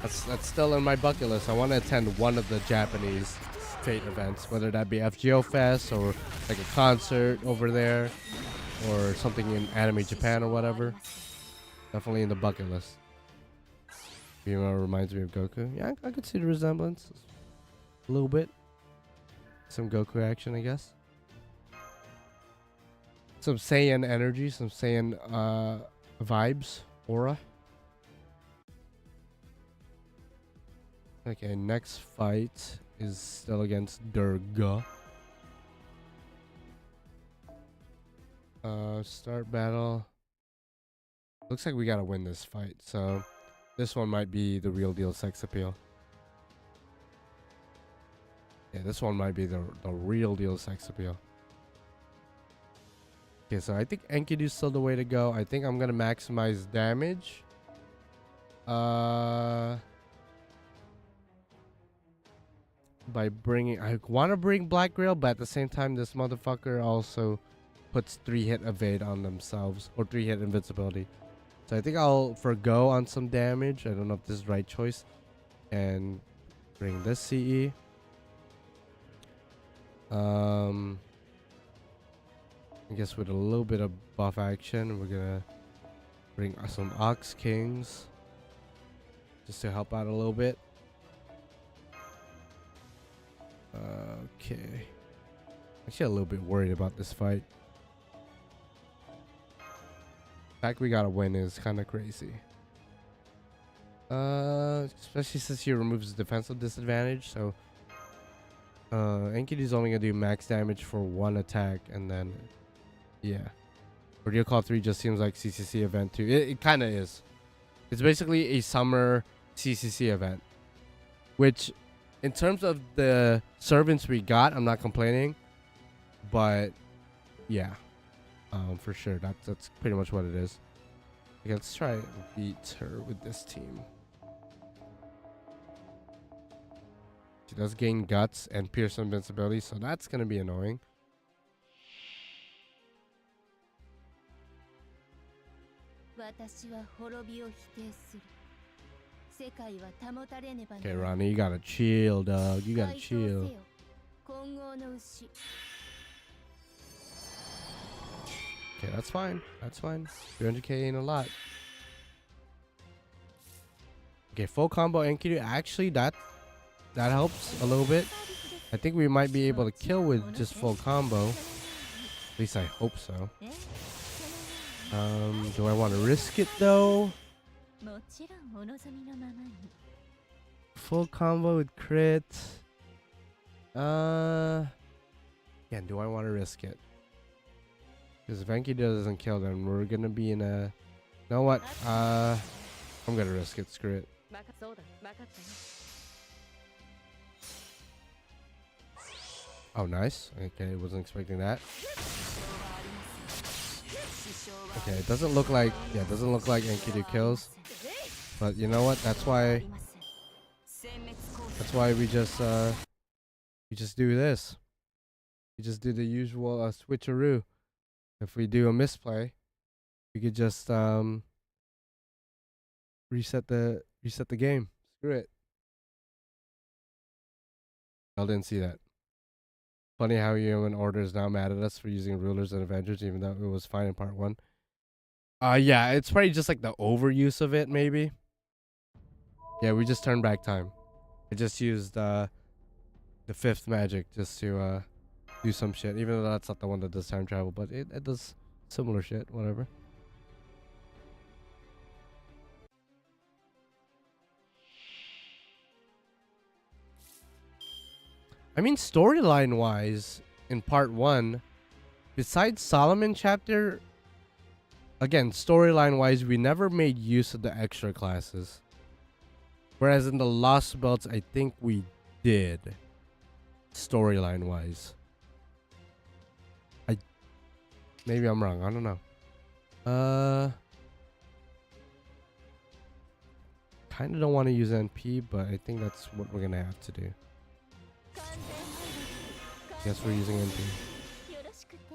Speaker 1: That's still in my bucket list. I want to attend one of the Japanese Fate events, whether that be FGO Fest or like a concert over there or something in Anime Japan or whatever. Definitely in the bucket list. Bima reminds me of Goku. Yeah, I could see the resemblance. A little bit. Some Goku action, I guess. Some Saiyan energy, some Saiyan vibes, aura. Okay, next fight is still against Durga. Start battle. Looks like we gotta win this fight, so this one might be the real deal sex appeal. Yeah, this one might be the real deal sex appeal. Okay, so I think Enkidu's still the way to go. I think I'm gonna maximize damage. By bringing, I want to bring Black Grail, but at the same time, this motherfucker also puts 3-hit evade on themselves or 3-hit invincibility. So I think I'll forgo on some damage. I don't know if this is the right choice, and bring this CE. I guess with a little bit of buff action, we're gonna bring some Ox Kings just to help out a little bit. Okay. Actually, a little bit worried about this fight. The fact we gotta win is kind of crazy. Especially since he removes the defensive disadvantage, so Enkidu's only gonna do max damage for one attack, and then yeah. Ordeal Call 3 just seems like CCC event too. It kind of is. It's basically a summer CCC event, which in terms of the servants we got, I'm not complaining, but yeah, for sure that's pretty much what it is. Okay, let's try and beat her with this team. She does gain guts and pierce invincibility, so that's gonna be annoying. Okay, Ronnie, you gotta chill, dog. You gotta chill. Okay, that's fine. That's fine. 300k ain't a lot. Okay, full combo Enkidu. Actually, that helps a little bit. I think we might be able to kill with just full combo. At least I hope so. Do I want to risk it though? Full combo with crit. Yeah, do I want to risk it? Because if Enki doesn't kill them, we're gonna be in a... You know what? I'm gonna risk it. Screw it. Oh, nice. Okay, wasn't expecting that. Okay, it doesn't look like... Yeah, it doesn't look like Enkidu kills. But you know what? That's why... That's why we just do this. We just do the usual switcheroo. If we do a misplay, we could just reset the game. Screw it. I didn't see that. Funny how human order is now mad at us for using rulers and Avengers, even though it was fine in part 1. Yeah, it's probably just like the overuse of it, maybe. Yeah, we just turned back time. I just used the 5th magic just to do some shit, even though that's not the one that does time travel, but it does similar shit, whatever. I mean, storyline wise, in part 1, besides Solomon chapter, again, storyline wise, we never made use of the extra classes. Whereas in the Lostbelt, I think we did, storyline wise. Maybe I'm wrong. I don't know. Kind of don't want to use NP, but I think that's what we're gonna have to do. Guess we're using NP.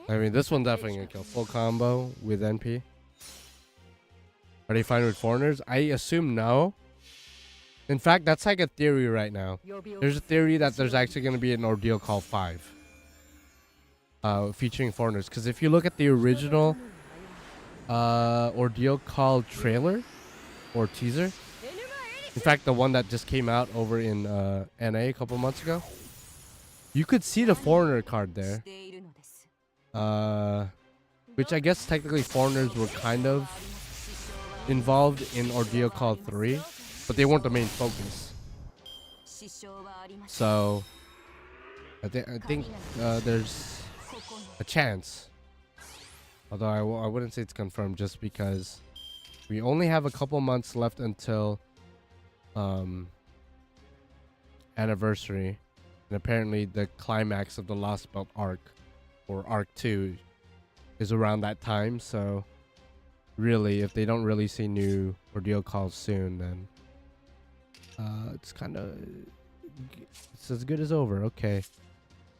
Speaker 1: I mean, this one definitely gonna kill. Full combo with NP. Are they fine with foreigners? I assume no. In fact, that's like a theory right now. There's a theory that there's actually gonna be an ordeal called 5. Featuring foreigners, because if you look at the original ordeal called trailer or teaser, in fact the one that just came out over in NA a couple months ago, you could see the foreigner card there, which I guess technically foreigners were kind of involved in ordeal called 3, but they weren't the main focus. So I think there's a chance, although I wouldn't say it's confirmed, just because we only have a couple months left until anniversary, and apparently the climax of the Lostbelt arc, or arc 2, is around that time. So really, if they don't release a new ordeal call soon, then it's kind of, it's as good as over. Okay.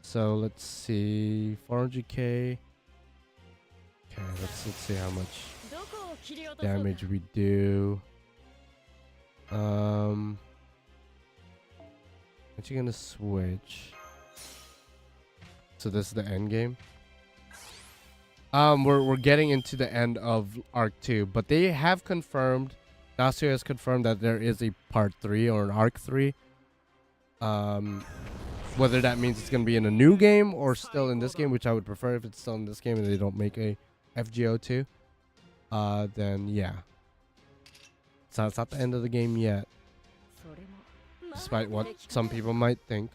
Speaker 1: So let's see, 400k. Okay, let's see how much damage we do. Actually gonna switch. So this is the end game. We're getting into the end of arc 2, but they have confirmed, Nasu has confirmed that there is a part 3 or an arc 3. Whether that means it's going to be in a new game or still in this game, which I would prefer if it's still in this game and they don't make a FGO 2. Then yeah. So it's not the end of the game yet, despite what some people might think.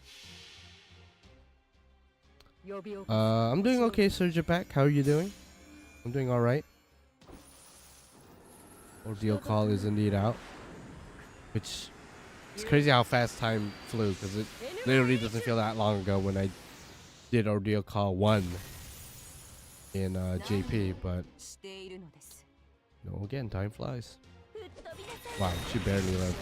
Speaker 1: I'm doing okay, Sergeant Pack. How are you doing? I'm doing alright. Ordeal call is indeed out, which... It's crazy how fast time flew, because it literally doesn't feel that long ago when I did Ordeal Call 1 in JP, but no, again, time flies. Wow, she barely lived.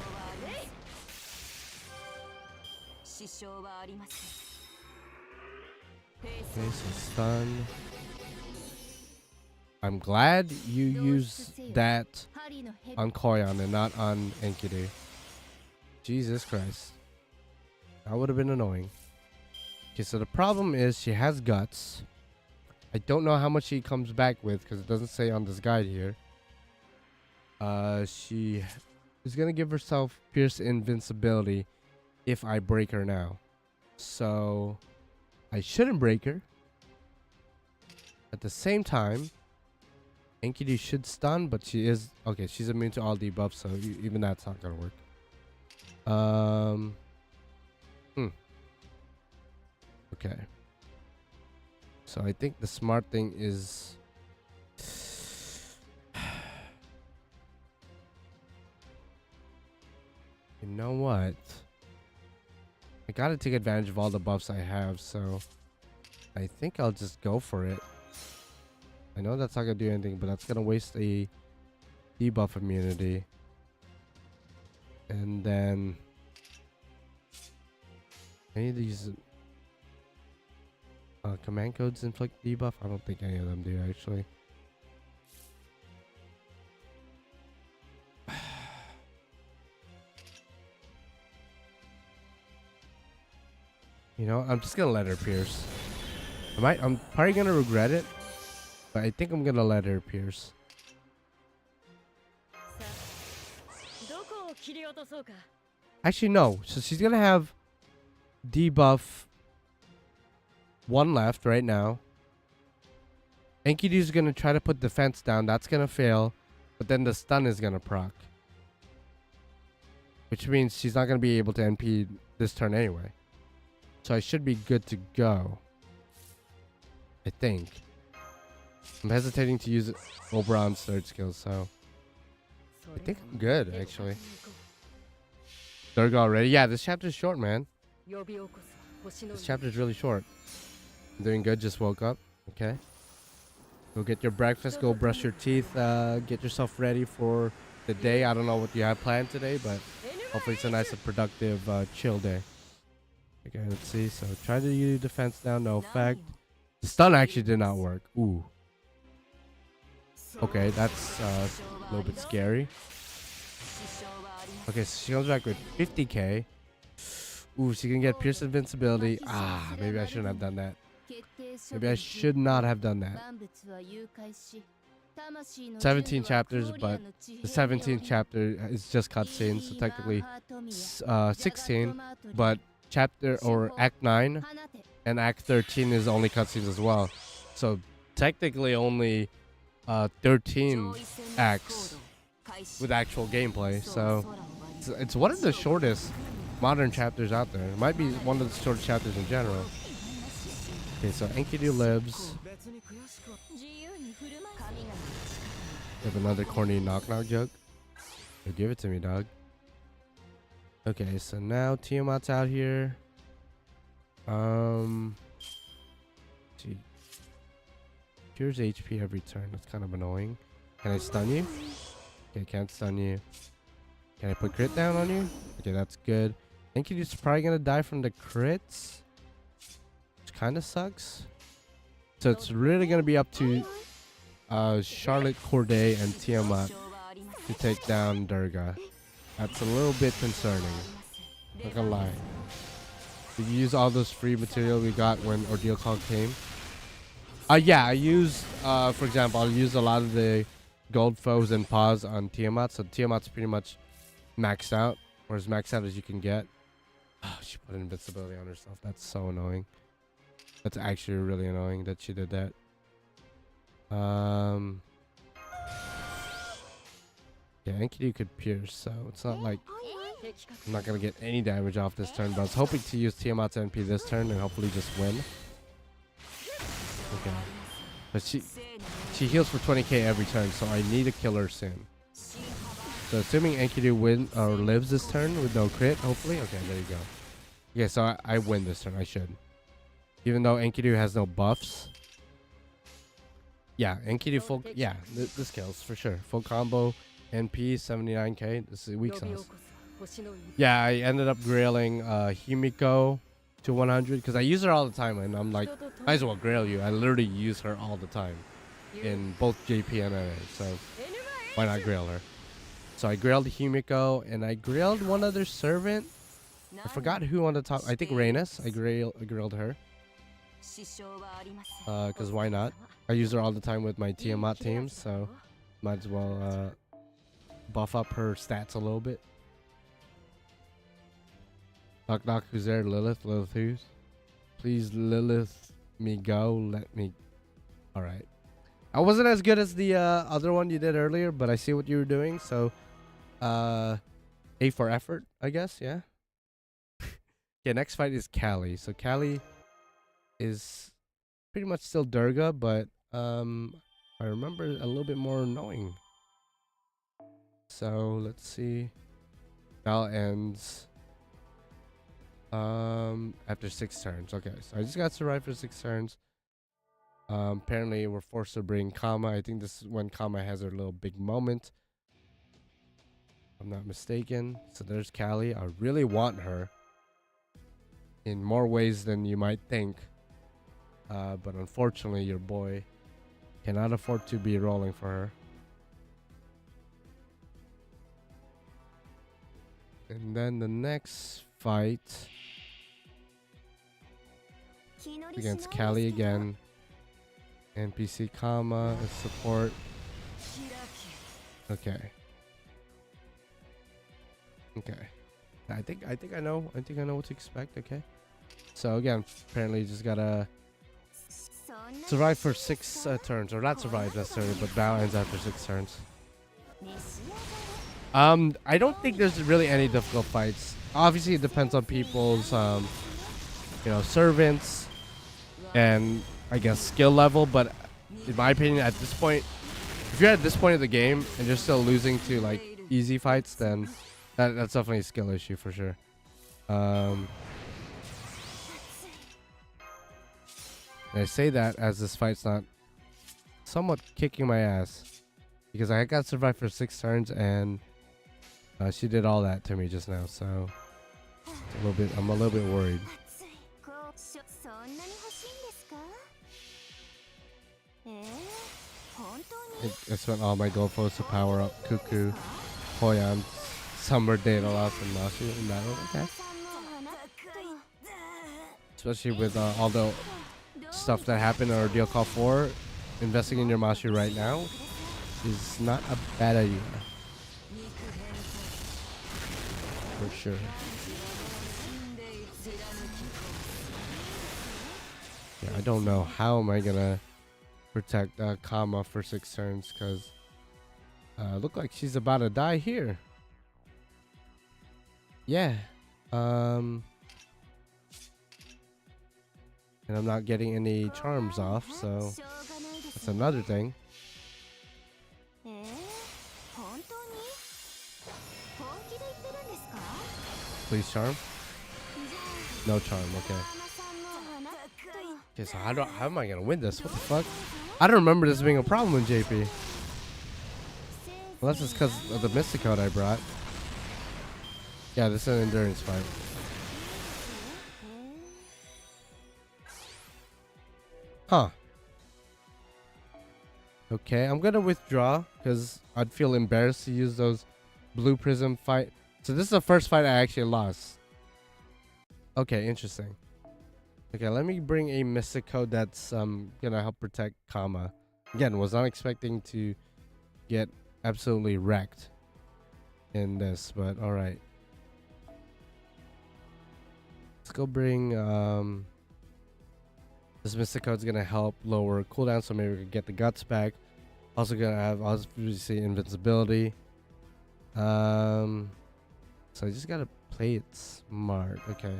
Speaker 1: Okay, so stun. I'm glad you used that on Koyan and not on Enkidu. Jesus Christ. That would have been annoying. Okay, so the problem is she has guts. I don't know how much she comes back with because it doesn't say on this guide here. She is going to give herself Pierce Invincibility if I break her now. So I shouldn't break her. At the same time, Enkidu should stun, but she is okay. She's immune to all debuffs, so even that's not gonna work. Okay. So I think the smart thing is, you know what? I gotta take advantage of all the buffs I have, so I think I'll just go for it. I know that's not gonna do anything, but that's gonna waste a debuff immunity. And then any of these command codes inflict debuff? I don't think any of them do, actually. You know, I'm just gonna let her pierce. I'm probably gonna regret it, but I think I'm gonna let her pierce. Actually, no. So she's gonna have debuff 1 left right now. Enkidu's gonna try to put defense down. That's gonna fail, but then the stun is gonna proc, which means she's not gonna be able to NP this turn anyway. So I should be good to go, I think. I'm hesitating to use Oberon's third skill, so I think I'm good, actually. Durga already? Yeah, this chapter is short, man. This chapter is really short. I'm doing good, just woke up. Okay. Go get your breakfast, go brush your teeth, get yourself ready for the day. I don't know what you have planned today, but hopefully it's a nice and productive, chill day. Okay, let's see. So try to use defense down, no effect. The stun actually did not work. Ooh. Okay, that's a little bit scary. Okay, so she comes back with 50k. Ooh, she can get pierced invincibility. Ah, maybe I shouldn't have done that. Maybe I should not have done that. 17 chapters, but the 17th chapter is just cutscenes, so technically 16, but chapter or act 9 and act 13 is only cutscenes as well, so technically only 13 acts with actual gameplay. So it's one of the shortest modern chapters out there. It might be one of the shortest chapters in general. Okay, so Enkidu lives. You have another corny knock-knock joke? So give it to me, dog. Okay, so now Tiamat's out here. Gee. Cures HP every turn. That's kind of annoying. Can I stun you? Okay, can't stun you. Can I put crit down on you? Okay, that's good. Enkidu's probably gonna die from the crits, which kind of sucks. So it's really gonna be up to Charlotte, Corday, and Tiamat to take down Durga. That's a little bit concerning. Not gonna lie. Did you use all those free material we got when Ordeal Call came? Yeah, I used, for example, I'll use a lot of the gold foes and paws on Tiamat. So Tiamat's pretty much maxed out, or as maxed out as you can get. Oh, she put invincibility on herself. That's so annoying. That's actually really annoying that she did that. Yeah, Enkidu could pierce, so it's not like I'm not gonna get any damage off this turn, but I was hoping to use Tiamat's NP this turn and hopefully just win. Okay. But she heals for 20k every turn, so I need to kill her soon. So assuming Enkidu win or lives this turn with no crit, hopefully. Okay, there you go. Okay, so I win this turn. I should. Even though Enkidu has no buffs. Yeah, Enkidu full. Yeah, this kills for sure. Full combo, NP 79k. This is weak sauce. Yeah, I ended up grailing Himiko to 100 because I use her all the time, and I'm like, might as well grail you. I literally use her all the time in both JP and NA, so why not grail her? So I grailed Himiko, and I grailed one other servant. I forgot who on the top. I think Rhaenys. I grailed her. Because why not? I use her all the time with my Tiamat teams, so might as well buff up her stats a little bit. Knock knock, who's there? Lilith? Lilith who's? Please Lilith me go, let me... Alright. I wasn't as good as the other one you did earlier, but I see what you were doing, so... A for effort, I guess, yeah? Yeah, next fight is Callie. So Callie is pretty much still Durga, but I remember a little bit more knowing. So let's see. Battle ends after 6 turns. Okay, so I just got to survive for 6 turns. Apparently we're forced to bring Kama. I think this is when Kama has her little big moment. If I'm not mistaken. So there's Callie. I really want her in more ways than you might think. But unfortunately your boy cannot afford to be rolling for her. And then the next fight against Callie again. NPC Kama as support. Okay. Okay. I think I know what to expect. Okay. So again, apparently you just gotta survive for 6 turns, or not survive necessarily, but battle ends after 6 turns. I don't think there's really any difficult fights. Obviously, it depends on people's, servants and I guess skill level. But in my opinion, at this point, if you're at this point of the game and you're still losing to like easy fights, then that's definitely a skill issue for sure. And I say that as this fight's not somewhat kicking my ass because I got to survive for 6 turns and she did all that to me just now, so I'm a little bit worried. I spent all my gold posts to power up Cuckoo, Hoyan, Summer Data Loss, and Mashi in battle. Okay. Especially with all the stuff that happened in Ordeal Call 4, investing in your Mashi right now is not a bad idea. For sure. Yeah, I don't know how am I gonna protect Kama for 6 turns because look like she's about to die here. Yeah. And I'm not getting any charms off, so that's another thing. Please charm. No charm. Okay. Okay, so how am I gonna win this? What the fuck? I don't remember this being a problem in JP. Unless it's because of the Mystic code I brought. Yeah, this is an endurance fight. Huh. Okay, I'm gonna withdraw because I'd feel embarrassed to use those blue prism fight. So this is the first fight I actually lost. Okay, interesting. Okay, let me bring a Mystic code that's gonna help protect Kama. Again, was not expecting to get absolutely wrecked in this, but alright. Let's go bring this Mystic code's gonna help lower cooldown, so maybe we can get the guts back. Also gonna have obviously invincibility. So I just gotta play it smart. Okay.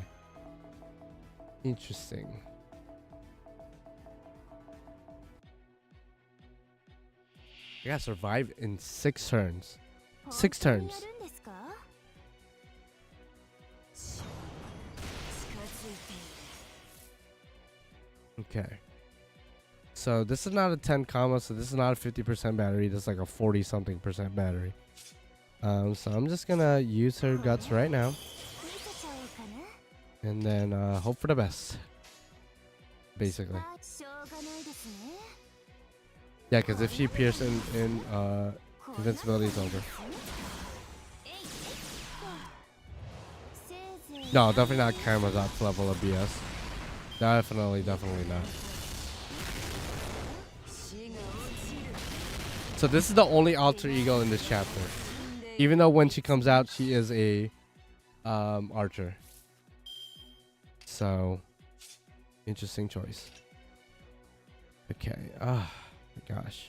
Speaker 1: Interesting. I gotta survive in 6 turns. 6 turns. Okay. So this is not a 10 Kama, so this is not a 50% battery. This is like a 40 something percent battery. So I'm just gonna use her guts right now. And then hope for the best. Basically. Yeah, because if she pierces in invincibility is over. No, definitely not Kama's level of BS. Definitely not. So this is the only alter ego in this chapter. Even though when she comes out, she is a archer. So, interesting choice. Okay. Oh my gosh.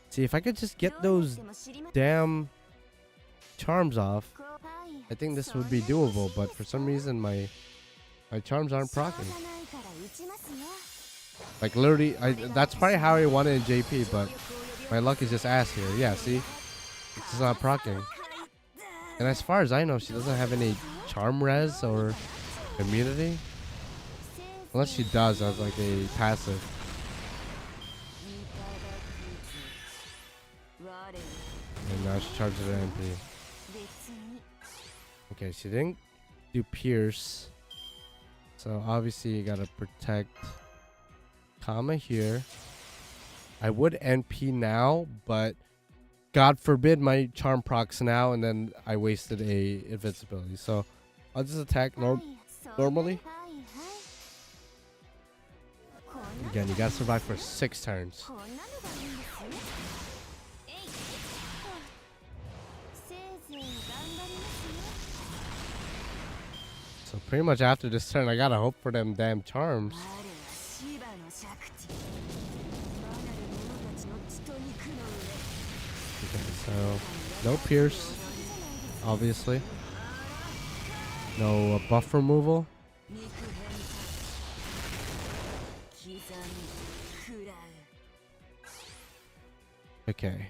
Speaker 1: See, if I could just get those damn charms off, I think this would be doable. But for some reason, my charms aren't proccing. Like literally, that's probably how I want it in JP, but my luck is just ass here. Yeah, see, it's just not proccing. And as far as I know, she doesn't have any charm res or immunity, unless she does as like a passive. And now she charges her MP. Okay, she didn't do pierce, so obviously you gotta protect Kama here. I would NP now, but God forbid my charm procs now, and then I wasted a invincibility. So I'll just attack normally. Again, you gotta survive for 6 turns. So pretty much after this turn, I gotta hope for them damn charms. Okay, so no pierce, obviously. No buff removal. Okay.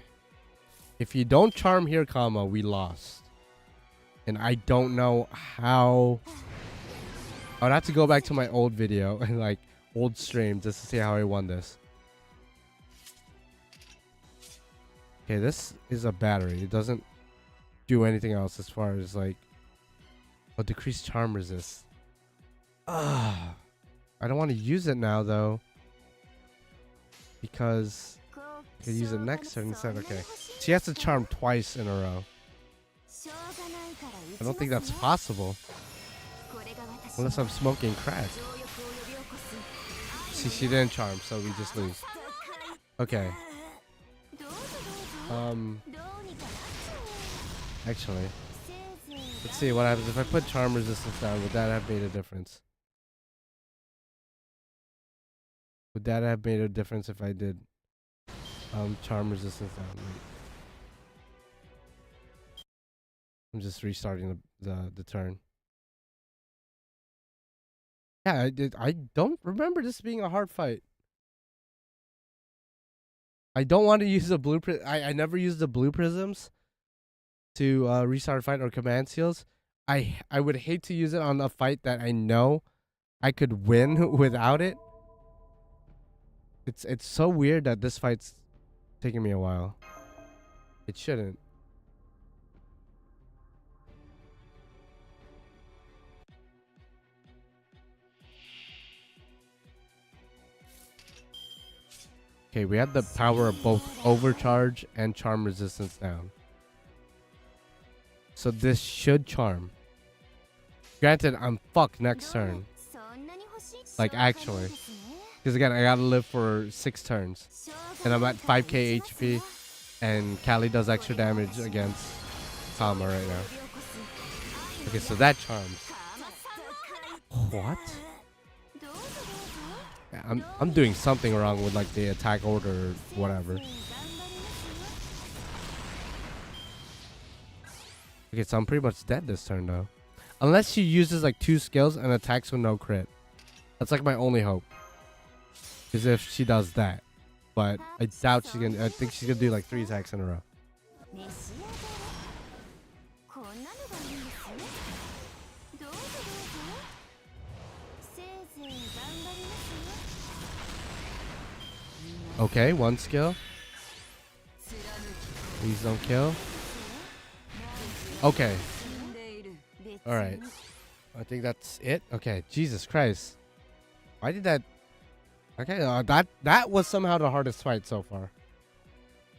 Speaker 1: If you don't charm here, Kama, we lost. And I don't know how. I would have to go back to my old video and like old stream just to see how I won this. Okay, this is a battery. It doesn't do anything else as far as like decreased charm resist. I don't want to use it now though, because I could use it next turn instead. Okay, she has to charm twice in a row. I don't think that's possible unless I'm smoking crack. See, she didn't charm, so we just lose. Okay. Actually, let's see what happens if I put charm resistance down. Would that have made a difference? Would that have made a difference if I did charm resistance down? Wait. I'm just restarting the turn. Yeah, I don't remember this being a hard fight. I don't want to use the blue I never used the blue prisms to restart a fight or command seals. I would hate to use it on a fight that I know I could win without it. It's so weird that this fight's taking me a while. It shouldn't. Okay, we had the power of both overcharge and charm resistance down. So this should charm. Granted, I'm fucked next turn. Like, actually. Because again, I gotta live for 6 turns. And I'm at 5k HP. And Callie does extra damage against Kama right now. Okay, so that charms. What? Yeah, I'm doing something wrong with like the attack order or whatever. Okay, so I'm pretty much dead this turn though. Unless she uses like 2 skills and attacks with no crit. That's like my only hope. Is if she does that. But I doubt she's gonna, I think she's gonna do like 3 attacks in a row. Okay, 1 skill. Please don't kill. Okay. Alright. I think that's it. Okay, Jesus Christ. Why did that... Okay, that was somehow the hardest fight so far.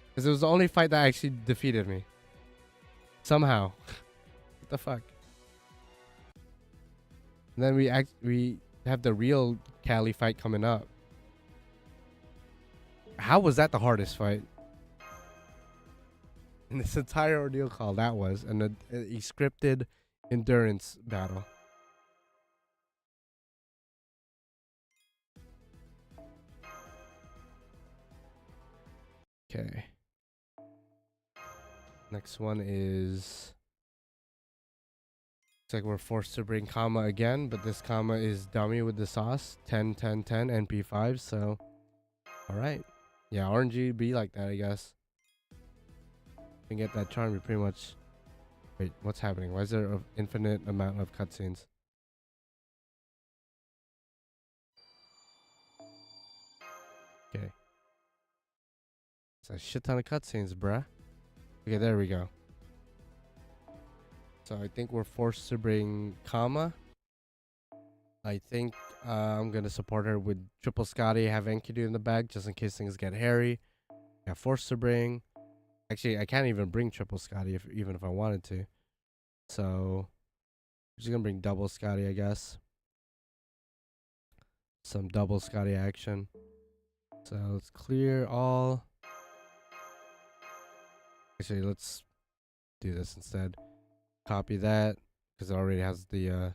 Speaker 1: Because it was the only fight that actually defeated me. Somehow. What the fuck? And then we have the real Callie fight coming up. How was that the hardest fight? In this entire ordeal call, that was. And a scripted endurance battle. Okay. Next one is... Looks like we're forced to bring Kama again, but this Kama is dummy with the sauce. 10, 10, 10, NP5, so... Alright. Yeah, RNG be like that, I guess. You can get that charm, you pretty much... Wait, what's happening? Why is there an infinite amount of cutscenes? Okay. It's a shit ton of cutscenes, bruh. Okay, there we go. So I think we're forced to bring Kama. I think I'm gonna support her with triple Scotty, have Enkidu in the bag just in case things get hairy. Yeah, forced to bring. Actually, I can't even bring triple Scotty even if I wanted to. So I'm just gonna bring double Scotty, I guess. Some double Scotty action. So let's clear all. Actually, let's do this instead. Copy that because it already has the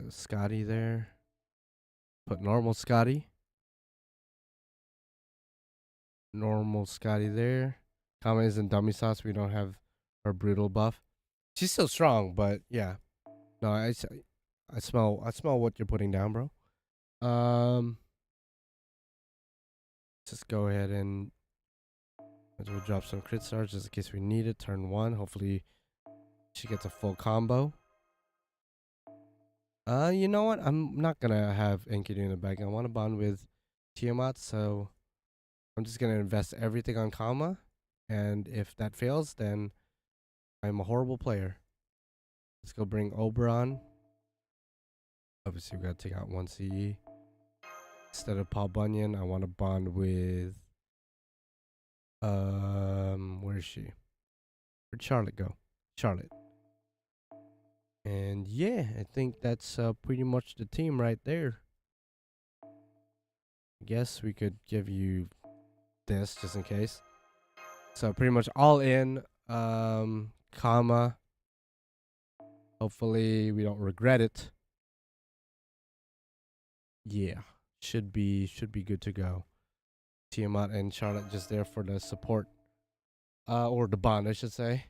Speaker 1: Scotty there. Put normal Scotty. Normal Scotty there. Kama isn't dummy sauce. We don't have her brutal buff. She's still strong, but yeah. No, I smell what you're putting down, bro. Just go ahead and we'll drop some crit stars just in case we need it. Turn 1. Hopefully she gets a full combo. You know what? I'm not gonna have Enkidu in the bag. I want to bond with Tiamat, so I'm just gonna invest everything on Kama. And if that fails, then I'm a horrible player. Let's go bring Oberon. Obviously, we gotta take out 1 CE. Instead of Paul Bunyan, I want to bond with... where is she? Where'd Charlotte go? Charlotte. And yeah, I think that's pretty much the team right there. I guess we could give you this just in case. So pretty much all in, Kama. Hopefully we don't regret it. Yeah, should be good to go. Tiamat and Charlotte just there for the support, or the bond, I should say.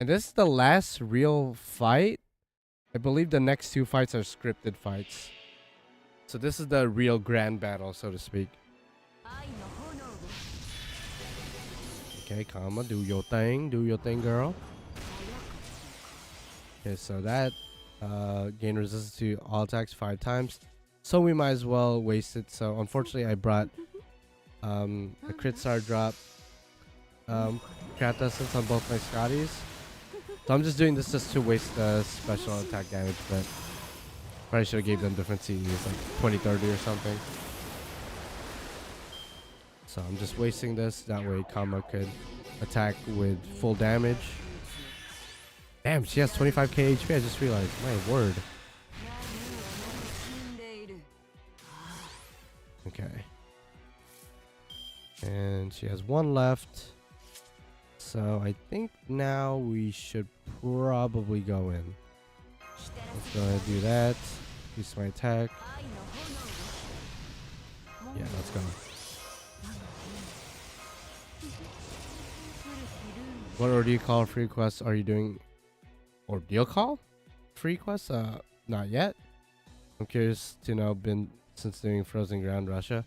Speaker 1: And this is the last real fight. I believe the next 2 fights are scripted fights. So this is the real grand battle, so to speak. Okay, Kama, do your thing, girl. Okay, so that gain resistance to all attacks 5 times. So we might as well waste it. So unfortunately, I brought a crit star drop, craft essence on both my Scotties. So I'm just doing this just to waste the special attack damage, but probably should have gave them different CEs, like 20, 30 or something. So I'm just wasting this. That way Kama could attack with full damage. Damn, she has 25k HP. I just realized. My word. Okay. And she has 1 left. So I think now we should probably go in. Let's go ahead and do that. Use my attack. Yeah, let's go. What ordeal call free quests are you doing? Ordeal call? Free quests? Not yet. I'm curious to know, been since doing Frozen Ground Russia.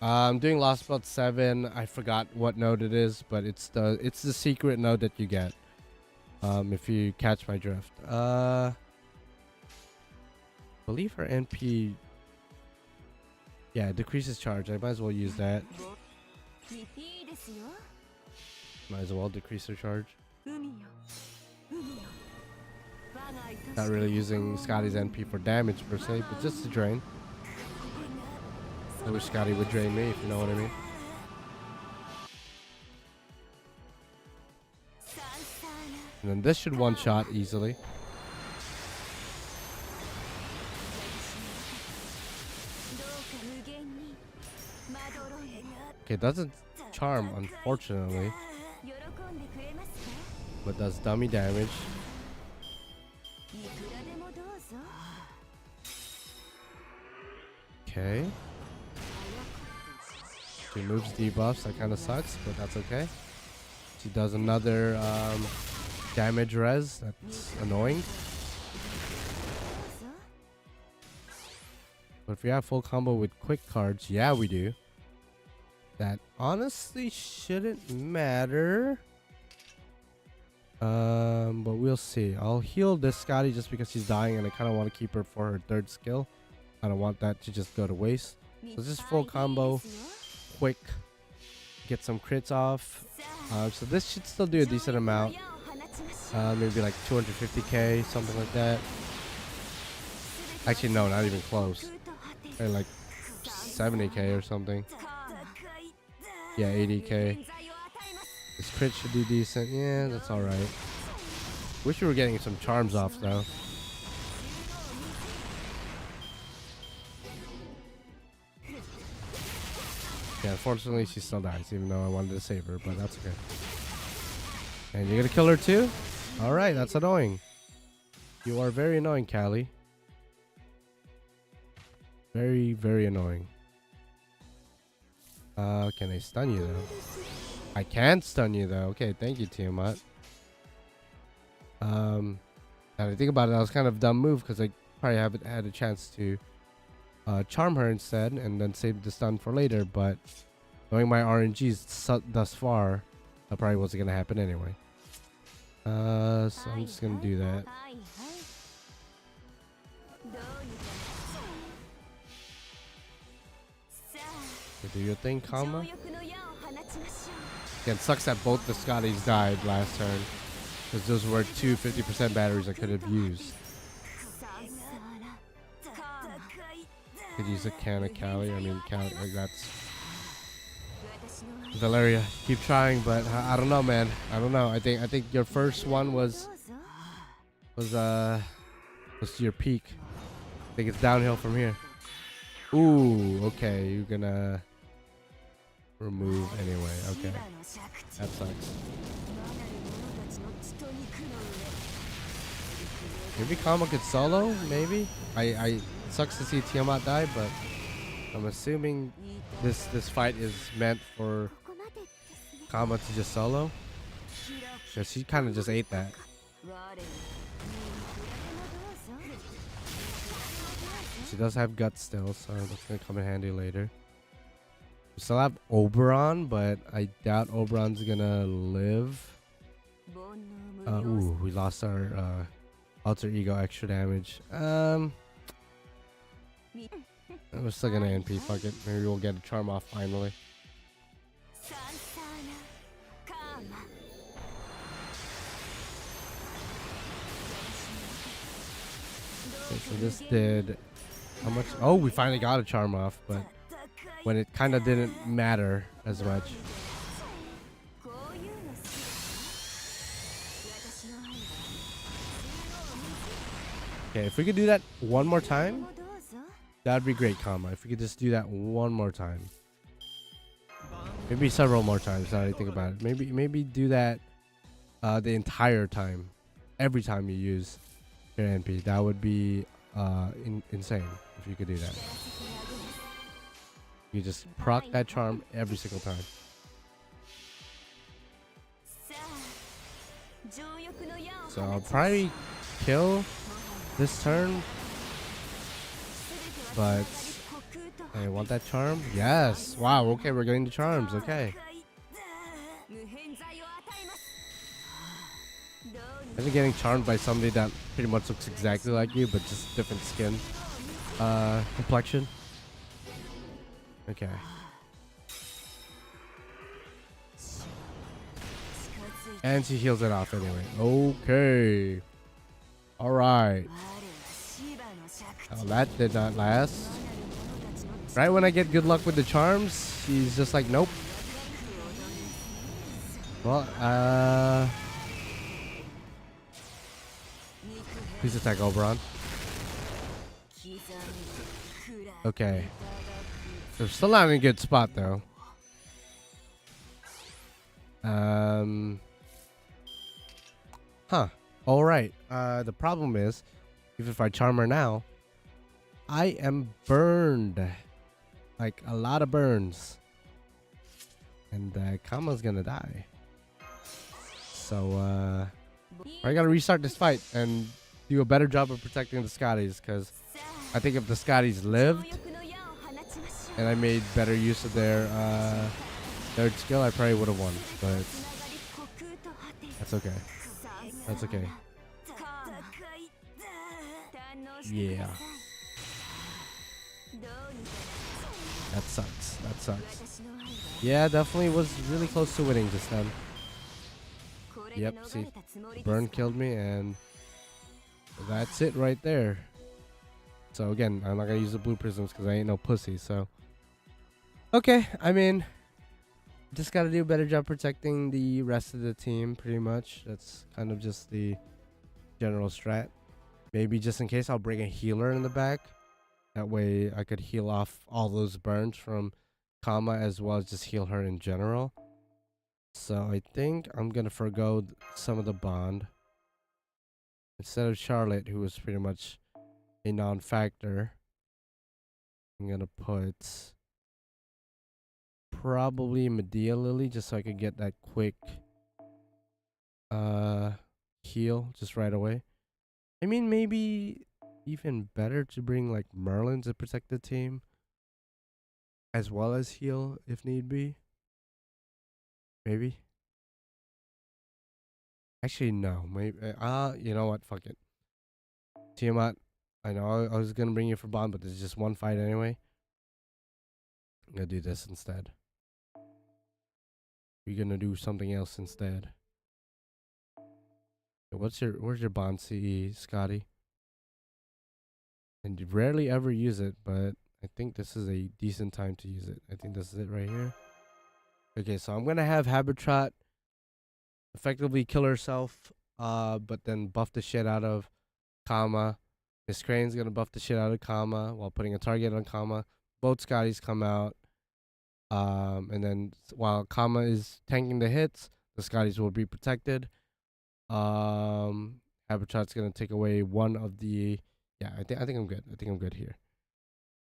Speaker 1: I'm doing Lostbelt 7. I forgot what node it is, but it's the secret node that you get. If you catch my drift. Believe her NP. Yeah, decreases charge. I might as well use that. Might as well decrease her charge. Not really using Scotty's NP for damage per se, but just to drain. I wish Scotty would drain me, if you know what I mean. And then this should one-shot easily. Okay, doesn't charm, unfortunately. But does dummy damage. Okay. She moves debuffs. That kind of sucks, but that's okay. She does another damage res. That's annoying. But if we have full combo with quick cards, yeah, we do. That honestly shouldn't matter. But we'll see. I'll heal this Scotty just because she's dying and I kind of want to keep her for her third skill. I don't want that to just go to waste. So this is full combo, quick, get some crits off. So this should still do a decent amount. Maybe like 250k, something like that. Actually, no, not even close. Maybe like 70k or something. Yeah, 80k. This crit should do decent. Yeah, that's alright. Wish we were getting some charms off though. Yeah, unfortunately she still dies, even though I wanted to save her, but that's okay. And you're gonna kill her too? Alright, that's annoying. You are very annoying, Callie. Very, very annoying. Can I stun you though? I can stun you though. Okay, thank you, Tiamat. Now that I think about it, that was kind of a dumb move because I probably haven't had a chance to charm her instead and then save the stun for later, but knowing my RNGs thus far, that probably wasn't gonna happen anyway. So I'm just gonna do that. Do your thing, Kama. Again, sucks that both the Scotties died last turn, because those were two 50% batteries I could have used. Could use a can of Callie. I mean, Callie, like that's Valeria. Keep trying, but I don't know, man. I don't know. I think your first one was your peak. I think it's downhill from here. Ooh, okay. You're gonna remove anyway. Okay, that sucks. Maybe Kama could solo. Maybe. I sucks to see Tiamat die, but I'm assuming this fight is meant for Kama to just solo. Cause she kind of just ate that. She does have guts still, so that's gonna come in handy later. We still have Oberon, but I doubt Oberon's gonna live. Ooh, we lost our alter ego extra damage. We're still gonna NP, fuck it. Maybe we'll get a charm off finally. Okay, so this did how much? Oh, we finally got a charm off, but when it kind of didn't matter as much. Okay, if we could do that one more time, that'd be great, Kama. If we could just do that one more time. Maybe several more times, now that I think about it. Maybe do that the entire time. Every time you use your NP. That would be insane if you could do that. You just proc that charm every single time. So I'll probably kill this turn, but I want that charm. Yes. Wow. Okay, we're getting the charms. Okay. Imagine getting charmed by somebody that pretty much looks exactly like you, but just different skin complexion. Okay. And she heals it off anyway. Okay. All right. Oh, that did not last. Right when I get good luck with the charms, she's just like, nope. Well, please attack Oberon. Okay. They're still not in a good spot though. Huh. Alright. The problem is, even if I charm her now, I am burned. Like a lot of burns. And Kama's gonna die. So I gotta restart this fight and do a better job of protecting the Scotties, because I think if the Scotties lived and I made better use of their third skill, I probably would have won. But that's okay. That's okay. Yeah. That sucks. That sucks. Yeah, definitely was really close to winning just then. Yep, see, burn killed me, and that's it right there. So again, I'm not gonna use the blue prisms because I ain't no pussy. So okay, I mean, just gotta do a better job protecting the rest of the team. Pretty much, that's kind of just the general strat. Maybe just in case, I'll bring a healer in the back. That way, I could heal off all those burns from Kama, as well as just heal her in general. So I think I'm gonna forgo some of the bond. Instead of Charlotte, who was pretty much a non-factor, I'm gonna put probably Medea Lily, just so I could get that quick heal just right away. I mean, maybe even better to bring like Merlin to protect the team, as well as heal if need be. Maybe. Actually, no. Maybe. You know what? Fuck it. Tiamat, I know I was gonna bring you for bond, but there's just one fight anyway. I'm gonna do this instead. We're gonna do something else instead. Where's your bond CE, Scotty? And you rarely ever use it, but I think this is a decent time to use it. I think this is it right here. Okay, so I'm gonna have Habitat effectively kill herself, but then buff the shit out of Kama. Miss Crane's gonna buff the shit out of Kama while putting a target on Kama. Both Scotties come out. And then while Kama is tanking the hits, the Scotties will be protected. Habitat's gonna take away one of the. Yeah, I think I'm good. I think I'm good here.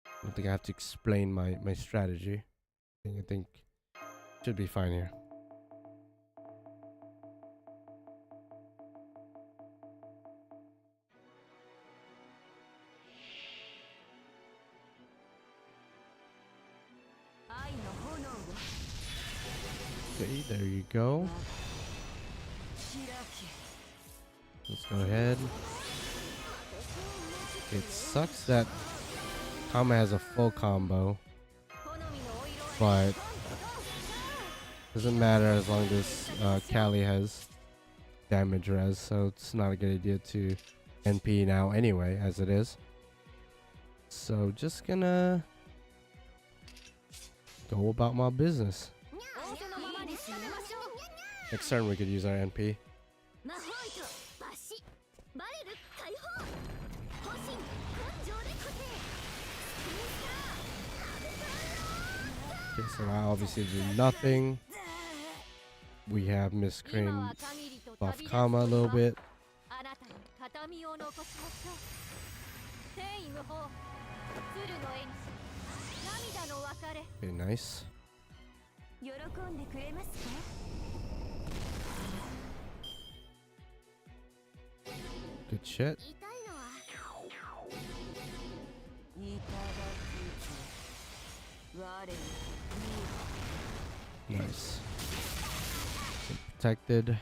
Speaker 1: I don't think I have to explain my strategy. I think should be fine here. Okay, there you go. Let's go ahead. It sucks that Kama has a full combo, but doesn't matter as long as Callie has damage res, so it's not a good idea to NP now anyway, as it is. So just gonna go about my business. Next turn we could use our NP. Okay, so I obviously do nothing. We have Miss Crane buff Kama a little bit. Okay, nice. Good shit. Nice. Protected.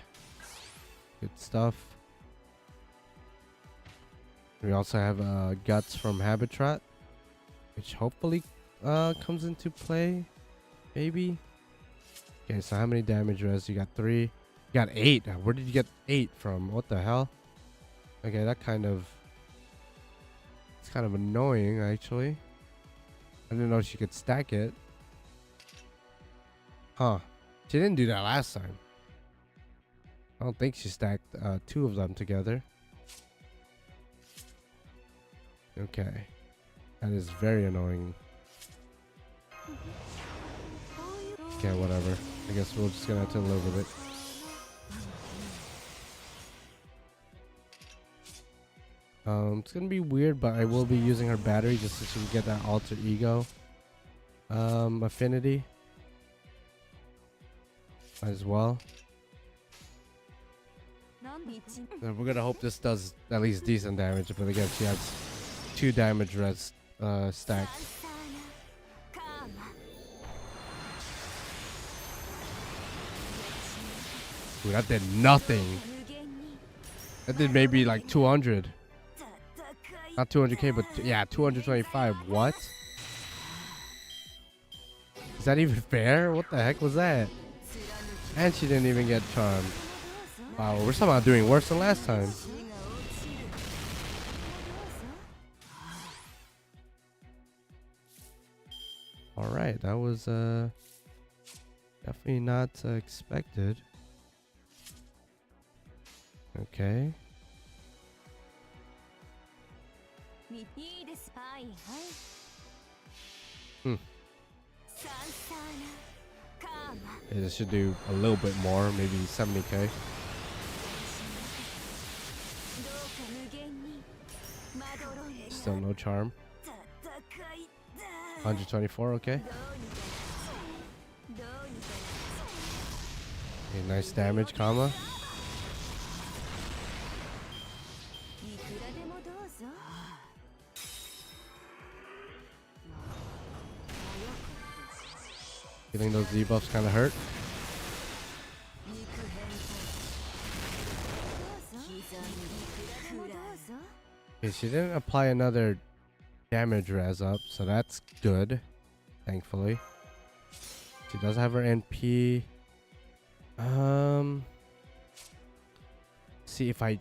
Speaker 1: Good stuff. We also have guts from Habitat, which hopefully comes into play. Maybe. Okay, so how many damage res? You got 3. You got 8. Where did you get 8 from? What the hell? Okay, that kind of... It's kind of annoying, actually. I didn't know she could stack it. Huh. She didn't do that last time. I don't think she stacked 2 of them together. Okay. That is very annoying. Okay, whatever. I guess we're just gonna have to live with it. It's gonna be weird, but I will be using her battery just so she can get that alter ego affinity as well. So we're gonna hope this does at least decent damage, but again, she has 2 damage res stacked. Dude, that did nothing. That did maybe like 200. Not 200k, but yeah, 225. What? Is that even fair? What the heck was that? And she didn't even get charmed. Wow, we're somehow doing worse than last time. Alright, that was definitely not expected. Okay. Yeah, this should do a little bit more, maybe 70k. Still no charm. 124, okay. Okay, nice damage, comma. Feeling those debuffs kind of hurt. Okay, she didn't apply another damage res up, so that's good, thankfully. She does have her NP. See if I,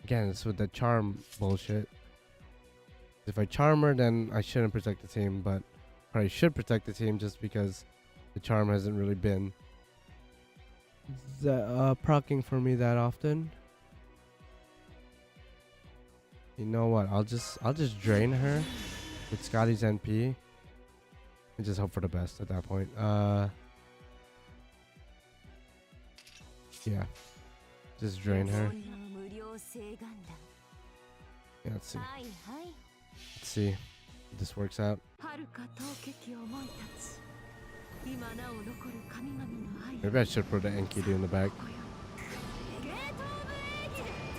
Speaker 1: again, it's with the charm bullshit. If I charm her, then I shouldn't protect the team, but probably should protect the team just because the charm hasn't really been proccing for me that often. You know what? I'll just drain her with Scotty's NP and just hope for the best at that point. Yeah, just drain her. Yeah, let's see. Let's see if this works out. Maybe I should put the Enkidu in the back.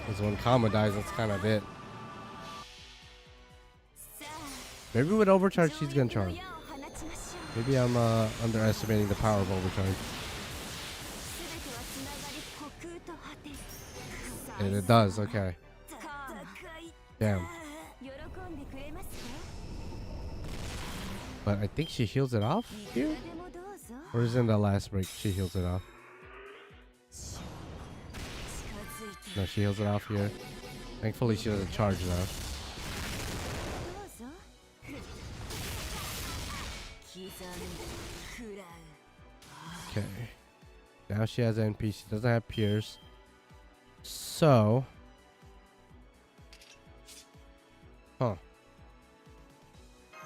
Speaker 1: Because when Kama dies, that's kind of it. Maybe with overcharge, she's gonna charm. Maybe I'm underestimating the power of overcharge. And it does, okay. Damn. But I think she heals it off here? Or is it in the last break she heals it off? No, she heals it off here. Thankfully she doesn't charge though. Okay. Now she has NP. She doesn't have Pierce. So. Huh.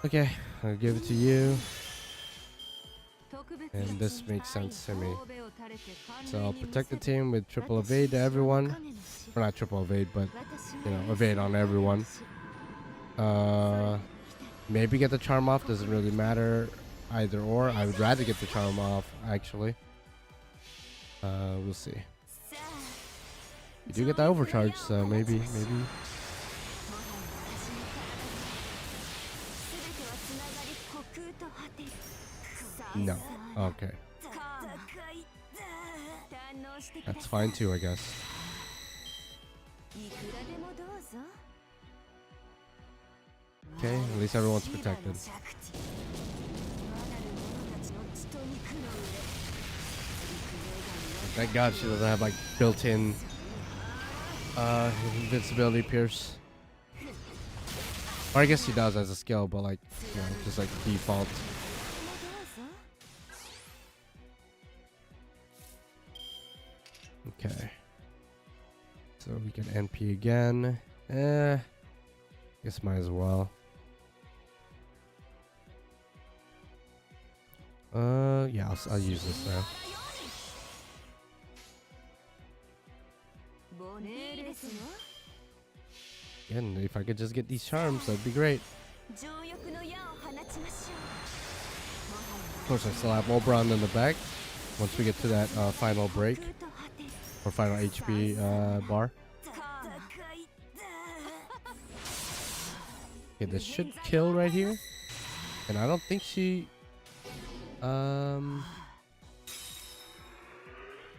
Speaker 1: Okay. I'll give it to you. And this makes sense to me. So I'll protect the team with triple evade to everyone. Or not triple evade, but, you know, evade on everyone. Maybe get the charm off. Doesn't really matter either or. I would rather get the charm off, actually. We'll see. You do get that overcharge, so maybe. No. Okay. That's fine too, I guess. Okay, at least everyone's protected. Thank God she doesn't have like built-in invincibility pierce. Or I guess she does as a skill, but like, you know, just like default. Okay. So we can NP again. Guess might as well. Yeah, I'll use this now. Again, if I could just get these charms, that'd be great. Of course, I still have Oberon in the back. Once we get to that final break or final HP bar. Okay, this should kill right here, and I don't think she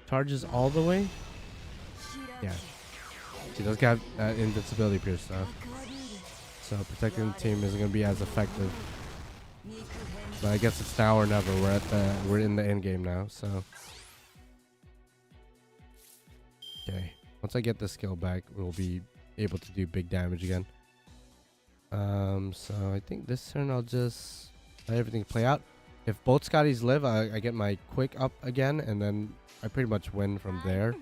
Speaker 1: charges all the way. Yeah, she does have invincibility pierce stuff, so protecting the team isn't gonna be as effective. But I guess it's now or never. We're in the end game now, so okay. Once I get the skill back, we'll be able to do big damage again. So I think this turn I'll just let everything play out. If both Scotties live, I get my quick up again, and then I pretty much win from there.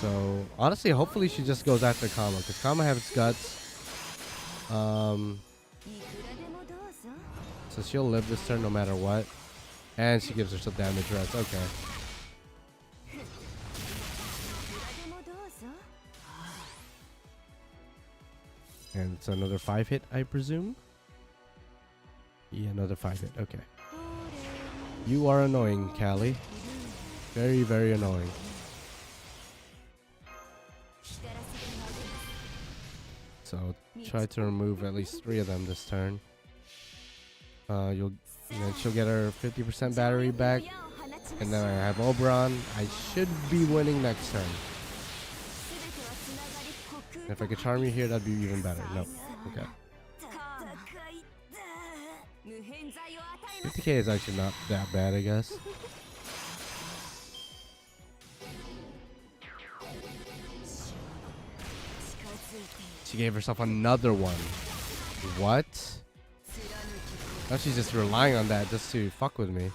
Speaker 1: So honestly, hopefully she just goes after Kama, because Kama has guts. So she'll live this turn no matter what, and she gives herself damage rest. Okay. And it's another 5-hit, I presume. Yeah, another 5-hit. Okay. You are annoying, Callie. Very, very annoying. So try to remove at least 3 of them this turn. And then she'll get her 50% battery back, and then I have Oberon. I should be winning next turn. And if I could charm you here, that'd be even better. No. Okay. 50k is actually not that bad, I guess. She gave herself another one. What? Now she's just relying on that just to fuck with me.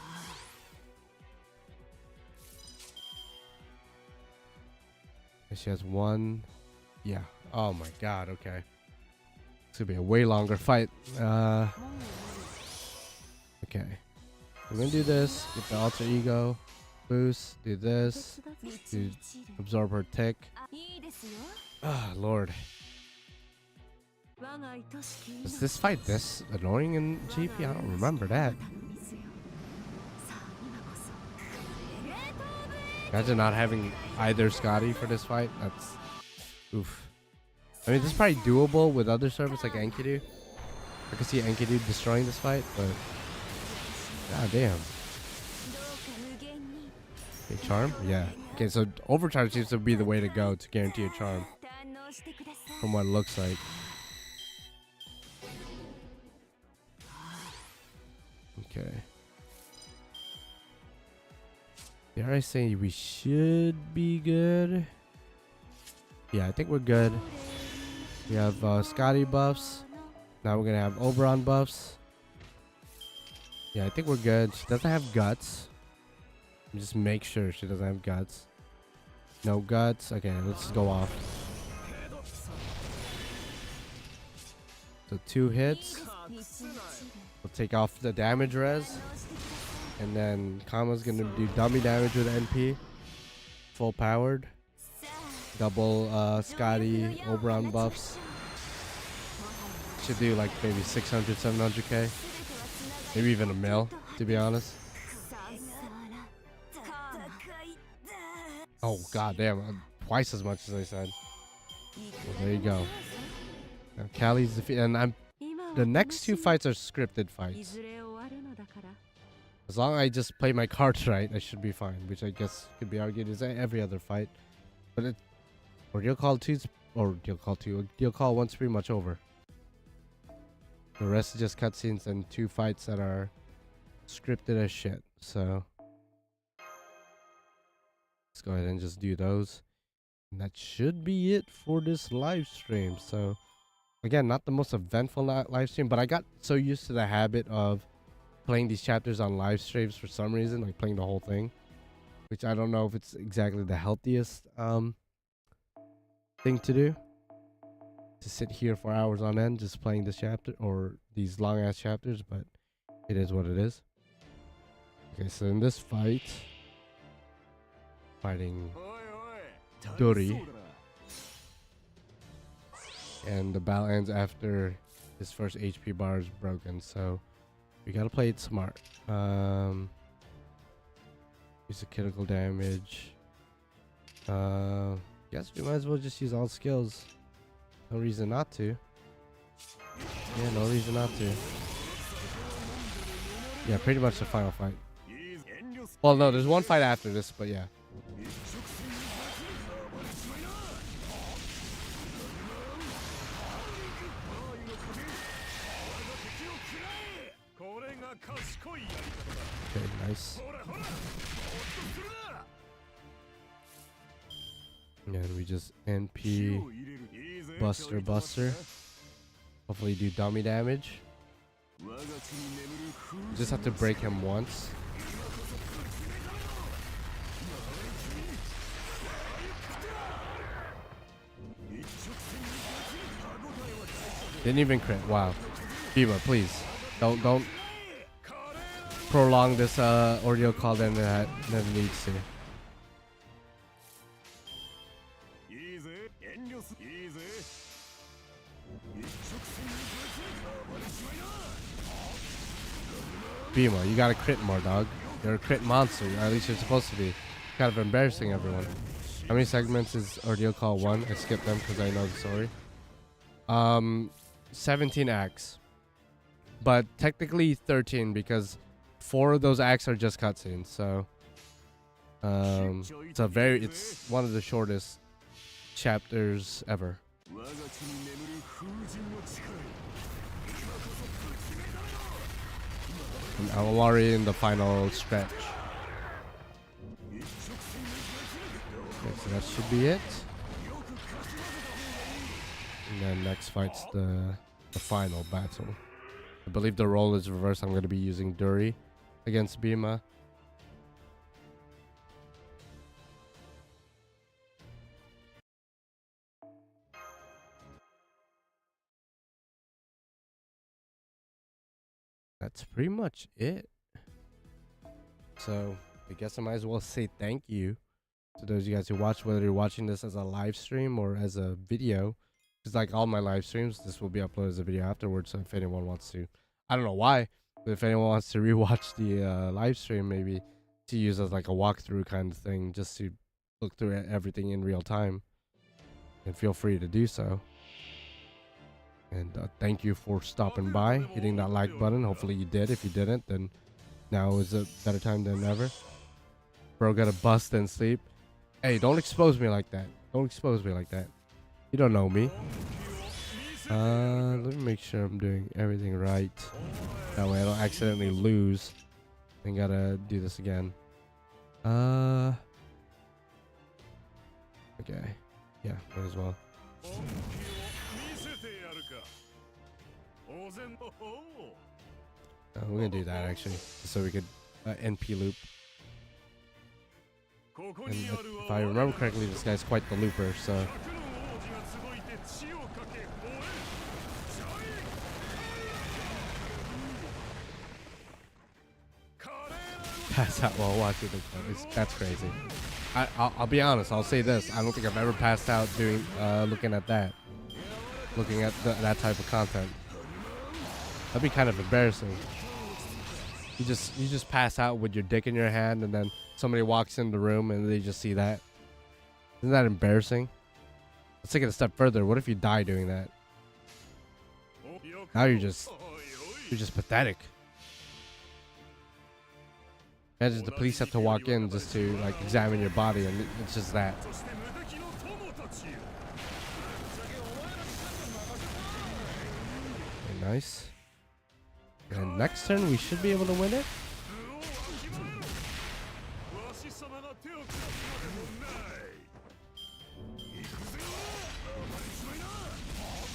Speaker 1: And she has one. Yeah. Oh my god, okay. It's gonna be a way longer fight. Okay. We're gonna do this. Get the alter ego boost. Do this. Do absorb her tick. Ah, Lord. Is this fight this annoying in GP? I don't remember that. Imagine not having either Scotty for this fight. That's oof. I mean, this is probably doable with other servers like Enkidu. I could see Enkidu destroying this fight, but god damn. Okay, charm? Yeah. Okay, so overcharge seems to be the way to go to guarantee a charm. From what it looks like. Okay. Dare I say we should be good? Yeah, I think we're good. We have Scotty buffs. Now we're gonna have Oberon buffs. Yeah, I think we're good. She doesn't have guts. Just make sure she doesn't have guts. No guts. Okay, let's just go off. So 2 hits. We'll take off the damage res. And then Kama's gonna do dummy damage with NP. Full powered. Double Scotty Oberon buffs. Should do like maybe 600, 700k. Maybe even a mil, to be honest. Oh god damn, twice as much as I said. Well, there you go. Now Callie's defeat, and the next 2 fights are scripted fights. As long as I just play my cards right, I should be fine. Which I guess could be argued is every other fight. But Ordeal Call 2's, or Ordeal Call 1's pretty much over. The rest is just cutscenes and 2 fights that are scripted as shit. So let's go ahead and just do those. And that should be it for this live stream. So again, not the most eventful live stream, but I got so used to the habit of playing these chapters on live streams for some reason, like playing the whole thing, which I don't know if it's exactly the healthiest thing to do, to sit here for hours on end just playing this chapter or these long ass chapters, but it is what it is. Okay, so in this fight, fighting Dori. And the battle ends after his first HP bar is broken, so we gotta play it smart. Use the critical damage. Guess we might as well just use all skills. No reason not to. Yeah, no reason not to. Yeah, pretty much the final fight. Well, no, there's one fight after this, but yeah. Okay, nice. And we just NP Buster. Hopefully do dummy damage. Just have to break him once. Didn't even crit. Wow. Bima, please. Don't prolong this ordeal call than it needs to. Bima, you gotta crit more, dog. You're a crit monster, or at least you're supposed to be. Kind of embarrassing everyone. How many segments is Ordeal Call 1? I skipped them because I know the story. 17 acts. But technically 13 because 4 of those acts are just cutscenes, so it's one of the shortest chapters ever. And I'm already in the final stretch. Okay, so that should be it. And then next fight's the final battle. I believe the role is reversed. I'm going to be using Duri against Bima. That's pretty much it. So I guess I might as well say thank you to those of you guys who watch, whether you're watching this as a live stream or as a video. Because like all my live streams, this will be uploaded as a video afterwards. So if anyone wants to, I don't know why, but if anyone wants to rewatch the live stream, maybe to use as like a walkthrough kind of thing, just to look through everything in real time, and feel free to do so. And thank you for stopping by, hitting that like button. Hopefully you did. If you didn't, then now is a better time than ever. Bro got a bust and sleep. Hey, don't expose me like that. Don't expose me like that. You don't know me. Let me make sure I'm doing everything right. That way I don't accidentally lose. And gotta do this again. Okay. Yeah, might as well. We're gonna do that actually, just so we could NP loop. And if I remember correctly, this guy's quite the looper, so. Pass out while watching this. That's crazy. I'll be honest. I'll say this. I don't think I've ever passed out doing looking at that. Looking at that type of content. That'd be kind of embarrassing. You just pass out with your dick in your hand, and then somebody walks in the room and they just see that. Isn't that embarrassing? Let's take it a step further. What if you die doing that? Now you're just pathetic. Imagine the police have to walk in just to like examine your body, and it's just that. Okay, nice. And next turn we should be able to win it.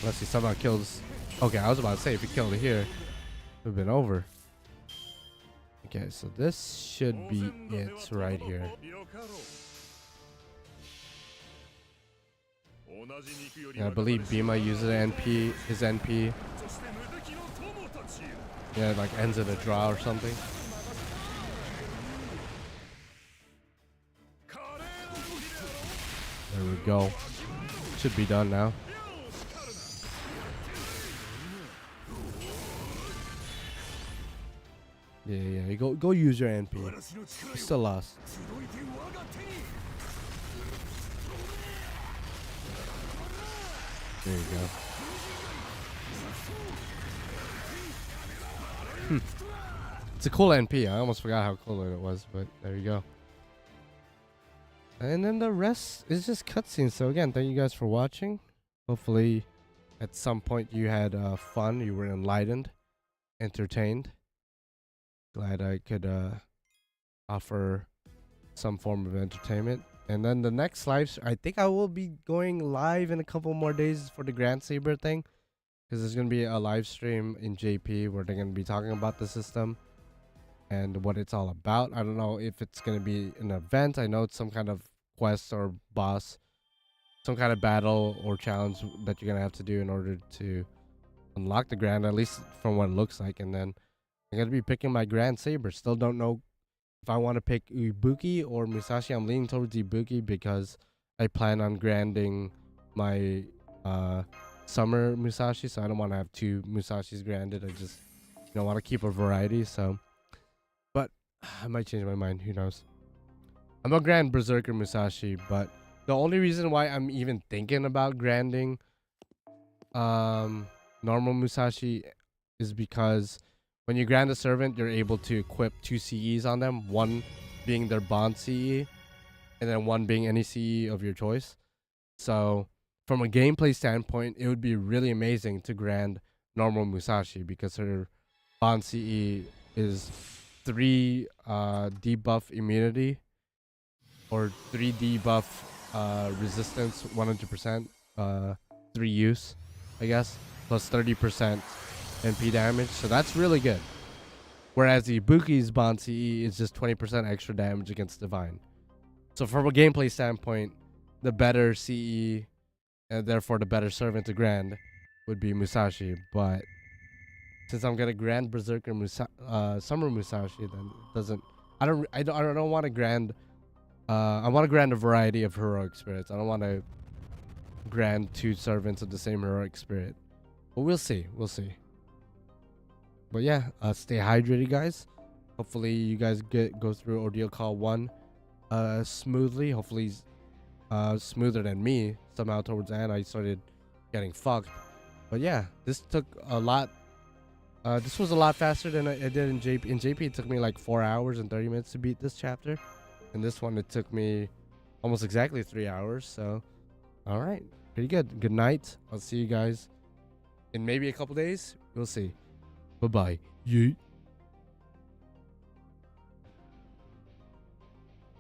Speaker 1: Unless he somehow kills. Okay, I was about to say if he killed it here, it would have been over. Okay, so this should be it right here. Yeah, I believe Bima uses his NP. Yeah, it like ends in a draw or something. There we go. Should be done now. Yeah. Go use your NP. You still lost. There you go. It's a cool NP. I almost forgot how cool it was, but there you go. And then the rest is just cutscenes. So again, thank you guys for watching. Hopefully at some point you had fun, you were enlightened, entertained. Glad I could offer some form of entertainment. And then the next live, I think I will be going live in a couple more days for the Grand Saber thing, because there's going to be a live stream in JP where they're going to be talking about the system and what it's all about. I don't know if it's going to be an event. I know it's some kind of quest or boss, some kind of battle or challenge that you're going to have to do in order to unlock the Grand, at least from what it looks like. And then I'm going to be picking my Grand Saber. Still don't know if I want to pick Ibuki or Musashi. I'm leaning towards Ibuki because I plan on granding my summer Musashi, so I don't want to have two Musashis granded. I just want to keep a variety. So, but I might change my mind. Who knows? I'm a grand Berserker Musashi, but the only reason why I'm even thinking about granding normal Musashi is because when you grand a servant, you're able to equip 2 CEs on them, one being their bond CE, and then one being any CE of your choice. So from a gameplay standpoint, it would be really amazing to grand normal Musashi because her bond CE is 3 debuff immunity or 3 debuff resistance 100%, 3 use, I guess, plus 30% NP damage, so that's really good. Whereas the Ibuki's bond CE is just 20% extra damage against Divine. So from a gameplay standpoint, the better CE and therefore the better servant to grand would be Musashi. But since I'm gonna grand Berserker Summer Musashi, then it doesn't. I don't want to grand. I want to grand a variety of heroic spirits. I don't want to grand 2 servants of the same heroic spirit. But we'll see. We'll see. But yeah, stay hydrated, guys. Hopefully you guys go through Ordeal Call 1 smoothly. Hopefully smoother than me. Somehow towards the end I started getting fucked. But yeah, this took a lot. This was a lot faster than I did in JP. In JP it took me like 4 hours and 30 minutes to beat this chapter. And this one it took me almost exactly 3 hours. So alright, pretty good. Good night. I'll see you guys in maybe a couple days. We'll see. Bye-bye. Yeet.